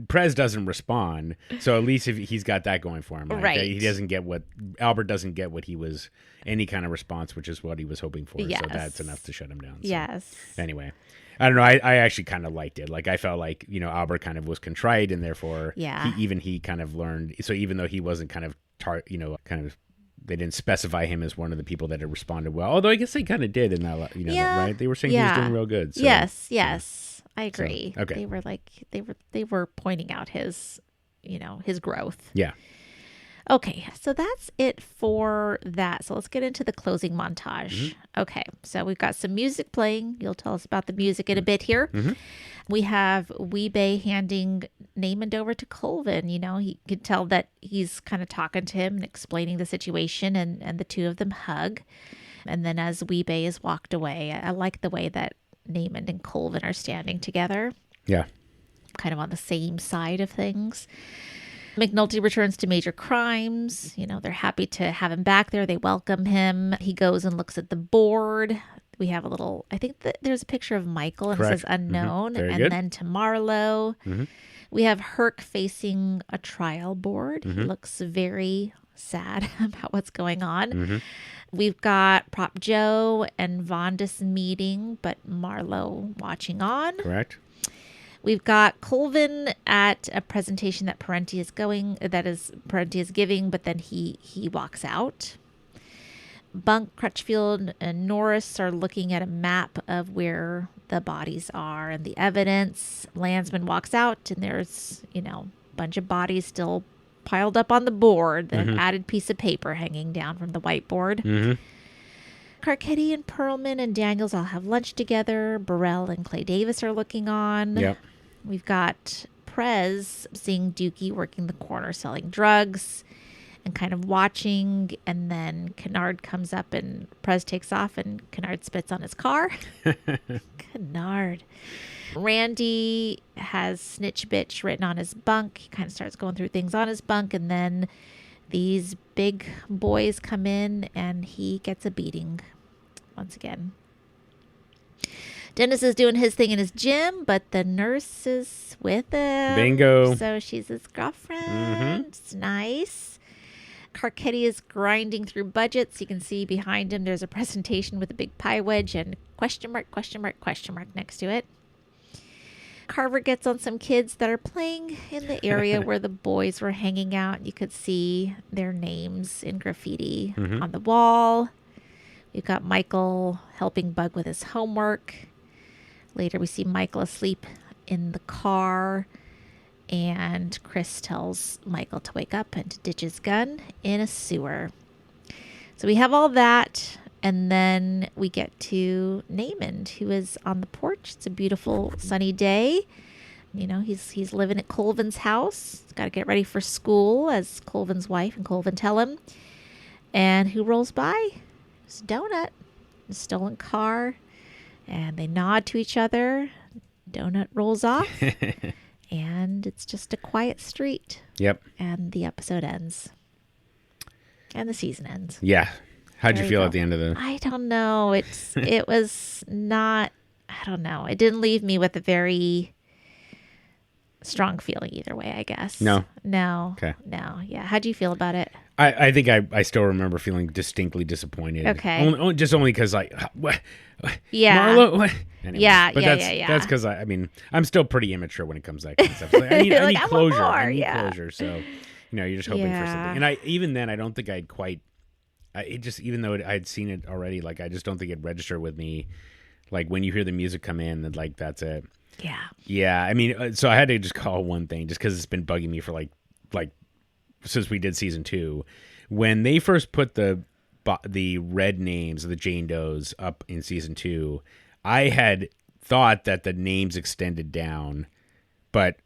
Prez doesn't respond, so at least if he's got that going for him, right? He doesn't get Albert doesn't get what he was, any kind of response, which is what he was hoping for. Yes. So that's enough to shut him down. So. Yes. Anyway, I don't know. I actually kind of liked it. Like I felt like Albert kind of was contrite, and therefore he kind of learned. So even though he wasn't kind of they didn't specify him as one of the people that had responded well. Although I guess they kind of did in that, right? They were saying he was doing real good. So. Yes. I agree. So, okay. They were pointing out his growth. Yeah. Okay, so that's it for that. So let's get into the closing montage. Mm-hmm. Okay, so we've got some music playing. You'll tell us about the music in a bit here. Mm-hmm. We have Weebay handing Namond over to Colvin. He could tell that he's kind of talking to him and explaining the situation, and the two of them hug. And then as Weebay is walked away, I like the way that Namond and Colvin are standing together. Yeah. Kind of on the same side of things. McNulty returns to Major Crimes. They're happy to have him back there. They welcome him. He goes and looks at the board. We have I think that there's a picture of Michael and Correct. it says unknown. Mm-hmm. And then to Marlowe. Mm-hmm. We have Herc facing a trial board. Mm-hmm. He looks very sad about what's going on. Mm-hmm. We've got Prop Joe and Vondas meeting, but Marlowe watching on. Correct. We've got Colvin at a presentation that Parenti is giving, but then he walks out. Bunk, Crutchfield, and Norris are looking at a map of where the bodies are and the evidence. Landsman walks out, and there's, a bunch of bodies still piled up on the board, the added piece of paper hanging down from the whiteboard. Mm-hmm. Carcetti and Perlman and Daniels all have lunch together. Burrell and Clay Davis are looking on. Yep. We've got Prez seeing Dukie working the corner selling drugs and kind of watching. And then Kennard comes up and Prez takes off and Kennard spits on his car. Kennard. Randy has snitch bitch written on his bunk. He kind of starts going through things on his bunk, and then these big boys come in and he gets a beating once again. Dennis is doing his thing in his gym, but the nurse is with him. Bingo. So she's his girlfriend. Mm-hmm. It's nice. Carcetti is grinding through budgets. You can see behind him there's a presentation with a big pie wedge and question mark next to it. Carver gets on some kids that are playing in the area where the boys were hanging out. You could see their names in graffiti on the wall. We've got Michael helping Bug with his homework. Later we see Michael asleep in the car, and Chris tells Michael to wake up and to ditch his gun in a sewer. So we have all that. And then we get to Namond, who is on the porch. It's a beautiful sunny day. He's living at Colvin's house. He's got to get ready for school, as Colvin's wife and Colvin tell him. And who rolls by? It's Donut, a stolen car. And they nod to each other. Donut rolls off. And it's just a quiet street. Yep. And the episode ends. And the season ends. Yeah. How'd There you you feel go. at the end of the... I don't know. It was not, I don't know. It didn't leave me with a very strong feeling either way, I guess. No. Okay. No. Yeah. How'd you feel about it? I think I still remember feeling distinctly disappointed. Okay. Only because like, what? Yeah. Marlo? What? Anyway, Yeah, but yeah. That's because I mean, I'm still pretty immature when it comes to that kind of stuff. Like, I need Like, I want closure. more, I need yeah. closure. So, you're just hoping for something. And even then, I don't think I'd quite. It just, even though I'd seen it already, like I just don't think it registered with me. Like when you hear the music come in, and like that's it. Yeah. Yeah. I mean, so I had to just call one thing, just because it's been bugging me for like since we did season 2. When they first put the red names of the Jane Does up in season 2, I had thought that the names extended down, but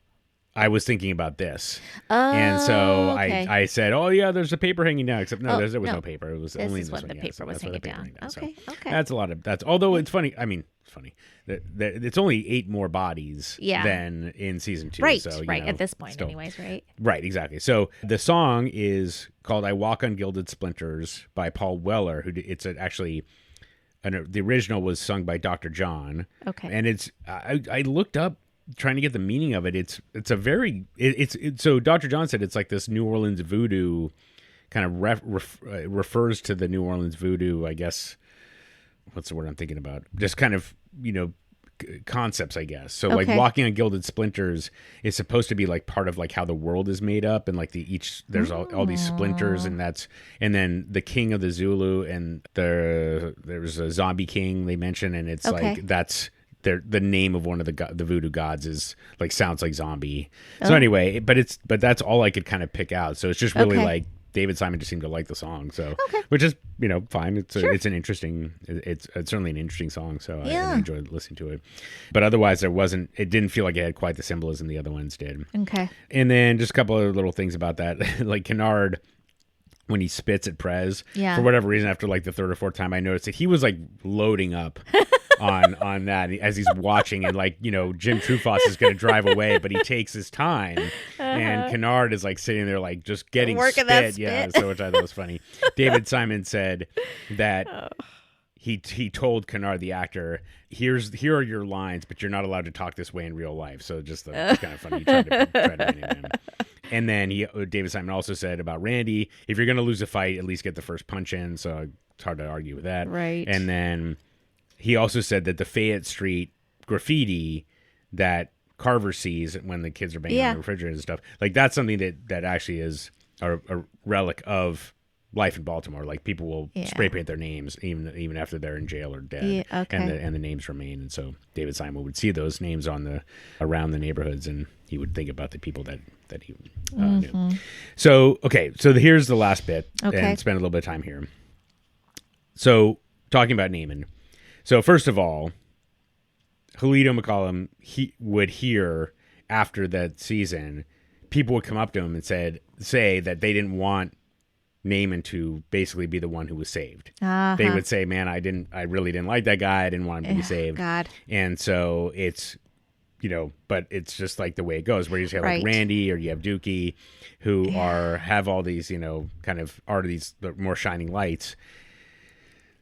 I was thinking about this. And so okay. I said, oh, yeah, there's a paper hanging down. Except, no, there was no paper. It was This only is in this when one. the paper was hanging down. Okay, So okay. that's a lot of... Although it's funny. I mean, it's funny. It's only 8 more bodies than in season 2. Right, so, right. At this point, anyways, right? Right, exactly. So the song is called I Walk on Gilded Splinters by Paul Weller. The original was sung by Dr. John. Okay. And it's... I looked up trying to get the meaning of it. It's a very... So Dr. John said it's like this New Orleans voodoo kind of refers to the New Orleans voodoo, I guess... What's the word I'm thinking about? Just kind of, concepts, I guess. So like walking on gilded splinters is supposed to be like part of like how the world is made up, and like there's all these splinters, and then the king of the Zulu, and there's a zombie king they mention, and it's like that's the name of one of the voodoo gods is like sounds like zombie. So anyway, but that's all I could kind of pick out. So it's just really like David Simon just seemed to like the song, so which is fine. It's an interesting. It's certainly an interesting song, so I enjoyed listening to it. But otherwise, it didn't feel like it had quite the symbolism the other ones did. Okay. And then just a couple of little things about that, like Kennard, when he spits at Prez, for whatever reason, after like the 3rd or 4th time, I noticed that he was like loading up. on that as he's watching, and like Jim Trufoss is going to drive away, but he takes his time, and Kennard is like sitting there like just getting working spit. That spit. Yeah, so which I thought was funny. David Simon said that he told Kennard, the actor, here are your lines, but you're not allowed to talk this way in real life. So just it's kind of funny. He tried to rein it in. And then David Simon also said about Randy, if you're going to lose a fight, at least get the first punch in. So it's hard to argue with that. Right. And then he also said that the Fayette Street graffiti that Carver sees when the kids are banging on the refrigerator and stuff, like that's something that actually is a relic of life in Baltimore. Like people will spray paint their names even after they're in jail or dead, and the names remain. And so David Simon would see those names around the neighborhoods, and he would think about the people that he knew. So here's the last bit, and spend a little bit of time here. So talking about Namond. So first of all, Halito McCollum, he would hear after that season, people would come up to him and say that they didn't want Namond to basically be the one who was saved. They would say, "Man, I really didn't like that guy. I didn't want him to be saved." God. And so it's, but it's just like the way it goes, where you have like Randy or you have Dukie, who have all these, kind of are these more shining lights.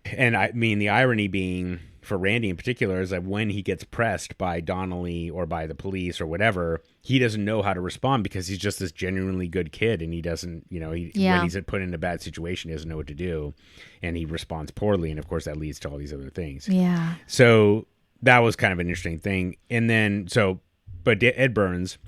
And I mean, the irony being for Randy in particular is that when he gets pressed by Donnelly or by the police or whatever, he doesn't know how to respond because he's just this genuinely good kid, and he doesn't, when he's put in a bad situation, he doesn't know what to do, and he responds poorly, and of course that leads to all these other things. Yeah. So that was kind of an interesting thing. And then but Ed Burns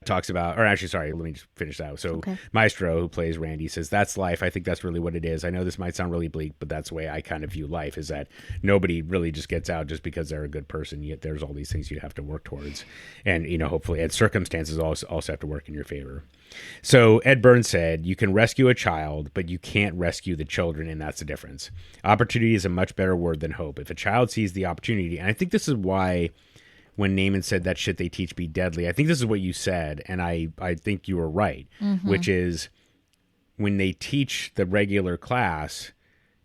talks about, or actually, sorry, let me just finish that. So Maestro, who plays Randy, says, "That's life. I think that's really what it is. I know this might sound really bleak, but that's the way I kind of view life, is that nobody really just gets out just because they're a good person. Yet there's all these things you have to work towards. And, hopefully, and circumstances also have to work in your favor." So Ed Burns said, "You can rescue a child, but you can't rescue the children, and that's the difference. Opportunity is a much better word than hope. If a child sees the opportunity," and I think this is why when Namond said that shit they teach be deadly, I think this is what you said, and I think you were right, which is when they teach the regular class,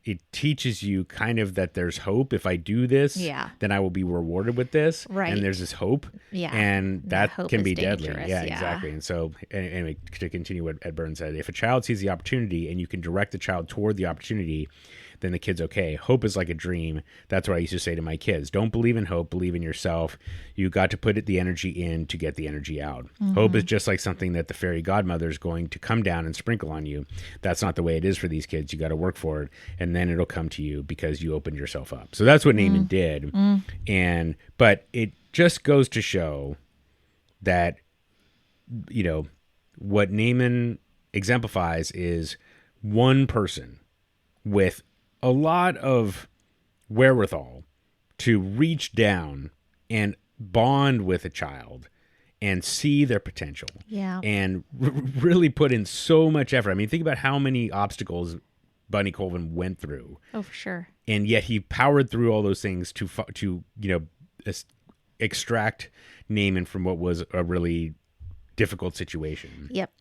it teaches you kind of that there's hope. If I do this, then I will be rewarded with this. Right. And there's this hope. Yeah. And that can be deadly. Yeah, exactly. And so, anyway, to continue what Ed Burns said, if a child sees the opportunity and you can direct the child toward the opportunity, then the kid's okay. Hope is like a dream. That's what I used to say to my kids. Don't believe in hope, believe in yourself. You got to put the energy in to get the energy out. Hope is just like something that the fairy godmother is going to come down and sprinkle on you. That's not the way it is for these kids. You got to work for it, and then it'll come to you because you opened yourself up. So that's what Namond did. But it just goes to show that, you know, what Namond exemplifies is one person with a lot of wherewithal to reach down and bond with a child and see their potential. Yeah. And really put in so much effort. I mean, think about how many obstacles Bunny Colvin went through. Oh, for sure. And yet he powered through all those things to you know, extract Namond from what was a really difficult situation. Yep.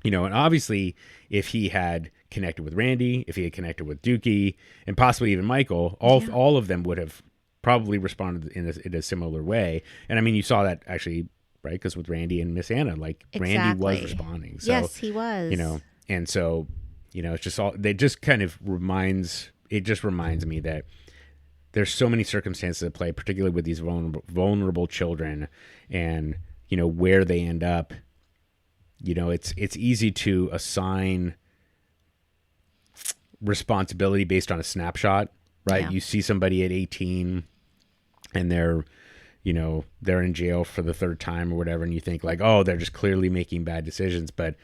You know, and obviously if he had connected with Randy, if he had connected with Dukie, and possibly even Michael, all of them would have probably responded in a similar way. And I mean, you saw that actually, right? Because with Randy and Miss Anna, like Randy was responding. So, yes, he was. You know, and so, you know, it's just it just reminds me that there's so many circumstances at play, particularly with these vulnerable children, and, you know, where they end up. You know, it's easy to assign responsibility based on a snapshot, right? Yeah. You see somebody at 18 and they're in jail for the third time or whatever, and you think like, oh, they're just clearly making bad decisions. But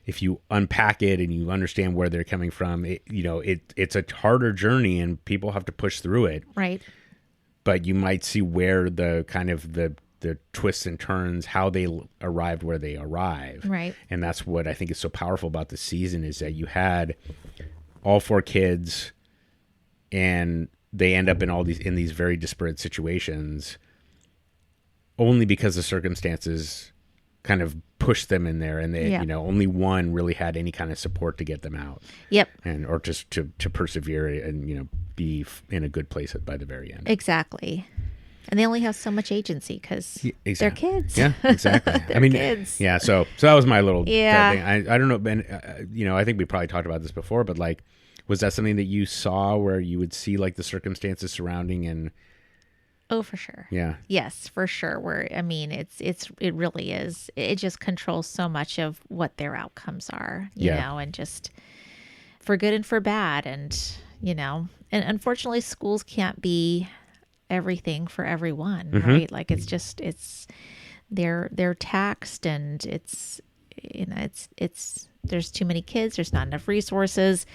if you unpack it and you understand where they're coming from, it's a harder journey and people have to push through it. Right. But you might see where the kind of the twists and turns, how they arrived where they arrived. Right. And that's what I think is so powerful about the season, is that you had all four kids and they end up in these very disparate situations only because the circumstances kind of pushed them in there, and they, you know, only one really had any kind of support to get them out. Yep. And, or just to persevere and, you know, be in a good place by the very end. Exactly. And they only have so much agency because they're kids. Yeah, exactly. I mean, kids. Yeah. So that was my little thing. I don't know, Ben. You know, I think we probably talked about this before, but like, was that something that you saw where you would see like the circumstances surrounding and? Oh, for sure. Yeah. Yes, for sure. Where I mean, it really is. It just controls so much of what their outcomes are. You know, and just for good and for bad, and you know, and unfortunately, schools can't be everything for everyone, right? Like it's they're taxed, and it's, you know, it's there's too many kids, there's not enough resources,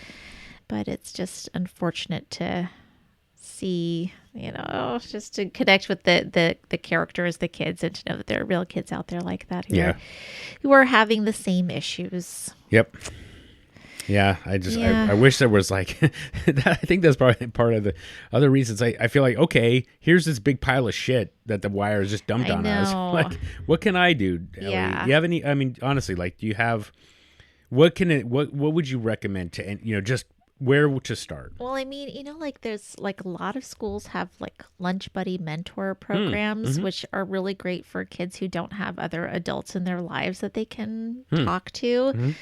but it's just unfortunate to see, you know, just to connect with the characters, the kids, and to know that there are real kids out there like that who are having the same issues. Yep. Yeah, I wish there was like, I think that's probably part of the other reasons. I feel like, okay, here's this big pile of shit that the Wire has just dumped on us. Like, what can I do, Ellie? Yeah. Do you have any, I mean, honestly, like, do you have, what would you recommend to, you know, just where to start? Well, I mean, you know, like there's like a lot of schools have like lunch buddy mentor programs, which are really great for kids who don't have other adults in their lives that they can talk to.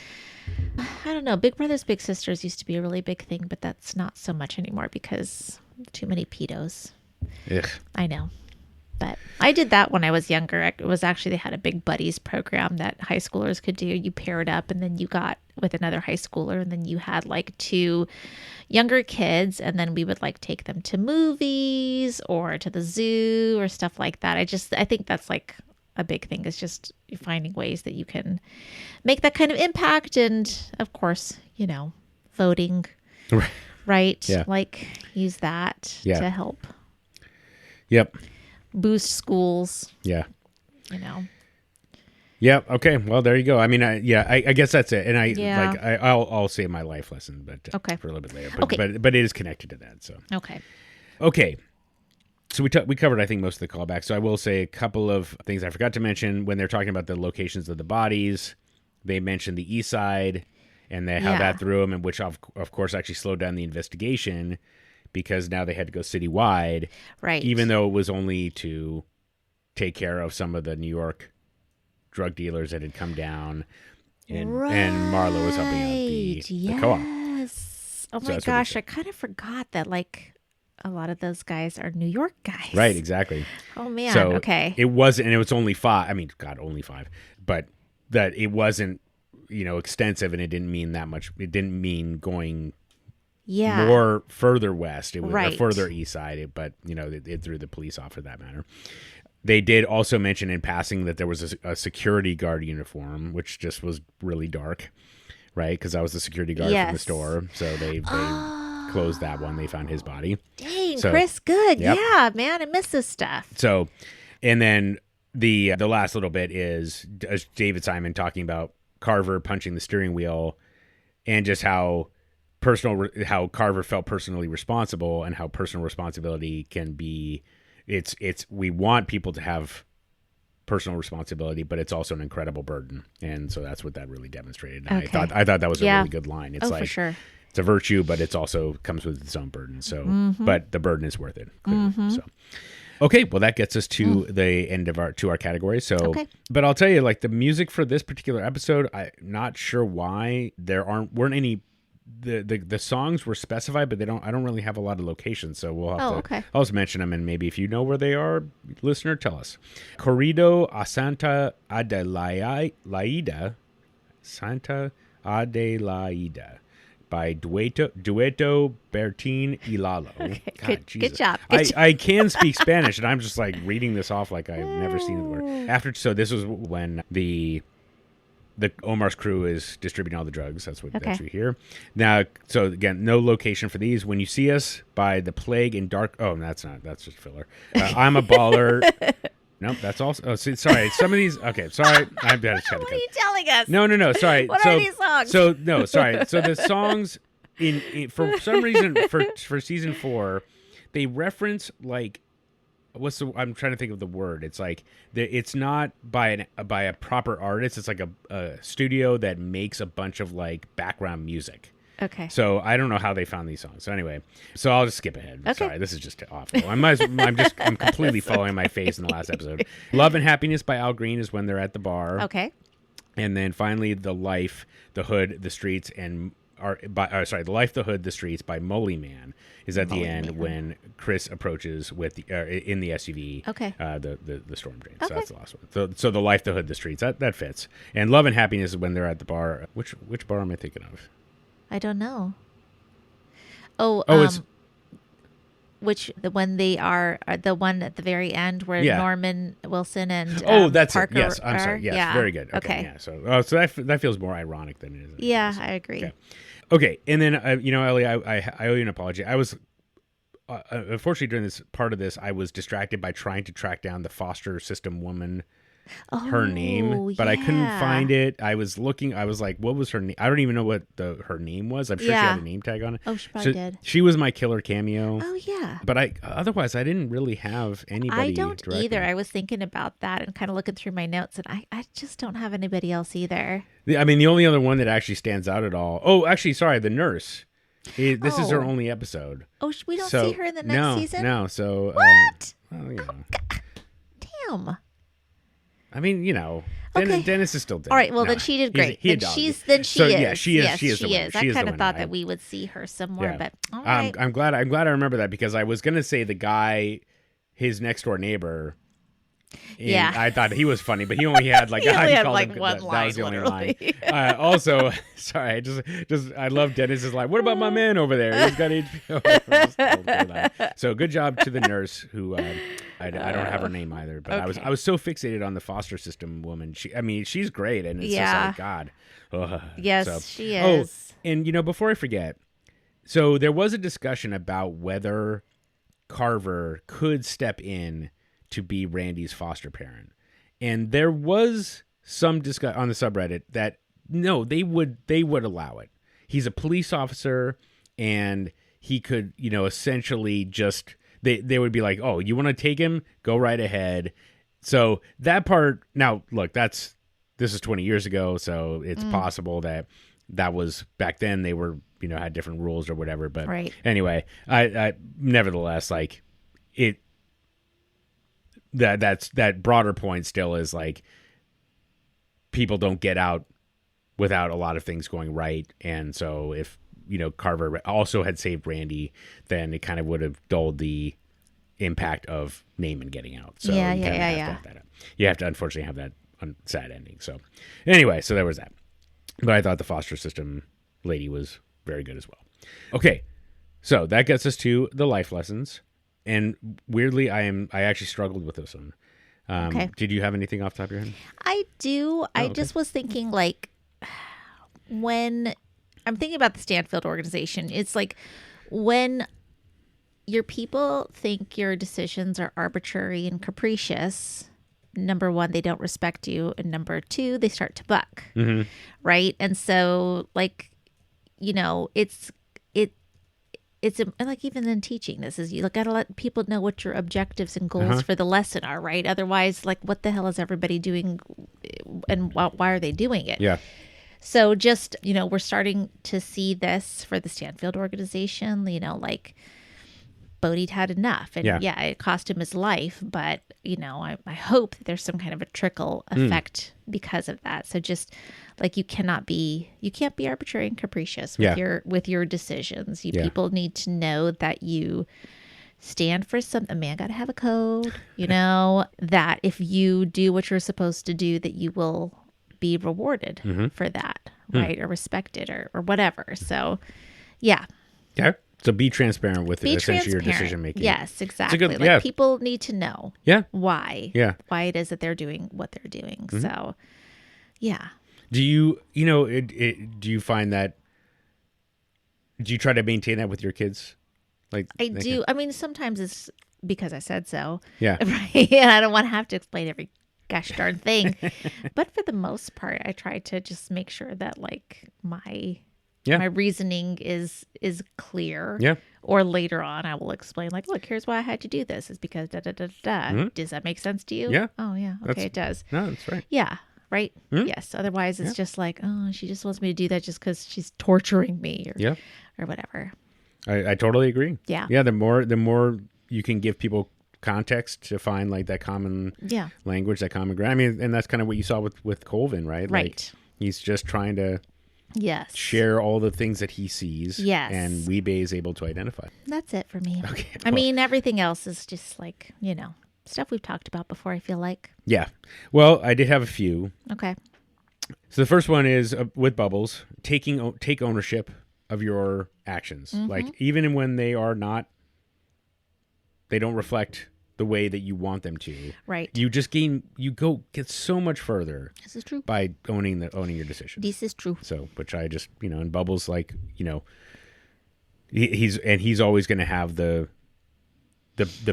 I don't know. Big Brothers Big Sisters used to be a really big thing, but that's not so much anymore because too many pedos. Ugh. I know. But I did that when I was younger. It was actually, they had a big buddies program that high schoolers could do. You paired up and then you got with another high schooler, and then you had like two younger kids, and then we would like take them to movies or to the zoo or stuff like that. I think that's like a big thing, is just finding ways that you can make that kind of impact. And of course, you know, voting, right? Yeah. Like use that to help. Yep. Boost schools. Yeah. You know. Yep. Okay. Well, there you go. I mean, I guess that's it. And I'll say my life lesson, but for a little bit later. But it is connected to that. So okay. So we covered, I think, most of the callbacks. So I will say a couple of things I forgot to mention when they're talking about the locations of the bodies. They mentioned the East Side and how that threw them, and which of course actually slowed down the investigation because now they had to go citywide, right? Even though it was only to take care of some of the New York drug dealers that had come down, and Marlo was helping out the co-op. Oh So my that's what they gosh, said. I kind of forgot that like a lot of those guys are New York guys. Right, exactly. Oh man, So okay. it wasn't, and it was only 5. I mean, God, only 5, but that it wasn't, extensive, and it didn't mean that much. It didn't mean going more further west. It was or further east side. But it threw the police off for that matter. They did also mention in passing that there was a security guard uniform, which just was really dark, right? Because I was the security guard from the store, so they closed that one. They found his body. Dang, Chris, good. Yep. Yeah, man, I miss this stuff. So, and then the last little bit is David Simon talking about Carver punching the steering wheel, and just how Carver felt personally responsible, and how personal responsibility can be. We want people to have personal responsibility, but it's also an incredible burden, and so that's what that really demonstrated. And I thought that was a really good line. It's for sure. It's a virtue, but it's also comes with its own burden. So, but the burden is worth it. Clearly. So, okay, well that gets us to the end of our categories. So, but I'll tell you, like the music for this particular episode, I'm not sure why there weren't any. The songs were specified, but I don't really have a lot of locations, so we'll have to. I'll just mention them, and maybe if you know where they are, listener, tell us. Corrido a Santa Adelaida, by Dueto Bertin y Lalo. Okay, good job. I can speak Spanish, and I'm just like reading this off like I've never seen the word. So this was when the Omar's crew is distributing all the drugs. That's what you hear. Now, so again, no location for these. When you see us by the plague in dark. Oh, that's just filler. I'm a baller. Nope, that's also. Oh, sorry. Some of these. Okay, sorry. I'm better. What are you telling us? No. Sorry. What are these songs? So no, sorry. So the songs in for some reason for season 4, they reference like. I'm trying to think of the word. It's like it's not by a proper artist. It's like a studio that makes a bunch of like background music. Okay. So I don't know how they found these songs. So anyway, I'll just skip ahead. Okay. Sorry, this is just awful. I'm completely following my face in the last episode. Love and Happiness by Al Green is when they're at the bar. Okay. And then finally, The Life, The Hood, The Streets, The Life, The Hood, The Streets by Molly Man is at the end when Chris approaches with in the SUV. Okay. The storm drain. So that's the last one. So The Life, The Hood, The Streets, that fits. And Love and Happiness is when they're at the bar. Which bar am I thinking of? I don't know. It's when they are the one at the very end where Norman Wilson and that's Parker it. Yes, I'm sorry. Yes, very good. Okay. Yeah. So that feels more ironic than it is. Yeah, I agree. Okay, and then Ellie, I owe you an apology. I was unfortunately during this part of this, I was distracted by trying to track down the foster system woman. Her name, but I couldn't find it. I was looking. I was like, "What was her name?" I don't even know what her name was. I'm sure she had a name tag on it. Oh, she probably did. She was my killer cameo. Oh yeah. But otherwise, I didn't really have anybody. I don't directly. either. I was thinking about that and kind of looking through my notes, and I just don't have anybody else either. I mean, the only other one that actually stands out at all. Oh, actually, sorry, the nurse. This is her only episode. Oh, we don't see her in the next season. No. So what? Damn. I mean, Dennis is still dead. All right, well, then she did great. She is. Yeah, she is. I kind of thought that we would see her somewhere, but all right. I'm glad I remember that, because I was going to say the guy, his next door neighbor. Yeah. I thought he was funny, but he only had like, he only had one line. That was the only literally. line. Also, sorry, I love Dennis's line. What about my man over there? He's got HBO. So good job to the nurse who, I don't have her name either, but I was so fixated on the foster system woman. She's great, and it's just like, God. Yes, she is. Oh, and before I forget, so there was a discussion about whether Carver could step in to be Randy's foster parent, and there was some discussion on the subreddit that no, they would allow it. He's a police officer, and he could, essentially just they would be like, oh, you want to take him? Go right ahead. So that part, now look, this is 20 years ago, so it's possible that was back then. They were, had different rules or whatever. But anyway, I nevertheless, like it. That broader point still is like, people don't get out without a lot of things going right, and so if Carver also had saved Randy, then it kind of would have dulled the impact of Namond getting out. So Yeah. You have to unfortunately have that sad ending. So anyway, so there was that. But I thought the foster system lady was very good as well. Okay, so that gets us to the life lessons. And weirdly, I actually struggled with this one. Okay. Did you have anything off the top of your head? I do. I okay. just was thinking, like, when I'm thinking about the Stanfield organization, it's like when your people think your decisions are arbitrary and capricious, number one, they don't respect you. And number two, they start to buck. Mm-hmm. Right. And so, like, it's like, even in teaching, this is, you got to let people know what your objectives and goals for the lesson are, right? Otherwise, like, what the hell is everybody doing, and why are they doing it? Yeah. So just, we're starting to see this for the Stanfield organization, like Bodie had enough, and it cost him his life, but I hope that there's some kind of a trickle effect because of that. So just like, you can't be arbitrary and capricious with your decisions. People need to know that you stand for something. A man got to have a code, that if you do what you're supposed to do, that you will be rewarded for that, right? Or respected or whatever. So, yeah. Yeah. So be transparent with essentially your decision making. Yes, exactly. People need to know why it is that they're doing what they're doing. So, yeah. Do you, do you find that, do you try to maintain that with your kids? Like I do. I mean, sometimes it's because I said so. Yeah. Right. And I don't want to have to explain every gosh darn thing. But for the most part, I try to just make sure that, like, my reasoning is clear. Yeah. Or later on, I will explain, like, look, here's why I had to do this. It's because da da da da. Does that make sense to you? Yeah. Oh yeah. Okay, it does. No, that's right. Yeah. Right. Yes. Otherwise, it's just like, oh, she just wants me to do that just because she's torturing me, or whatever. I totally agree. Yeah. Yeah. The more you can give people context to find, like, that common language, that common ground. I mean, and that's kind of what you saw with Colvin, right? Right. Like, he's just trying to share all the things that he sees. Yes. And Weebay is able to identify. That's it for me. Okay. I mean, everything else is just like, stuff we've talked about before, I feel like. Yeah. Well, I did have a few. Okay. So the first one is with Bubbles, take ownership of your actions. Like, even when they don't reflect the way that you want them to. Right. You get so much further. This is true. By owning your decisions. This is true. So, which I just, and Bubbles, like, he's always going to have the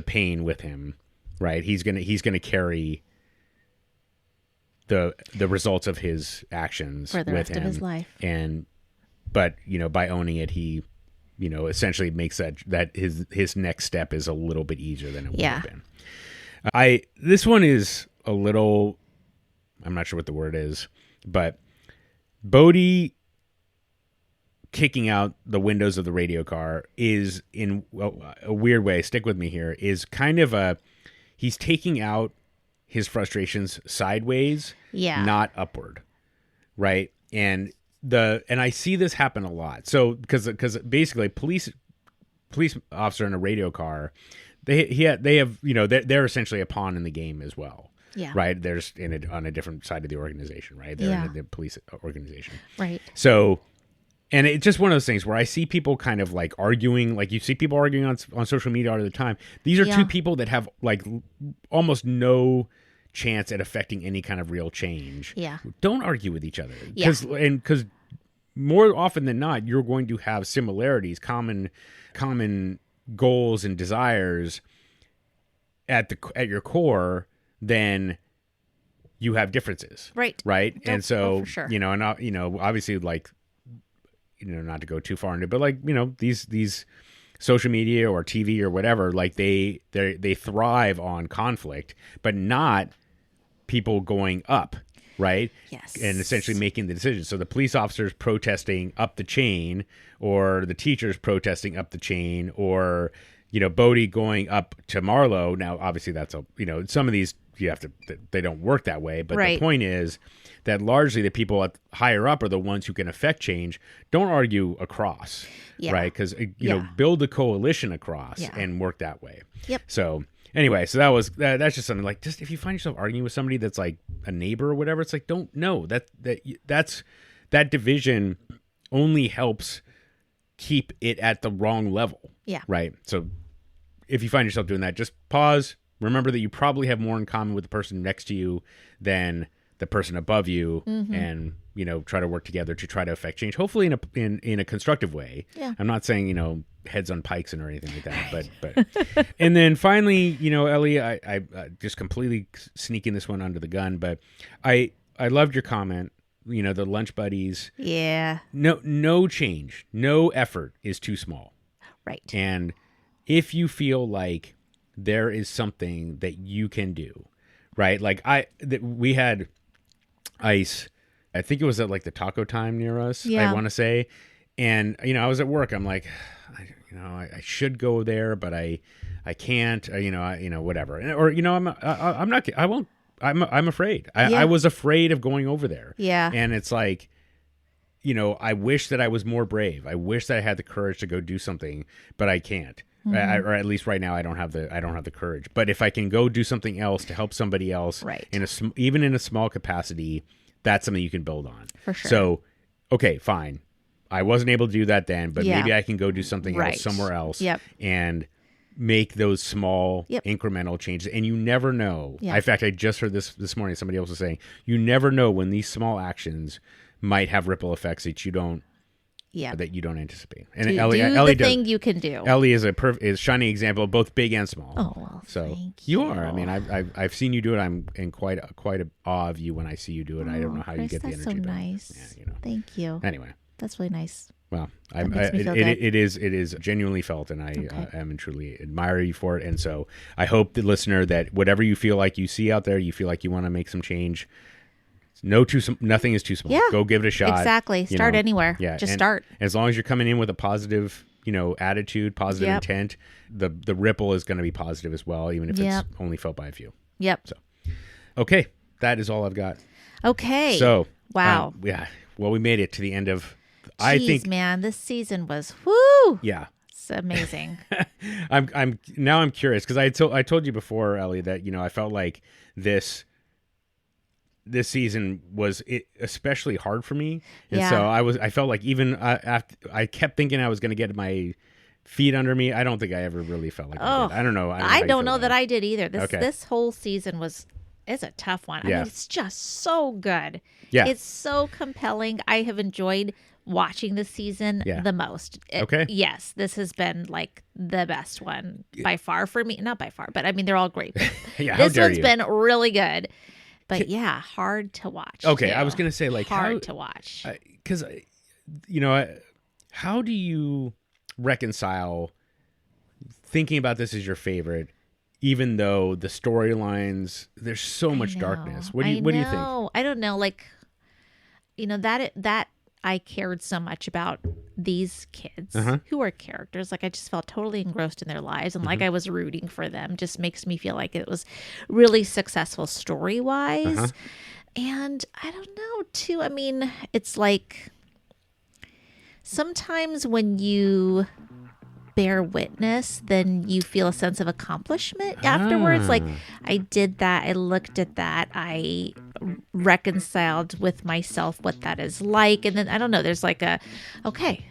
pain with him, right? He's going to carry the results of his actions for the with rest him. of his life. But by owning it, he, essentially makes that his next step is a little bit easier than it would have been. This one is a little, I'm not sure what the word is, but Bodie kicking out the windows of the radio car is, in a weird way, stick with me here, is kind of he's taking out his frustrations sideways, not upward, right? And I see this happen a lot. So because basically police officer in a radio car, they have they're essentially a pawn in the game as well. Yeah. Right. There's on a different side of the organization. Right. They're in the police organization. Right. So, and it's just one of those things where I see people kind of like arguing, like you see people arguing on social media all the time. These are two people that have like almost no chance at affecting any kind of real change. Yeah. Don't argue with each other. Because more often than not, you're going to have similarities, common goals and desires at your core, then you have differences. Right. Right. And so, for sure. Obviously, like, not to go too far into it, but like, these social media or TV or whatever, like they thrive on conflict, but not people going up. Right. Yes. And essentially making the decision. So the police officers protesting up the chain, or the teachers protesting up the chain, or, Bodie going up to Marlowe. Now, obviously that's some of these they don't work that way. But Right. the point is that largely the people higher up are the ones who can affect change. Don't argue across, right? Because build a coalition across and work that way. Yep. So anyway, so that's just something like, just if you find yourself arguing with somebody that's like a neighbor or whatever, it's like, that division only helps keep it at the wrong level. Yeah. Right. So if you find yourself doing that, just pause. Remember that you probably have more in common with the person next to you than the person above you, and try to work together to try to affect change. Hopefully in a constructive way. Yeah. I'm not saying heads on pikes or anything like that, but and then finally, Ellie, I just completely sneaking this one under the gun, but I loved your comment. The lunch buddies. Yeah. No change, no effort is too small. Right. And if you feel like there is something that you can do, right? Like we had ice, I think it was at like the taco time near us, I want to say. And, I was at work. I'm like, I should go there, but I can't, whatever. I'm afraid. I was afraid of going over there. Yeah. And it's like, I wish that I was more brave. I wish that I had the courage to go do something, but I can't. Mm-hmm. Or at least right now, I don't have the courage. But if I can go do something else to help somebody else, right, even in a small capacity, that's something you can build on. For sure. So, okay, fine. I wasn't able to do that then, but maybe I can go do something else somewhere else. Yep. And make those small incremental changes. And you never know. Yeah. In fact, I just heard this morning. Somebody else was saying, you never know when these small actions might have ripple effects that you don't. Yeah, that you don't anticipate. And do Ellie the does, thing you can do. Ellie is a shining example of both big and small. Oh, well, so thank you are. I mean, I've seen you do it. I'm in quite a awe of you when I see you do it. I don't know how Chris, you get the that's energy. so nice. Yeah, Thank you. Anyway, that's really nice. Well, it is genuinely felt, and I am and truly admire you for it. And so I hope the listener that whatever you feel like you see out there, you feel like you want to make some change. Nothing is too small. Yeah. Go give it a shot. Exactly. Start anywhere. Yeah. Just start. As long as you're coming in with a positive, attitude, positive intent, the ripple is going to be positive as well, even if it's only felt by a few. Yep. So, okay, that is all I've got. Okay. So, wow. Well, we made it to the end of. Jeez, I think, man, this season was whoo. Yeah. It's amazing. I'm curious because I told you before, Ellie, that I felt like this season was especially hard for me, and so I felt like even after I kept thinking I was going to get my feet under me. I don't think I ever really felt like I did. I don't know. I don't know that I did either. This whole season is a tough one. Yeah. I mean, it's just so good. Yeah, it's so compelling. I have enjoyed watching this season the most. Yes, this has been like the best one by far for me. Not by far, but I mean they're all great. This one's been really good. But hard to watch. Okay, too. I was going to say hard to watch. Because, how do you reconcile thinking about this as your favorite, even though the storylines, there's so much darkness? What do you think? I don't know. Like, that I cared so much about these kids who are characters. Like I just felt totally engrossed in their lives and like I was rooting for them. Just makes me feel like it was really successful story-wise. And I don't know too. I mean, it's like sometimes when you bear witness, then you feel a sense of accomplishment afterwards. Like I did that. I looked at that. I reconciled with myself what that is like. And then I don't know, there's like okay,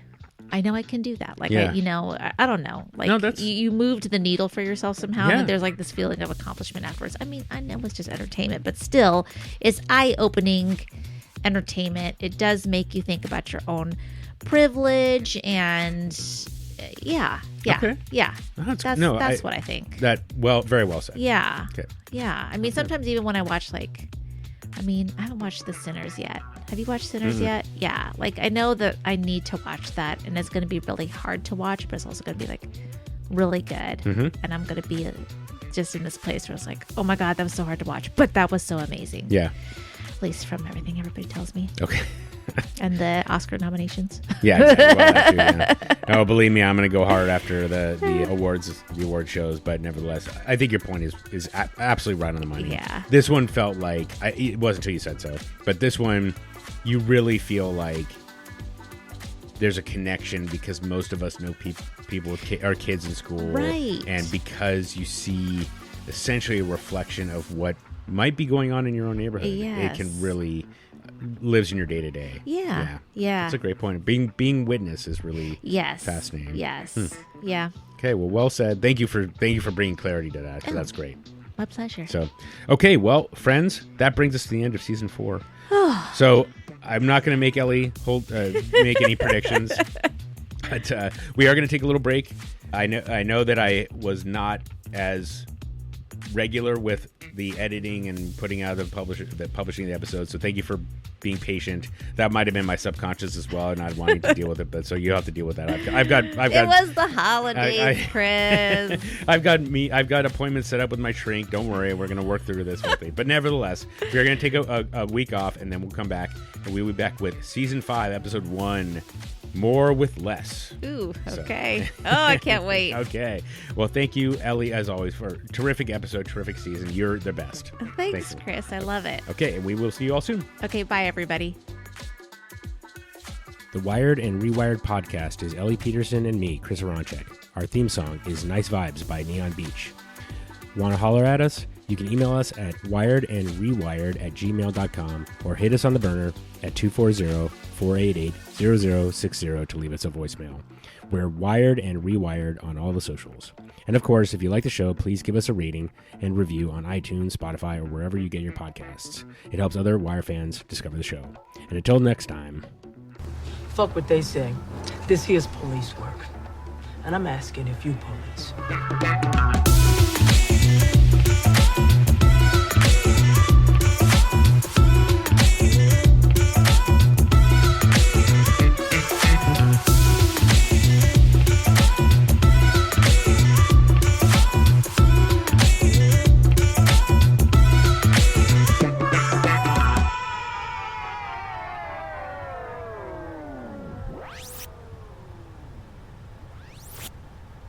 I know I can do that. Like, I don't know. Like you moved the needle for yourself somehow. And there's like this feeling of accomplishment afterwards. I mean, I know it's just entertainment, but still it's eye-opening entertainment. It does make you think about your own privilege and Okay. That's what I think. Very well said. Yeah. Okay. Yeah. I mean, sometimes even when I watch I haven't watched The Sinners yet. Have you watched Sinners yet? Yeah. Like I know that I need to watch that and it's going to be really hard to watch, but it's also going to be like really good. And I'm going to be just in this place where it's like, oh my God, that was so hard to watch, but that was so amazing. Yeah. At least from everything everybody tells me. Okay. And the Oscar nominations. Yeah, exactly. Well, that too, yeah. Oh, believe me, I'm going to go hard after the award shows. But nevertheless, I think your point is absolutely right on the money. Yeah. This one felt like it wasn't until you said so, but this one, you really feel like there's a connection because most of us know people with our kids in school, right? And because you see essentially a reflection of what might be going on in your own neighborhood, it can really lives in your day to day. Yeah. That's a great point. Being witness is really fascinating. Yes. Yeah. Okay. Well said. Thank you for bringing clarity to that. 'Cause that's great. My pleasure. So, okay. Well, friends, that brings us to the end of season 4. So I'm not going to make Ellie make any predictions, but we are going to take a little break. I know that I was not as regular with the editing and putting out the publishing the episodes. So thank you for being patient. That might have been my subconscious as well, not wanting to deal with it. But so you have to deal with that. I've got. It was the holidays, Chris. I've got appointments set up with my shrink. Don't worry, we're gonna work through this whole thing. But nevertheless, we're gonna take a week off, and then we'll come back, and we'll be back with season 5, episode 1. More with less. Ooh, okay. So. Oh, I can't wait. Okay. Well, thank you, Ellie, as always, for a terrific episode, terrific season. You're the best. Thanks, Chris. I love it. Okay, and we will see you all soon. Okay, bye, everybody. The Wired and Rewired podcast is Ellie Peterson and me, Chris Aronchek. Our theme song is Nice Vibes by Neon Beach. Want to holler at us? You can email us at wiredandrewired@gmail.com or hit us on the burner at 240-488-0060 to leave us a voicemail. We're Wired and Rewired on all the socials. And of course, if you like the show, please give us a rating and review on iTunes, Spotify, or wherever you get your podcasts. It helps other Wire fans discover the show. And until next time... Fuck what they say. This here's police work. And I'm asking if you police.